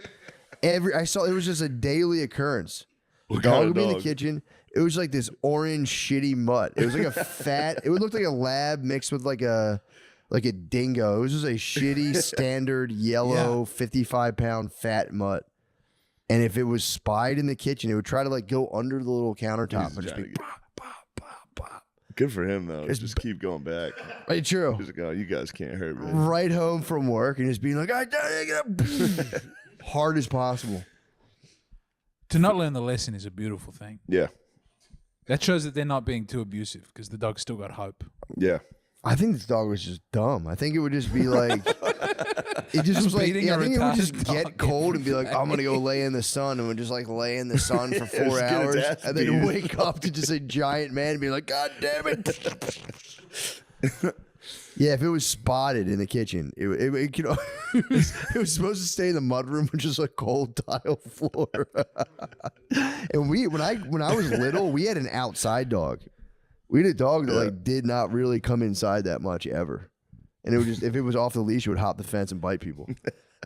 It was just a daily occurrence. What Dog kind would of be in the dog? kitchen. It was like this orange shitty mutt. It was like a fat. It would look like a lab mixed with like a dingo. It was just a shitty standard yellow 55-pound fat mutt. And if it was spied in the kitchen, it would try to like go under the little countertop and just trying be to get- pop, pop, pop, pop. Good for him though. It's Just keep going back. Right, true. He's like, oh, you guys can't hurt me. Right home from work and just being like, I get up hard as possible. To not learn the lesson is a beautiful thing. Yeah, That shows that they're not being too abusive because the dog's still got hope. yeah. I think this dog was just dumb. I think it would just be like, it just was like, beating I a think it would just retarded get dog cold and be like, every I'm gonna go lay in the sun, and would just like lay in the sun for Just 4 get its hours, ass and then beat. wake up to just a giant man and be like, God damn it. Yeah, if it was spotted in the kitchen, it could, it was supposed to stay in the mudroom with just a cold tile floor. And when I was little, we had an outside dog. We had a dog that like did not really come inside that much ever. And it would just, if it was off the leash, it would hop the fence and bite people.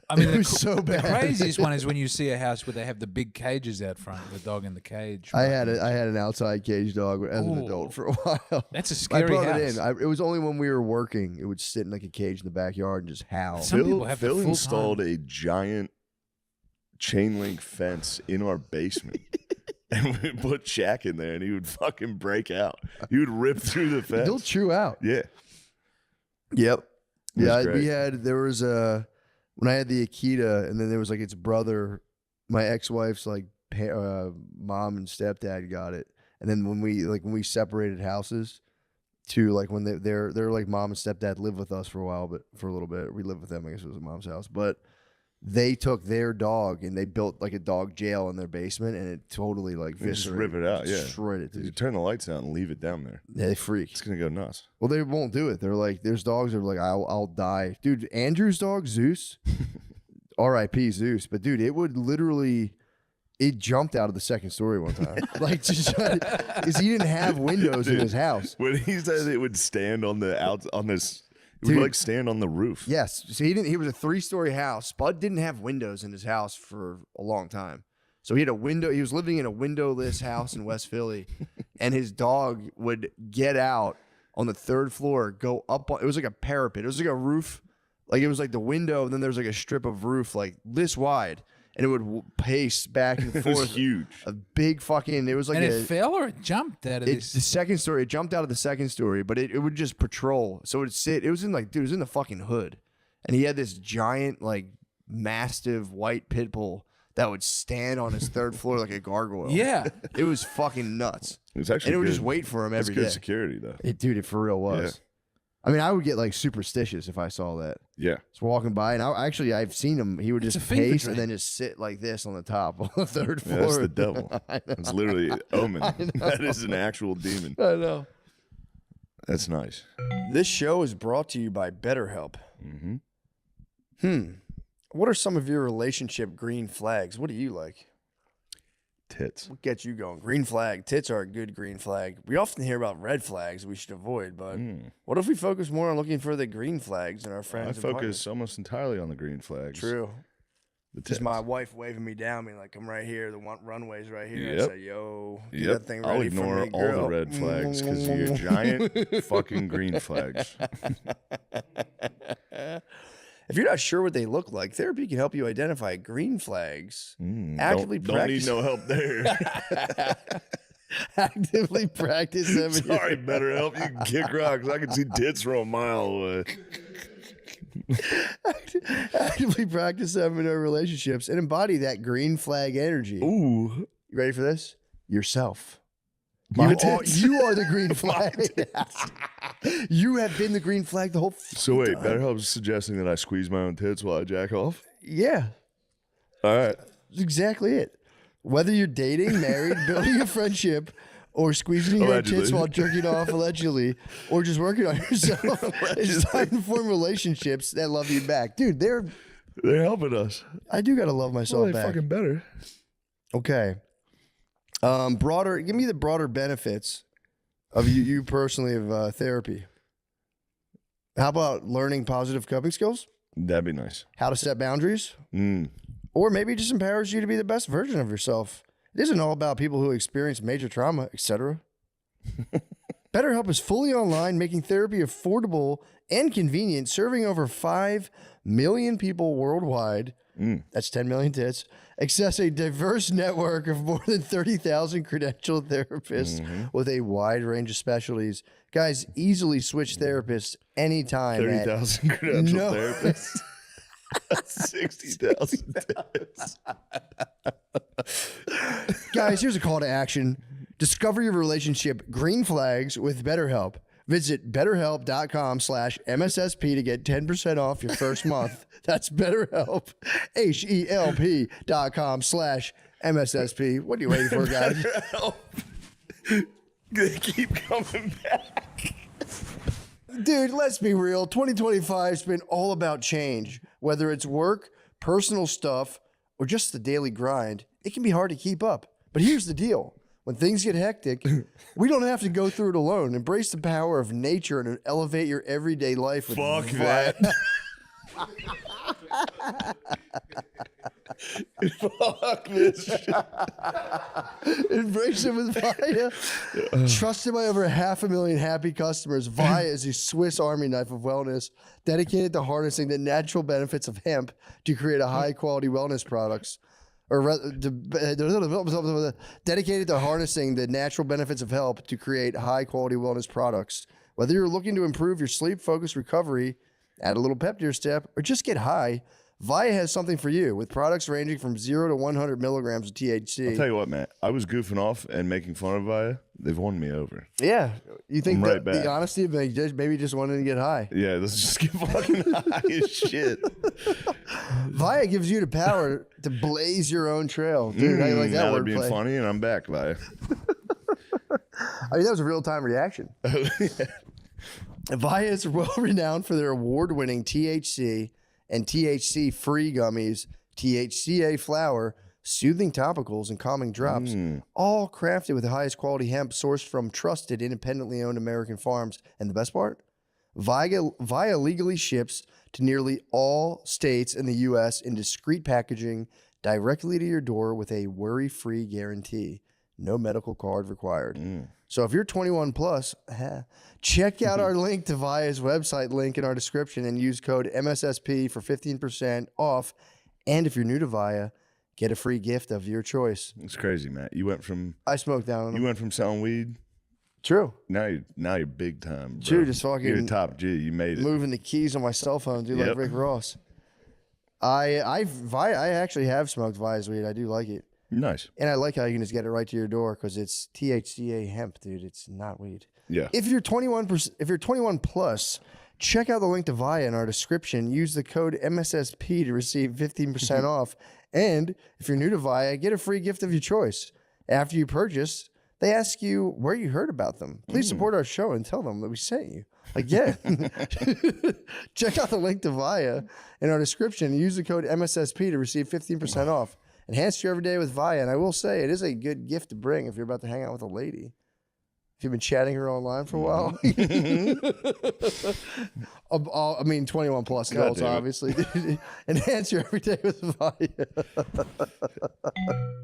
I mean, It was so the bad. craziest one is when you see a house where they have the big cages out front, the dog in the cage. I had an outside cage dog as an Ooh. adult for a while. That's a I scary brought house. it in. It was only when we were working, it would sit in like a cage in the backyard and just howl. Some people have Phil the full installed time. a giant chain link fence in our basement. And we put Shaq in there and he would fucking break out. He would rip through the fence. He'll chew out. Yeah. Yep. It was Yeah, great. there was when I had the Akita, and then there was like its brother, my ex-wife's like mom and stepdad got it, and then when we separated houses, to like when they're like mom and stepdad lived with us for a while, but for a little bit we lived with them. I guess it was at mom's house, but they took their dog and they built like a dog jail in their basement, and it totally like You just viscerated, rip it out, yeah. destroyed it. You Dude. turn the lights out and leave it down there. Yeah, they freak. It's gonna go nuts. Well, they won't do it. They're like, there's dogs that are like, I'll die. Dude, Andrew's dog, Zeus, R.I.P. Zeus. But dude, it would literally, it jumped out of the second story one time. Like, just because he didn't have windows in his house. When he said it would stand on the it Dude. would like stand on the roof. Yes. So he was a 3-story house. Spud didn't have windows in his house for a long time. So he had a window. He was living in a windowless house in West Philly, and his dog would get out on the 3rd floor, go up. It was like a parapet. It was like a roof. Like it was like the window, and then there was like a strip of roof like this wide, and it would pace back and forth. It was huge. A big fucking. It was like And it fell or it jumped out of it's the this? second story. It jumped out of the second story, but it would just patrol. So it would sit. It was in like, dude, it was in the fucking hood, and he had this giant, like, mastiff white pit bull that would stand on his 3rd floor like a gargoyle. Yeah. It was fucking nuts. It was actually And it would good. just wait for him It's every good day. security though. Dude, it for real was. I mean, I would get like superstitious if I saw that. Yeah. Just walking by, and I've seen him. He would It's just a fever pace dream. and then just sit like this on the top on the 3rd Yeah, floor. that's the devil. It's literally omen. That is an actual demon. I know. That's nice. This show is brought to you by BetterHelp. Mm-hmm. What are some of your relationship green flags? What do you like? Tits. What gets you going? Green flag. Tits are a good green flag. We often hear about red flags we should avoid, but what if we focus more on looking for the green flags in our I friends? and focus almost entirely on the green flags. partners? True. The Just tits. my wife waving me down, being like, "I'm right here. The runway's right here." I Yep. say, "Yo, get Yep. that thing I'll ready for ignore me, all the girl." red flags because you're giant fucking green flags. If you're not sure what they look like, therapy can help you identify green flags. Actively don't need practice. no help there. Actively practice them. in your- Sorry, better help. You can kick rocks. I can see tits from a mile away. Actively practice them in our relationships and embody that green flag energy. Ooh. You ready for this? Yourself. My You tits. are the green flag. You have been the green flag the whole. So wait, BetterHelp's suggesting that I squeeze my own tits while I jack off? Yeah, All right. that's exactly it. Whether you're dating, married, building a friendship, or squeezing your own tits Allegedly. while jerking off, allegedly, or just working on yourself, it's time to form relationships that love you back, dude. They're helping us. I do gotta love myself Well, they back. fucking better. Okay. Give me the broader benefits of you personally of therapy. How about learning positive coping skills? That'd be nice. How to set boundaries? Mm. Or maybe it just empowers you to be the best version of yourself. It isn't all about people who experience major trauma, etc. BetterHelp is fully online, making therapy affordable and convenient, serving over 5 million people worldwide. That's 10 million tits. Access a diverse network of more than 30,000 credentialed therapists with a wide range of specialties. Guys, easily switch therapists anytime. 30,000 credentialed No. therapists. 60,000 tits. Guys, here's a call to action. Discover your relationship green flags with BetterHelp. Visit betterhelp.com/MSSP to get 10% off your first month. That's BetterHelp, HELP.com/MSSP. What are you waiting for, guys? They keep coming back. Dude, let's be real. 2025 has been all about change. Whether it's work, personal stuff, or just the daily grind, it can be hard to keep up. But here's the deal. When things get hectic, we don't have to go through it alone. Embrace the power of nature and elevate your everyday life with Fuck that. Fuck this shit. Embrace it with Via. Trusted by over 500,000 happy customers, Via is a Swiss Army knife of wellness dedicated to harnessing the natural benefits of hemp to create a high-quality wellness products. Dedicated to harnessing the natural benefits of hemp to create high-quality wellness products. Whether you're looking to improve your sleep, focus, recovery, add a little pep to your step, or just get high, Via has something for you with products ranging from 0 to 100 milligrams of THC. I'll tell you what, Matt. I was goofing off and making fun of Via. They've won me over. Yeah, you think I'm right the back. honesty of maybe just wanting to get high. Yeah, let's just get fucking high as shit. Via gives you the power to blaze your own trail, dude. I like that now they're being wordplay. funny, and I'm back, Via. I mean, that was a real time reaction. Via is well renowned for their award-winning THC and THC-free gummies, THCA flower, soothing topicals, and calming drops, all crafted with the highest quality hemp sourced from trusted, independently owned American farms. And the best part? Via legally ships to nearly all states in the U.S. in discreet packaging, directly to your door with a worry-free guarantee. No medical card required. So if you're 21 plus, check out our link to Via's website link in our description and use code MSSP for 15% off. And if you're new to Via, get a free gift of your choice. It's crazy, Matt. You went from I smoked down on them. you went from selling weed. True. Now you're big time, bro. True, just fucking You're top G. You made it. moving the keys on my cell phone, dude, like Yep. Rick Ross. I actually have smoked Via's weed. I do like it. Nice. And I like how you can just get it right to your door because it's THCA hemp, dude. It's not weed. Yeah. If you're 21 plus, check out the link to Via in our description. Use the code MSSP to receive 15% off. And if you're new to Via, get a free gift of your choice. After you purchase, they ask you where you heard about them. Please support our show and tell them that we sent you. Like, yeah. Check out the link to Via in our description and use the code MSSP to receive 15% off. Enhance your everyday with Via. And I will say, it is a good gift to bring if you're about to hang out with a lady. If you've been chatting her online for a while. I mean, 21 plus adults, damn it. obviously. Enhance your everyday with Via.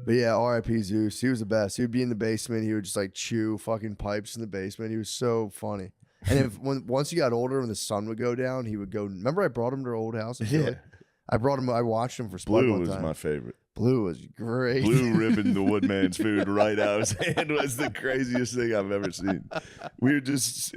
But yeah, R.I.P. Zeus. He was the best. He would be in the basement. He would just like chew fucking pipes in the basement. He was so funny. And once he got older, when the sun would go down, he would go. Remember, I brought him to our old house in Philly? I brought him. I watched him for Spud Blue one was time. my favorite. Blue was great. Blue ripping the woodman's food right out of his hand was the craziest thing I've ever seen. We were just.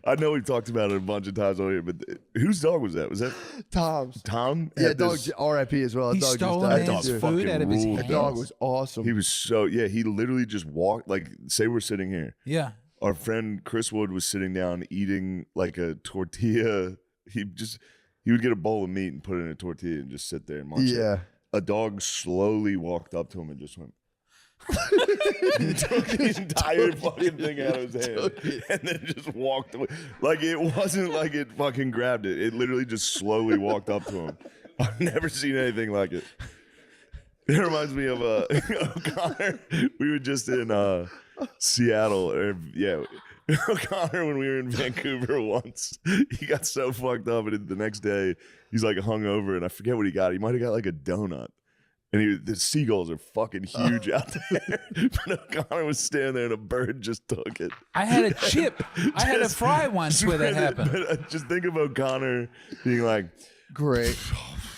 I know we've talked about it a bunch of times on here, but whose dog was that? Was that Tom's. Tom? Yeah, Had dog. this- R.I.P. as well. He That dog stole just a died. That man's dog's food fucking out of his ruled. The hands. dog was awesome. He was so he literally just walked like say we're sitting here. Yeah. Our friend Chris Wood was sitting down eating like a tortilla. He would get a bowl of meat and put it in a tortilla and just sit there and munch it. Yeah. A dog slowly walked up to him and just went. He took the entire fucking thing out of his hand and then just walked away. Like it wasn't like it fucking grabbed it. It literally just slowly walked up to him. I've never seen anything like it. It reminds me of O'Connor. We were just in Seattle, or O'Connor when we were in Vancouver once. He got so fucked up, and the next day he's like hungover, and I forget what he got. He might have got like a donut. And the seagulls are fucking huge out there. But O'Connor was standing there and a bird just took it. I had a chip. I had a fry once where that happened. But just think of O'Connor being like, Great.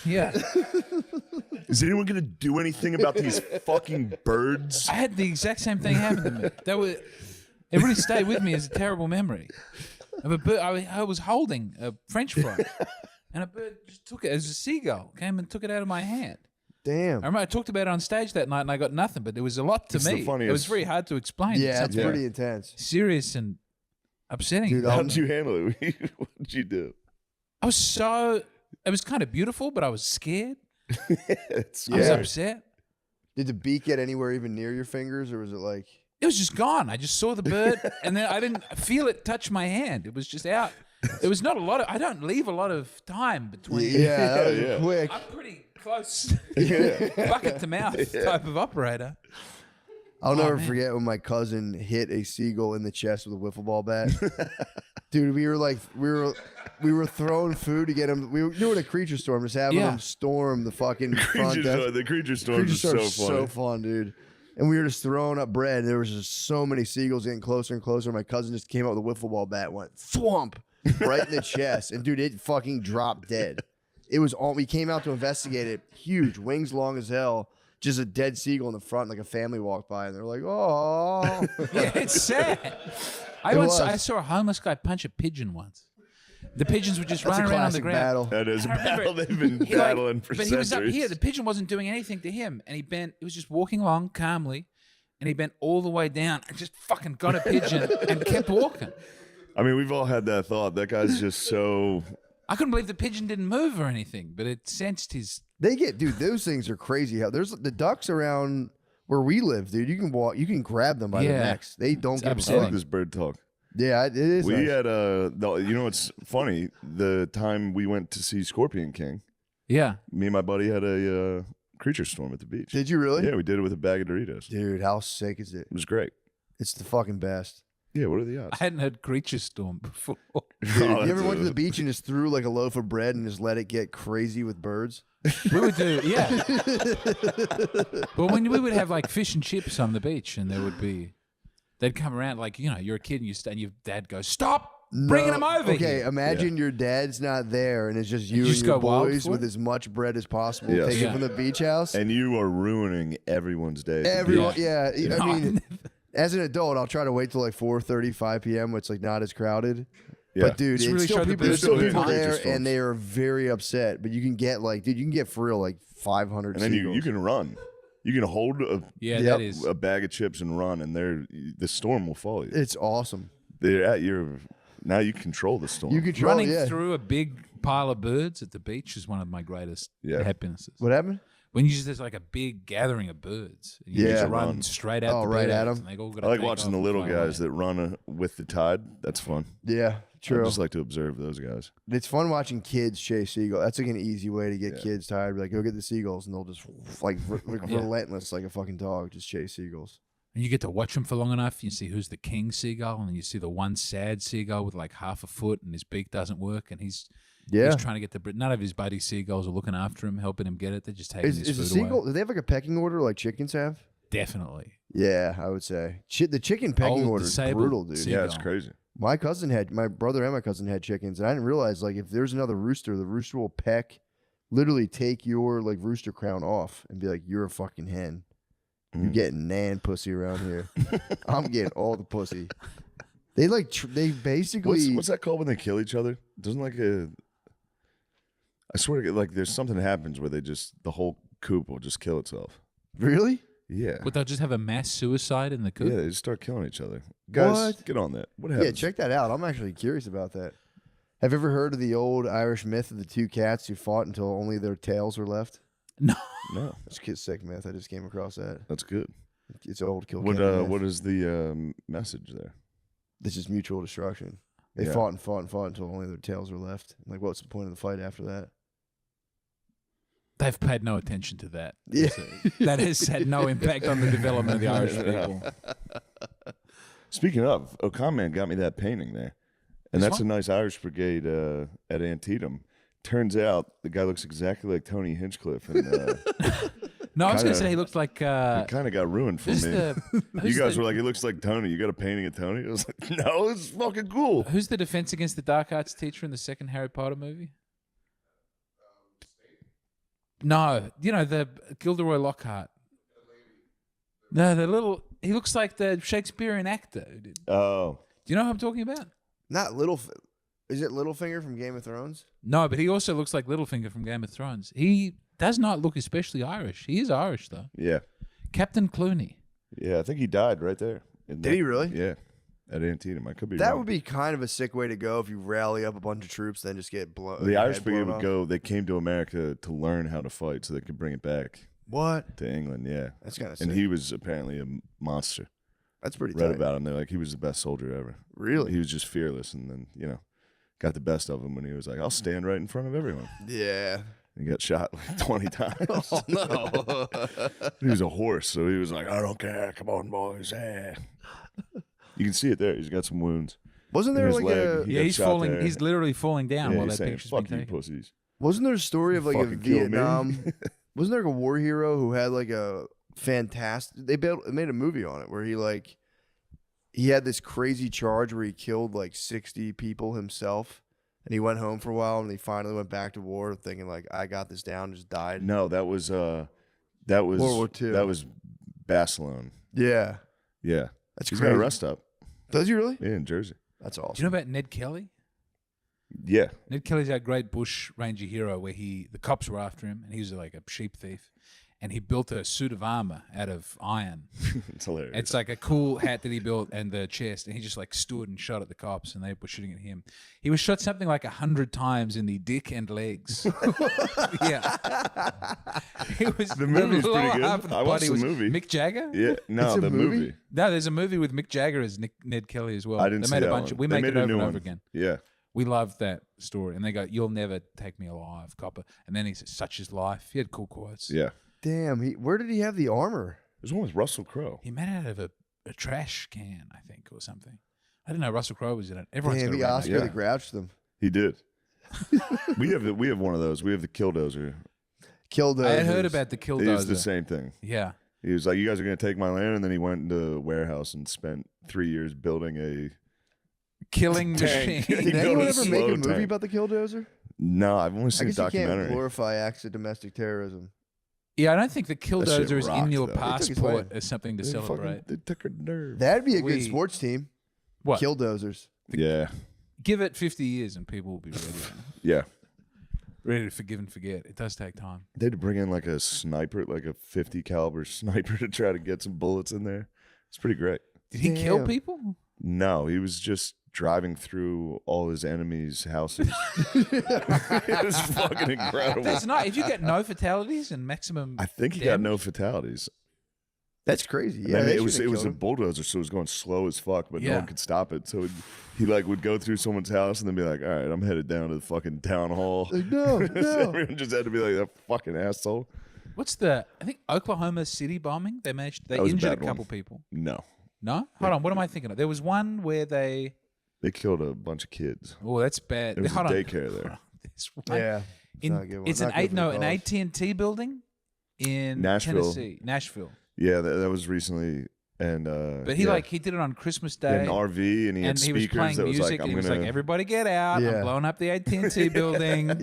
Yeah. is anyone going to do anything about these fucking birds? I had the exact same thing happen to me. It really stayed with me as a terrible memory. Of a bird, I was holding a French fry, and a bird just took it as a seagull came and took it out of my hand. Damn. I remember I talked about it on stage that night, and I got nothing. But there was a lot to It's the me. It was funniest- very hard to explain. Yeah, it's Something pretty intense. serious and upsetting. Dude, How did you handle it? What did you do? I was so. It was kind of beautiful, but I was scared. It's I was Yeah. upset. Did the beak get anywhere even near your fingers, or was it like? It was just gone. I just saw the bird, and then I didn't feel it touch my hand. It was just out. It was not a lot of. I don't leave a lot of time between. Yeah, that was Yeah. quick. I'm pretty close, bucket to mouth type of operator. I'll never man. forget when my cousin hit a seagull in the chest with a wiffle ball bat. Dude, we were throwing food to get him. We were doing a creature storm, just having Yeah. him storm the fucking front desk. The creature storm Creature is so storm's funny. so fun, dude. And we were just throwing up bread. And there was just so many seagulls getting closer and closer. My cousin just came out with a wiffle ball bat, and went thwomp right in the chest, and dude, it fucking dropped dead. It was all. We came out to investigate it. Huge, wings long as hell. Just a dead seagull in the front. Like a family walked by, and they're like, "Oh." Yeah, it's sad. I saw a homeless guy punch a pigeon once. The pigeons were just That's a running around on the classic ground. battle. That is a I remember battle they've been He, like- battling for but he was up centuries. here. The pigeon wasn't doing anything to him, and he bent. He was just walking along calmly, and he bent all the way down and just fucking got a pigeon and kept walking. I mean, we've all had that thought. That guy's just so. I couldn't believe the pigeon didn't move or anything, but it sensed his. They get, dude. Those things are crazy. How there's the ducks around where we live, dude. You can walk. You can grab them by the Yeah. necks. They don't give a I upsetting. like fuck. this bird talk. Yeah, it is. We nice. had you know what's funny? The time we went to see Scorpion King, Yeah, me and my buddy had a creature storm at the beach. Did you really? Yeah, we did it with a bag of Doritos. Dude, how sick is it? It was great. It's the fucking best. Yeah, what are the I odds? hadn't heard creature storm before. Dude, you ever went to the beach and just threw like a loaf of bread and just let it get crazy with birds? We would do, yeah. But when we would have like fish and chips on the beach, and they'd come around like, you know, you're a kid and your dad goes, "Stop bringing them over Okay, here." imagine your dad's not there and it's just you just and your go wild boys for with it? as much bread as possible. Yes. Take Yeah. it from the beach house. And you are ruining everyone's day. Everyone, yeah. No, I mean, as an adult, I'll try to wait till like 4:35 p.m. when it's like not as crowded. Yeah. But dude, It's really still showed the people, boost there's still of people time. there, Storms. and they are very upset. But you can get like, dude, you can get for real like 500 And then you seagulls. can run. You can hold Yeah, Yep. that is. a bag of chips and run, and the storm will follow you. It's awesome. They're at your now. You control the storm. You control. Running Yeah. through a big pile of birds at the beach is one of my greatest Yeah. happinesses. What happened? When there's like a big gathering of birds, and you Yeah. just run Run. straight at Oh, the right at birds, 'em. and they all I gotta like take watching off the and little fly guys away. that run with the tide. That's fun. Yeah, I true. just like to observe those guys. It's fun watching kids chase seagulls. That's like an easy way to get Yeah. kids tired. Like, go get the seagulls, and they'll just like Yeah. relentless, like a fucking dog, just chase seagulls. And you get to watch them for long enough. You see who's the king seagull, and you see the one sad seagull with like half a foot, and his beak doesn't work, and he's Yeah. trying to get the. None of his buddy seagulls are looking after him, helping him get it. They're just taking Is his a food seagull? away. Do they have like a pecking order like chickens have? Definitely. Yeah, I would say the chicken pecking Old order is disabled brutal, dude. seagull. Yeah, it's crazy. My brother and my cousin had chickens, and I didn't realize like if there's another rooster, the rooster will literally take your like rooster crown off and be like, "You're a fucking hen. You're Mm. getting nan pussy around here. I'm getting all the pussy." They like they basically What's that called when they kill each other? Doesn't like a. I swear to God, like there's something happens where the whole coop will just kill itself. really. Yeah. But they'll just have a mass suicide in the coop. Yeah, they just start killing each other. Guys, What? get on that. What Yeah, happens? check that out. I'm actually curious about that. Have you ever heard of the old Irish myth of the two cats who fought until only their tails were left? No. No, It's a sick myth. I just came across that. that's good. It's an old kill. What myth. what is the message there? This is mutual destruction. They Yeah. fought and fought and fought until only their tails were left. Like, what's the point of the fight after that? They've paid no attention to that. Yeah. So that has had no impact on the development of the Irish people. Speaking of, O'Conman got me that painting there, and This that's one? a nice Irish Brigade at Antietam. Turns out the guy looks exactly like Tony Hinchcliffe, and No, I was going to Kinda- say he looked like. it kind of got ruined for Who's me. the, You who's guys the, were like, "It looks like Tony." You got a painting of Tony? I was like, "No, it's fucking cool." who's the Defense Against the Dark Arts teacher in the second Harry Potter movie? No, you know the Gilderoy Lockhart. No, the little. He looks like the Shakespearean actor. Do Oh, you know who I'm talking about? Not little. Is it Littlefinger from Game of Thrones? No, but he also looks like Littlefinger from Game of Thrones. He does not look especially Irish. He is Irish though. yeah, Captain Clooney. yeah. I think he died right there. Did he really? Yeah, at Antietam. I could be. That wrong. would be kind of a sick way to go if you rally up a bunch of troops, then just get blown. The Irish Brigade would go. They came to America to learn how to fight, so they could bring it back What? to England. Yeah, That's kind of sick. and he was apparently a monster. That's pretty Read tight. about him. They're like he was the best soldier ever. Really? He was just fearless, and then got the best of him when he was like, "I'll stand right in front of everyone." Yeah. He got shot like 20 times. Oh no. He was a horse, so he was like, "I don't care. Come on, boys." You can see it there. He's got some wounds. Wasn't In there his like leg. a? He Yeah, got he's shot falling. there. He's literally falling down Yeah, while he's that saying, picture's being "Fuck you, taken. pussies." Wasn't there a story of like a Fucking kill me. Vietnam? Wasn't there like a war hero who had like a fantastic? They made a movie on it where he had this crazy charge where he killed like 60 people himself, and he went home for a while, and he finally went back to war, thinking like, "I got this down," just died. No, that was World World War II. That was Barcelona. Yeah, Yeah, that's he's crazy. got a rest stop. Does he really? Yeah, in Jersey. That's Do you awesome. know about Ned Kelly? Yeah, Ned Kelly's our great bush ranger hero where the cops were after him and he was like a sheep thief. And he built a suit of armor out of iron. it's hilarious. It's like a cool hat that he built and the chest. And he just like stood and shot at the cops and they were shooting at him. He was shot something like 100 times in the dick and legs. Yeah. He was, The movie's lower pretty good. half of I watched body the was movie. Mick Jagger? yeah, no, It's a the movie. No, there's a movie with Mick Jagger as Ned Kelly as well. I didn't they see made a that bunch one. of we They make it made a over new and one. over again. Yeah, We loved that story. And they go, "You'll never take me alive, copper." And then he said, "Such is life." He had cool quotes. yeah. Damn, where did he have the armor? There's one with Russell Crowe. He made it out of a trash can, I think, or something. I didn't know Russell Crowe was in it. Everyone's Damn, got the a Oscar remake. that grouched them. He did. we have one of those. We have the Killdozer. Killed those. I had heard about the It was the Killdozer. same thing. Yeah. He was like, "You guys are going to take my land," and then he went into a warehouse and spent 3 years building a. Killing Tank. machine. He Did go anyone to ever slow make a movie tank. about the Killdozer? No, I've only I seen a guess you can't documentary. glorify acts of domestic terrorism. Yeah, I don't think the That shit Killdozer is in rocked, your though. They took his passport land. as something to They fucking- celebrate. They took her nerve. That'd be a good We- sports team. What? Killdozers. Yeah, Give it 50 years and people will be ready. yeah. Ready to forgive and forget. It does take time. They had to bring in like a sniper, like a 50 caliber sniper, to try to get some bullets in there. It's pretty great. Did he kill Damn. people? No, he was just driving through all his enemies' houses. It was fucking incredible. That's not. If you get no fatalities and maximum, I think he got no fatalities. That's crazy. And Yeah, then they it was should've a killed him. bulldozer, so it was going slow as fuck, but no Yeah. one could stop it. So he like would go through someone's house and then be like, "All right, I'm headed down to the fucking town hall." Like, no, no. Everyone just had to be like, "That fucking asshole." what's the? I think Oklahoma City bombing. They managed. They That was a injured a bad one. couple people. No, No, hold on. What am I thinking of? There was one where they. they killed a bunch of kids. Oh, that's bad. There was a Hold on. daycare there. There's one Yeah. in, not a good one. it's an Not good for the an cause. AT&T building in Nashville. Tennessee, Nashville. Yeah, that was recently, and But he yeah. he did it on Christmas He had Day. an RV and he had and he was speakers playing that was music, like, and "I'm he was gonna." like, "Everybody get out! Yeah. I'm blowing up the AT&T building. I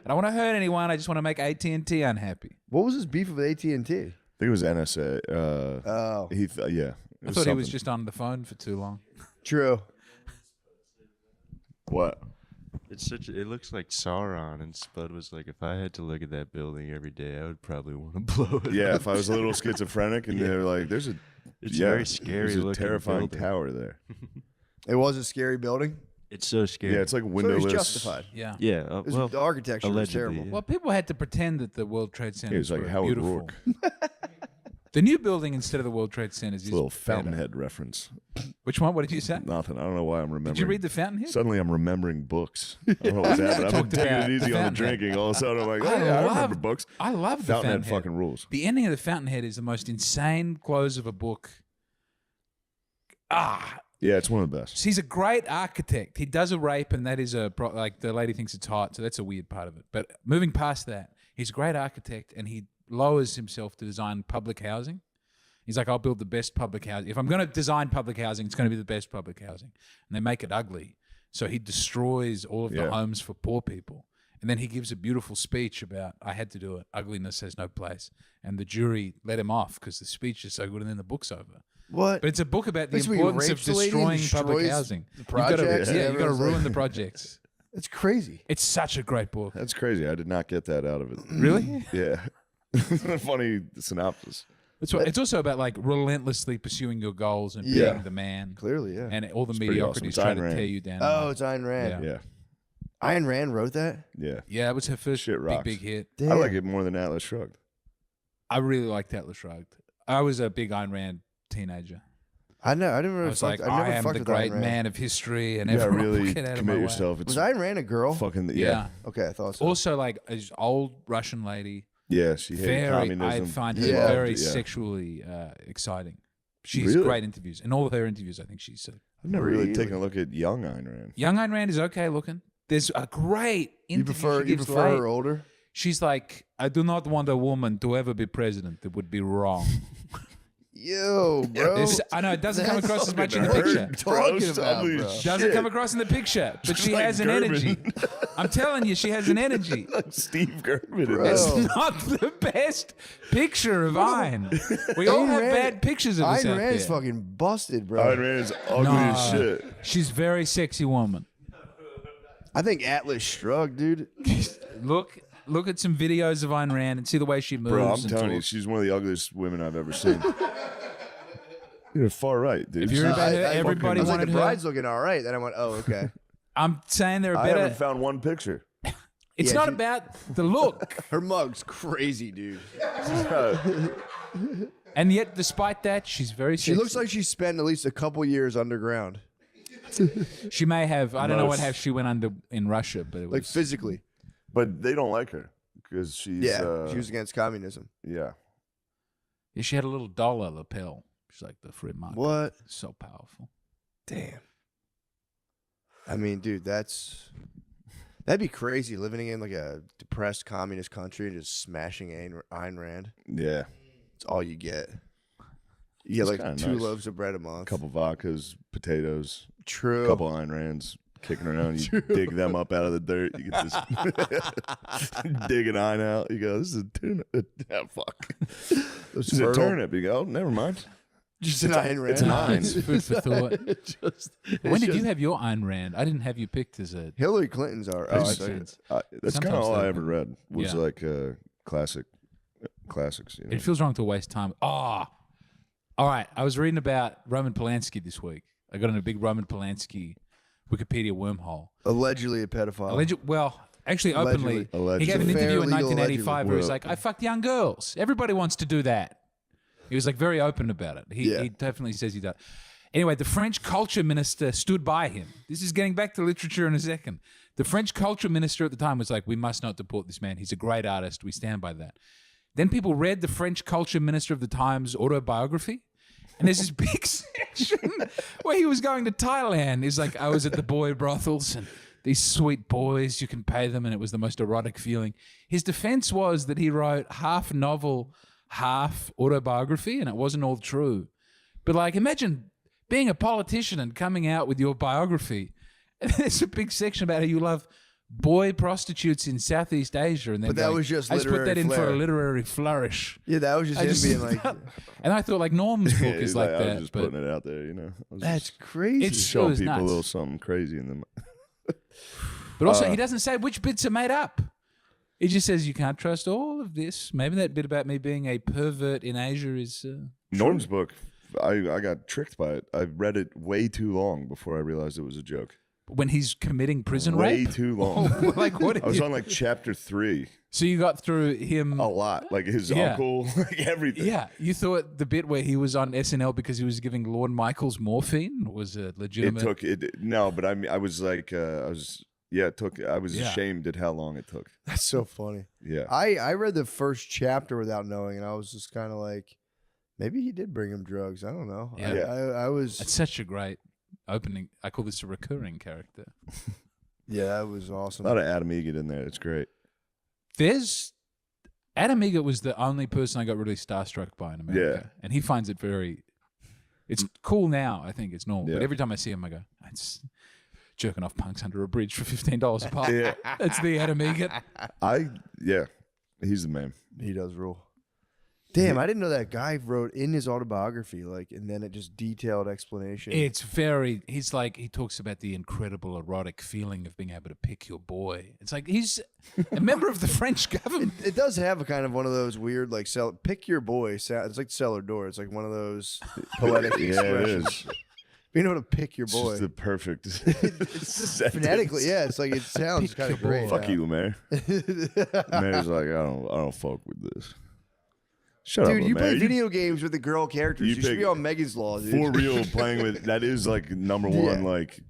don't want to hurt anyone. I just want to make AT&T unhappy." What was his beef with AT&T? I think it was NSA. Oh, Yeah. I thought he was just on the phone for too long. true. what? It's such. It looks like Sauron, and Spud was like, if I had to look at that building every day, I would probably want to blow it. Yeah, up. if I was a little schizophrenic and they were like, "There's a It's yeah, very scary there's a looking terrifying building. tower there." It was a scary building. It's so scary. Yeah, it's like So windowless. he's justified. Yeah. yeah. It was, Well, the architecture was allegedly, terrible. yeah. Well, people had to pretend that the World Trade Center He was like were Howard beautiful. Rourke. The new building instead of the World Trade Centers is It's a little better. Fountainhead reference. Which one? What did you say? Nothing. I don't know why I'm remembering. Did you read the Fountainhead? Suddenly I'm remembering books. I don't know what's happening. I've been talked taking about it easy the on the Fountainhead. drinking. All of a sudden I'm like, "Oh I yeah, I love- remember books." I love the Fountainhead Fountainhead. fucking rules. The ending of the Fountainhead is the most insane close of a book. Yeah, it's one of the best. He's a great architect. He does a rape, and that is like the lady thinks it's hot, so that's a weird part of it. But moving past that, he's a great architect, and he lowers himself to design public housing. He's like, I'll build the best public housing. If I'm going to design public housing, it's going to be the best public housing. And they make it ugly. So he destroys all of the Yeah. homes for poor people. And then he gives a beautiful speech about, I had to do it. Ugliness has no place. And the jury let him off because the speech is so good, and then the book's over. What? But it's a book about the Basically, he importance of rapes the lady and destroying public destroys housing. the You've gotta- projects and yeah, you got to everyone's like- ruin the projects. It's crazy. It's such a great book. That's crazy. I did not get that out of it. Really? Yeah. Funny synopsis. It's also about like relentlessly pursuing your goals and Yeah. being the man. Clearly, yeah. And all the It's pretty awesome. mediocrities It's try Ayn to Rand. tear you down. Oh, it's Ayn Rand. Yeah. Yeah. Ayn Rand wrote that? Yeah. Yeah, it was her first Shit rocks. big hit. Damn. I like it more than Atlas Shrugged. I really liked Atlas Shrugged. I was a big Ayn Rand teenager. I know. I didn't I really was fuck, like, I never I am fucked the with great Ayn Rand. man of history, and Yeah, everyone really get out of commit my way. yourself. It's Was Ayn Rand a girl? fucking Yeah. Okay, I thought so. Also, like an old Russian lady. Yeah, she hated Very, I communism. find her Yeah. very Yeah. sexually exciting. She's Really? great interviews. In all of her interviews, I think she's I've never really Really? taken a look at young Ayn Rand. young. Ayn Rand is okay looking. There's a great you interview prefer she you gives prefer late. her older? She's like, I do not want a woman to ever be president. It would be wrong. Yo, bro. I know it doesn't come That's across as much in the fucking picture. hurt. talking Bro, about, ugly bro? as Doesn't shit. come across in the picture, but she like has an German. energy. I'm telling you, she has an energy. Like Steve German. Bro. in It's this. not the best picture of Ayn. We all Ayn have Rand- bad pictures of us Ayn out Rand's there. fucking busted, bro. Ayn Rand's ugly as No. shit. She's a very sexy woman. I think Atlas Shrugged, dude. Look at some videos of Ayn Rand and see the way she moves. Bro, I'm and telling you, talks. she's one of the ugliest women I've ever seen. You're far right, dude. If you heard about her, everybody I was like, wanted the her. bride's looking all right. Then I went, oh, okay. I'm saying there are I haven't better. found one picture. It's Yeah, not she- about the look. Her mug's crazy, dude. And yet, despite that, she's very sexy. She looks like she spent at least a couple years underground, She may have. I don't know what Most. have she went under in Russia, but it was like physically. But they don't like her because she's Yeah, she was against communism. yeah. Yeah, she had a little dollar lapel. She's like the free market. What? So powerful. Damn. I mean, dude, that'd be crazy living in like a depressed communist country and just smashing Ayn Rand. Yeah. It's all you get. You get It's like kinda 2 nice. loaves of bread a month. Couple vodkas, potatoes, True. couple Ayn Rands kicking around. You dig them up out of the dirt. You get this dig an Ayn out. You go, this is a turnip. Yeah, fuck. This is a turnip. You go, oh, never mind. Just an Ayn Rand. It's an Ayn. It's food for thought. When did you have your Ayn Rand? I didn't have you picked as a. Hillary Clinton's are. That Oh, makes I see. sense. That's kind Sometimes of all I they're- ever read was Yeah. like classics. You know? It feels wrong to waste time. Oh, all right. I was reading about Roman Polanski this week. I got in a big Roman Polanski Wikipedia wormhole. Allegedly a pedophile. Well, actually, openly. Allegedly. He gave an interview in Fair legal 1985 where he's allegedly. like, I fucked young girls. Everybody wants to do that. He was like very open about it. He definitely says he does. Anyway, the French culture minister stood by him. This is getting back to literature in a second. The French culture minister at the time was like, we must not deport this man. He's a great artist. We stand by that. Then people read the French culture minister of the time's autobiography. And there's this big section where he was going to Thailand. He's like, I was at the boy brothels and these sweet boys, you can pay them. And it was the most erotic feeling. His defense was that he wrote half novel, half autobiography, and it wasn't all true. But like, imagine being a politician and coming out with your biography. And there's a big section about how you love boy prostitutes in Southeast Asia. And then But that was just I just put that literary in for a flair. literary flourish. Yeah, that was just I him just- being like, And I thought like Norm's book Yeah, is he's like I that. was just but putting it out there, you know. I was that's just crazy. It's- showing was people nuts. a little something crazy in them. But also, he doesn't say which bits are made up. He just says you can't trust all of this. Maybe that bit about me being a pervert in Asia is. Norm's book, I got tricked by it. I read it way too long before I realized it was a joke. When he's committing prison Way rape. too long. Like what? I was on like chapter 3. So you got through him. A lot. Like his Yeah. uncle, like everything. Yeah, you thought the bit where he was on SNL because he was giving Lorne Michaels morphine was a It legitimate. took it. No, but I mean, I was like, it took. I was Yeah. ashamed at how long it took. That's so funny. Yeah. I read the first chapter without knowing, and I was just kind of like, maybe he did bring him drugs. I don't know. Yeah. I was. It's such a great opening. I call this a recurring character. Yeah, that was awesome. A lot of Adam Egget in there. It's great. There's Adam Egget was the only person I got really starstruck by in America, and he finds it very. It's cool now. I think it's normal, Yeah. but every time I see him, I go, "It's jerking off punks under a bridge for $15 a pop." Yeah. That's the Adam Egget. He's the man. He does rule. Damn, I didn't know that guy wrote in his autobiography, like, and then it just detailed explanation. It's very. He's like he talks about the incredible erotic feeling of being able to pick your boy. It's like he's a member of the French government. It does have a kind of one of those weird, like, pick your boy. It's like cellar door. It's like one of those poetic Yeah, it expressions. is. Being able to pick your It's boy. just the perfect. Phonetically, yeah, it's like it sounds Pick kind your of great. Fuck you, Mayor. Mayor's like, I don't fuck with this. Shut Dude, up, you Mayor. play video games with the girl characters. you You should pick- be on Megan's Law, dude. For real, playing with that is like number one, Yeah. like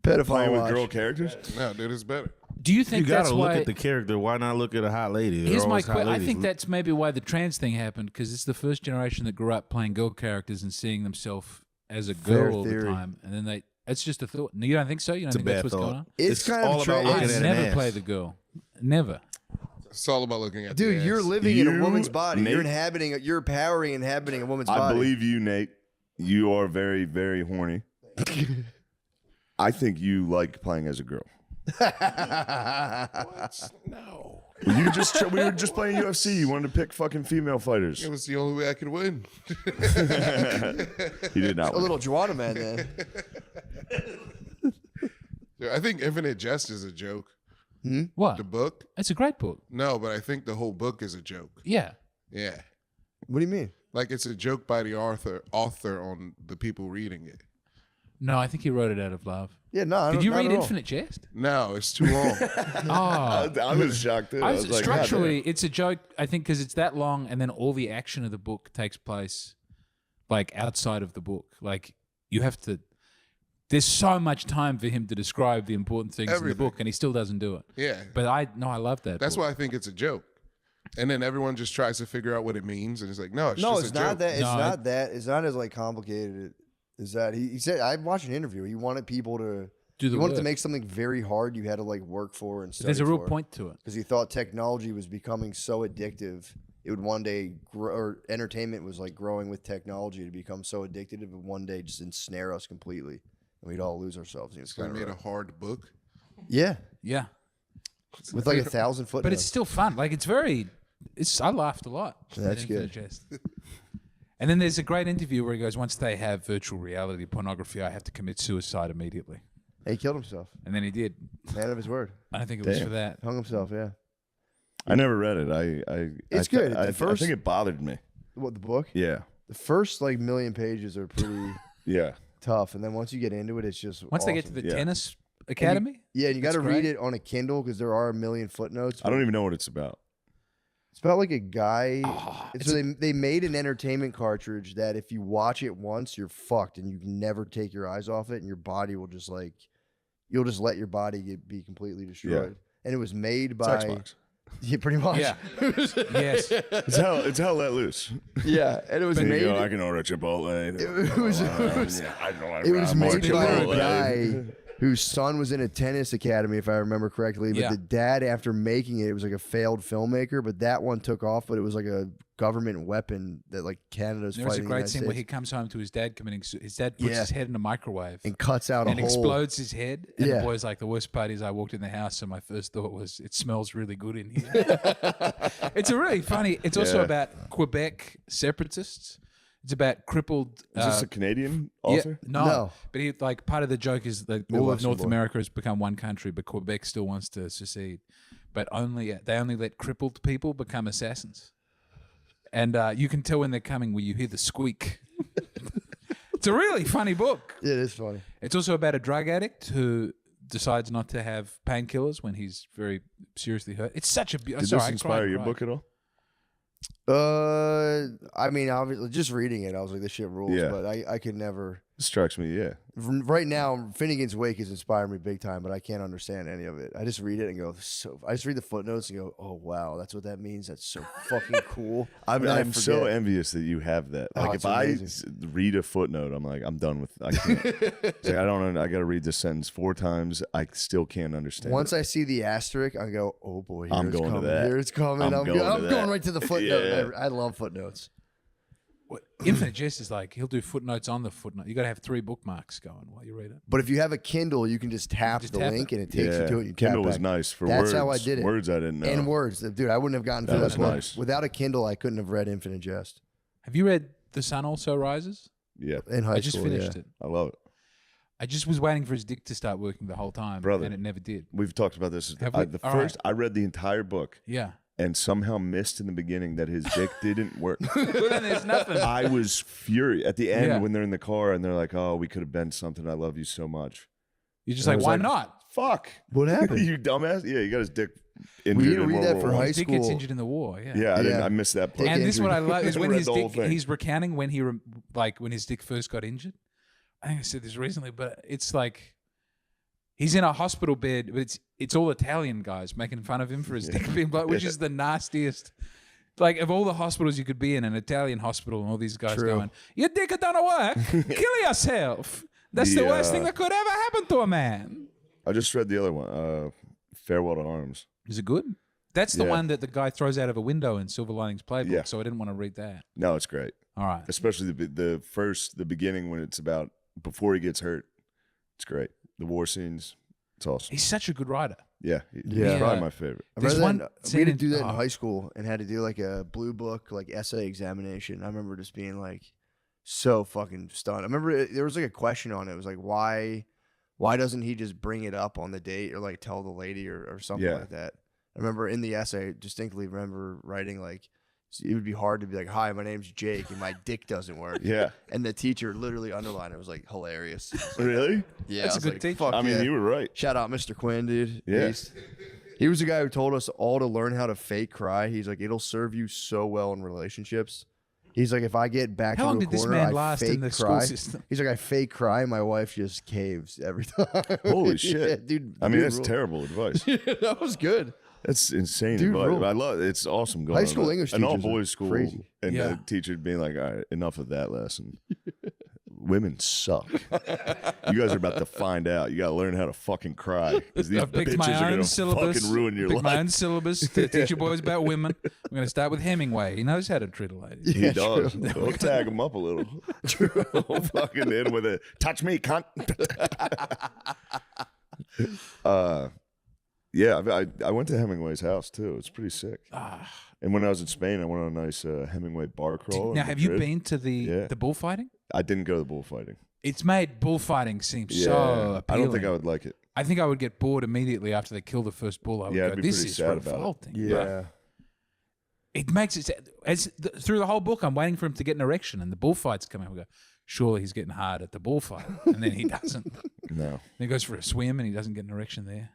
Pedophile playing with watch. girl characters. No, dude, it's better. Do you You think gotta that's look why? at the character. Why not look at a hot lady? They're Here's my always hot question. I ladies. think that's maybe why the trans thing happened because it's the first generation that grew up playing girl characters and seeing themselves as a Fair girl all the theory. time, and then it's just a thought. You don't think so? You don't It's a think that's bad what's thought. going on? It's kind all of about looking I at an never ass. play the girl. Never. It's all about looking at Dude, the you're ass. living in a You, woman's body. You're Nate- you're powering inhabiting a woman's I body. believe you, Nate. You are very, very horny. I think you like playing as a girl. No. We were just playing UFC. You wanted to pick fucking female fighters. It was the only way I could win. You did not. A win. little Joanna man then. Dude, I think Infinite Jest is a joke. What? The book? It's a great book. No, but I think the whole book is a joke. Yeah. Yeah. What do you mean? Like it's a joke by the author on the people reading it. No, I think he wrote it out of love. Yeah, no. Did you not read at all. Infinite Jest? No, it's too long. Oh. I was shocked too. I was like, Structurally, it's a joke. I think because it's that long, and then all the action of the book takes place, like outside of the book. Like you have to. There's so much time for him to describe the important things in the Everything. book, and he still doesn't do it. Yeah. But I love that. That's book. why I think it's a joke. And then everyone just tries to figure out what it means, and it's like, no, it's No, just it's a not joke. that. It's No, not that. It's not as like complicated as that. He said I watched an interview. He wanted people to Do the He wanted work. to make something very hard you had to like work for and study There's a real for. point to it. Because he thought technology was becoming so addictive, it would one day grow, or entertainment was like growing with technology to become so addictive, it would one day just ensnare us completely, and we'd all lose ourselves. And he was So they kinda made a right. hard book. Yeah, Yeah, with like 1,000 footnotes. but it's still fun. Like I laughed a lot. That's at Infinite good. Jest. And then there's a great interview where he goes, once they have virtual reality pornography, I have to commit suicide immediately. He killed himself. And then he did. Man of his word. I don't think it was Damn. for that. Hung himself. Yeah. I never read it. It's good. I The first- think it bothered me. What, the book? Yeah. The first like million pages are pretty Yeah. tough, and then once you get into it, it's just Once they get to awesome. the Yeah. tennis academy, Yeah, and you got to That's read great. it on a Kindle because there are a million footnotes. I don't even know what it's about. It's about like a guy. it's So they made an entertainment cartridge that if you watch it once, you're fucked, and you can never take your eyes off it, and your body will just like, you'll just let your body be completely destroyed. And it was made It's by, Xbox. yeah, pretty much. Yeah. yes. It's how let loose. yeah, and it was There you made. go. I can order Chipotle. It was It made by a Chipotle. guy whose son was in a tennis academy, if I remember correctly. But Yeah. the dad, after making it, was like a failed filmmaker. But that one took off. But it was like a government weapon that like Canada's There was a fighting. the great United scene where States. he comes home to his dad his dad puts Yeah. his head in a microwave and cuts out a and hole. explodes his head. And Yeah. the boy's like, the worst part is I walked in the house and my first thought was, it smells really good in here. It's a really funny. It's also Yeah. about Quebec separatists. It's about crippled. Is this a Canadian yeah, author? No. but he like part of the joke is that all of Midwestern North boy. America has become one country, but Quebec still wants to secede. But they only let crippled people become assassins, and you can tell when they're coming when you hear the squeak. It's a really funny book. It is funny. It's also about a drug addict who decides not to have painkillers when he's very seriously hurt. It's such a Did this inspire your book at all? I mean, obviously, just reading it, I was like, this shit rules. Yeah. But I could never. It strikes me, yeah. Right now, Finnegan's Wake has inspired me big time, but I can't understand any of it. I just read it and go, I just read the footnotes and go, oh wow, that's what that means. That's so fucking cool. And then I I'm so forget. envious that you have that. Oh, Like it's if I amazing. read a footnote, I'm like, I'm done with. I can't. It's like, I don't. I got to read this sentence 4 times. I still can't understand. Once it. I see the asterisk, I go, oh boy, here I'm it's going to coming. that. Here it's coming. I'm going to I'm that. going right to the footnote. Yeah. I love footnotes. Infinite Jest is like he'll do footnotes on the footnote. You got to have 3 bookmarks going while you read it. But if you have a Kindle, you can just tap Just the tap link it. and it takes you to it. And you Kindle tap was back. nice for That's words. how I did it. Words I didn't know. And words, dude. I wouldn't have gotten through That that was book nice. without a Kindle. I couldn't have read Infinite Jest Have you read The Sun Also Rises? Yeah, in high I just school. finished yeah. it. I love it. I just was waiting for his dick to start working the whole time, Brother. and it never did. We've talked about this. Have we? The All first, right. I read the entire book Yeah. and somehow missed in the beginning that his dick didn't work. But then there's nothing. I was furious at the end Yeah. when they're in the car and they're like, "Oh, we could have been something. I love you so much." You're just And I like, was why like, not? Fuck. What happened? You dumbass. Yeah, you got his dick We injured. didn't in read World that War for One. high His dick gets school. injured in the war. Yeah. Yeah, I didn't. Yeah. I missed that part. And this is what I love is when Read his the whole dick, thing. he's recounting when when his dick first got injured. I think I said this recently, but it's like he's in a hospital bed, but it's all Italian guys making fun of him for his dick being blown, which is the nastiest. Like of all the hospitals you could be in, an Italian hospital, and all these guys True. going, "Your dick don't work, kill yourself." That's the worst thing that could ever happen to a man. I just read the other one, Farewell to Arms. Is it good? That's the Yeah. one that the guy throws out of a window in Silver Linings Playbook. Yeah. So I didn't want to read that. No, it's great. All right. Especially the beginning when it's about before he gets hurt. It's great. The war scenes. It's awesome. He's such a good writer. Yeah, Yeah. he's probably my favorite. I There's remember one we scene had to in- do that in oh. high school and had to do like a blue book like essay examination. I remember just being like so fucking stunned. I remember there was like a question on it. It was like why doesn't he just bring it up on the date or like tell the lady or something Yeah. like that? I remember in the essay, distinctly remember writing like it would be hard to be like, "Hi, my name's Jake and my dick doesn't work." Yeah. And the teacher literally underlined it. It was like hilarious. Really? Yeah, That's I a was good like, teacher. Fuck I mean, yeah. you were right. Shout out Mr. Quinn, dude. Yeah. He was the guy who told us all to learn how to fake cry. He's like, it'll serve you so well in relationships. He's like, if I get back How long into a did this corner, man I last fake in the cry. school system? He's like, I fake cry. My wife just caves every time. Holy shit. Yeah, dude. I mean, dude that's ruled. terrible advice. That was good. That's insane Dude advice. ruled. I love it. It's awesome going High on school that. English an all teachers are boys school crazy. and Yeah. the teacher being like, "All right, enough of that lesson. women suck. You guys are about to find out. You got to learn how to fucking cry because these I've picked bitches my are own gonna syllabus. fucking ruin your Picked my own life. syllabus to teach you boys about women. I'm going to start with Hemingway. He knows how to treat a lady. He Yeah, does. true. We'll tag him up a little. We'll fucking end with a touch me, cunt. Yeah, I went to Hemingway's house too. It's pretty sick. And when I was in Spain, I went on a nice Hemingway bar crawl. Now, in have you Madrid. been to Yeah. the bullfighting? I didn't go to the bullfighting. It's made bullfighting seem Yeah, so appealing. I don't think I would like it. I think I would get bored immediately after they kill the first bull. I would Yeah, I'd go, be this pretty is sad about it. revolting. Yeah. It makes it through the whole book. I'm waiting for him to get an erection, and the bullfights come out. We go, surely he's getting hard at the bullfight, and then he doesn't. No. Then he goes for a swim, and he doesn't get an erection there.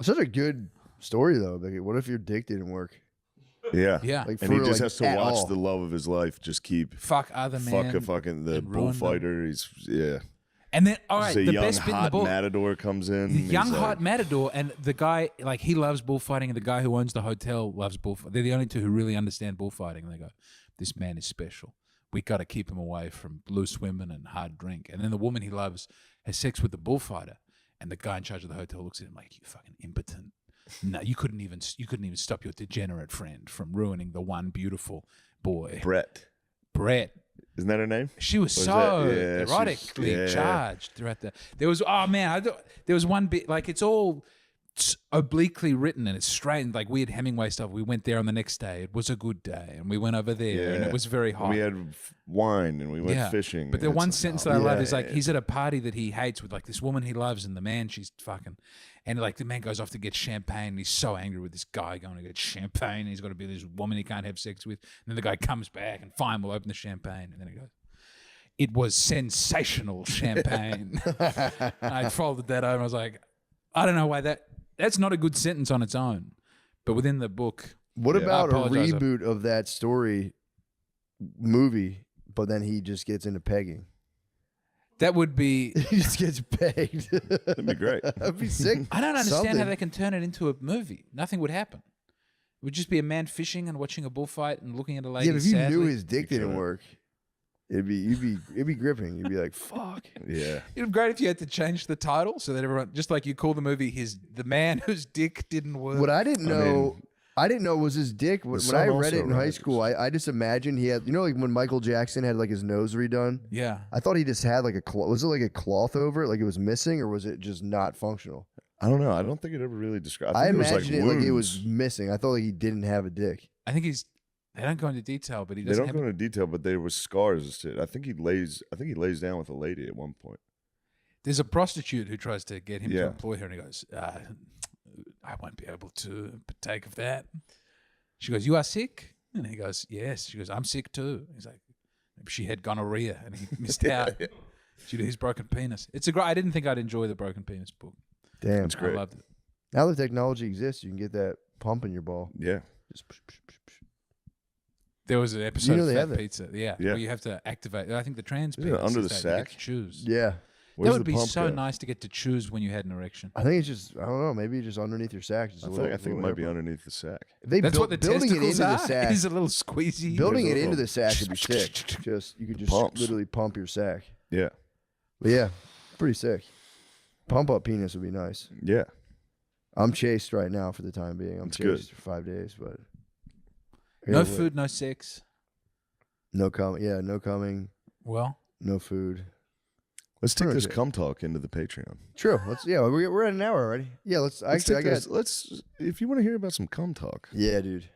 Such a good story though. Like, what if your dick didn't work? Yeah. Yeah, Like, And he for, just like, has to at watch all. the love of his life just keep fuck other men. fuck a fucking the and ruin them. bullfighter. He's And then all right, Just a the young best bit in the hot book. matador comes in. The he's young like, hot matador and the guy, like, he loves bullfighting, and the guy who owns the hotel loves bullfighting. They're the only two who really understand bullfighting. And they go, this man is special. We got to keep him away from loose women and hard drink. And then the woman he loves has sex with the bullfighter, and the guy in charge of the hotel looks at him like, you fucking impotent. No, you couldn't even stop your degenerate friend from ruining the one beautiful boy, Brett. Isn't that her name? She was Or is so that- yeah, erotically she's- yeah. charged throughout there was there was one bit, like, it's all obliquely written and it's strange, like weird Hemingway stuff. We went there on the next day. It was a good day, and we went over there, and Yeah. it was very hot. We had wine and we went fishing. But the and one it's- sentence that I love yeah. is like, he's at a party that he hates with like this woman he loves and the man she's fucking, and like the man goes off to get champagne and he's so angry with this guy going to get champagne, and he's got to be this woman he can't have sex with, and then the guy comes back and fine, we'll open the champagne, and then he goes, it was sensational champagne. I folded that over and I was like, I don't know why that's not a good sentence on its own, but within the book. What Yeah. about I a apologize. reboot of that story movie, but then he just gets into pegging? That would be. He just gets pegged. That'd be great. That'd be sick. I don't understand how Something. they can turn it into a movie. Nothing would happen. It would just be a man fishing and watching a bullfight and looking at a lady. Yeah, but if you sadly. knew his dick You didn't could. work, it'd be gripping. You'd be like, fuck. Yeah. It'd be great if you had to change the title so that everyone, just like you call the movie the man whose dick didn't work. What I didn't know, I didn't know was his dick. When son I read also it in high wrote school, I just imagined he had, like when Michael Jackson had like his nose redone. Yeah. I thought he just had like was it like a cloth over it, like it was missing, or was it just not functional? I don't know. I don't think it ever really described. I think it was imagined it like it was wounds. missing. I thought like he didn't have a dick. I think they don't go into detail, but he They doesn't don't have. go into detail, but there was scars and shit. I think he lays down with a lady at one point. There's a prostitute who tries to get him to Yeah. employ her, and he goes, I won't be able to partake of that. She goes, you are sick? And he goes, yes. She goes, I'm sick too. He's like, maybe she had gonorrhea and he missed out due to his broken penis. It's a great. I didn't think I'd enjoy the broken penis book. Damn. That's great. I loved it. Now the technology exists, you can get that pump in your ball. Yeah. Just psh, psh, psh, psh. There was an episode know they of have Fat that? Pizza. Yeah, Yeah. where you have to activate. I think the trans Isn't it penis under is the that you get sack? to choose. Yeah. Where's That would the be pump so go? nice to get to choose when you had an erection. I think it's just, I don't know, maybe just underneath your sack. Just I a think, little, I think it little might be air pump. underneath the sack. If they That's built, what the building it testicles into are. the sack. Is a little squeezy. Building There's it a into little- the sack would be sick. Just you could just Pumps. literally pump your sack. Yeah. But yeah, pretty sick. Pump up penis would be nice. Yeah. I'm chased right now for the time being. I'm That's good. chased for 5 days, but No Yeah, food, no sex. no coming. Yeah, no coming. Well, No food. Let's take Pretty this good. cum talk into the Patreon. True. We're at an hour already. Yeah, let's actually. I got. Let's if you want to hear about some cum talk, Yeah, dude.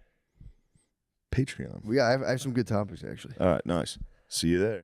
Patreon. I have some good topics actually. All right, nice. See you there.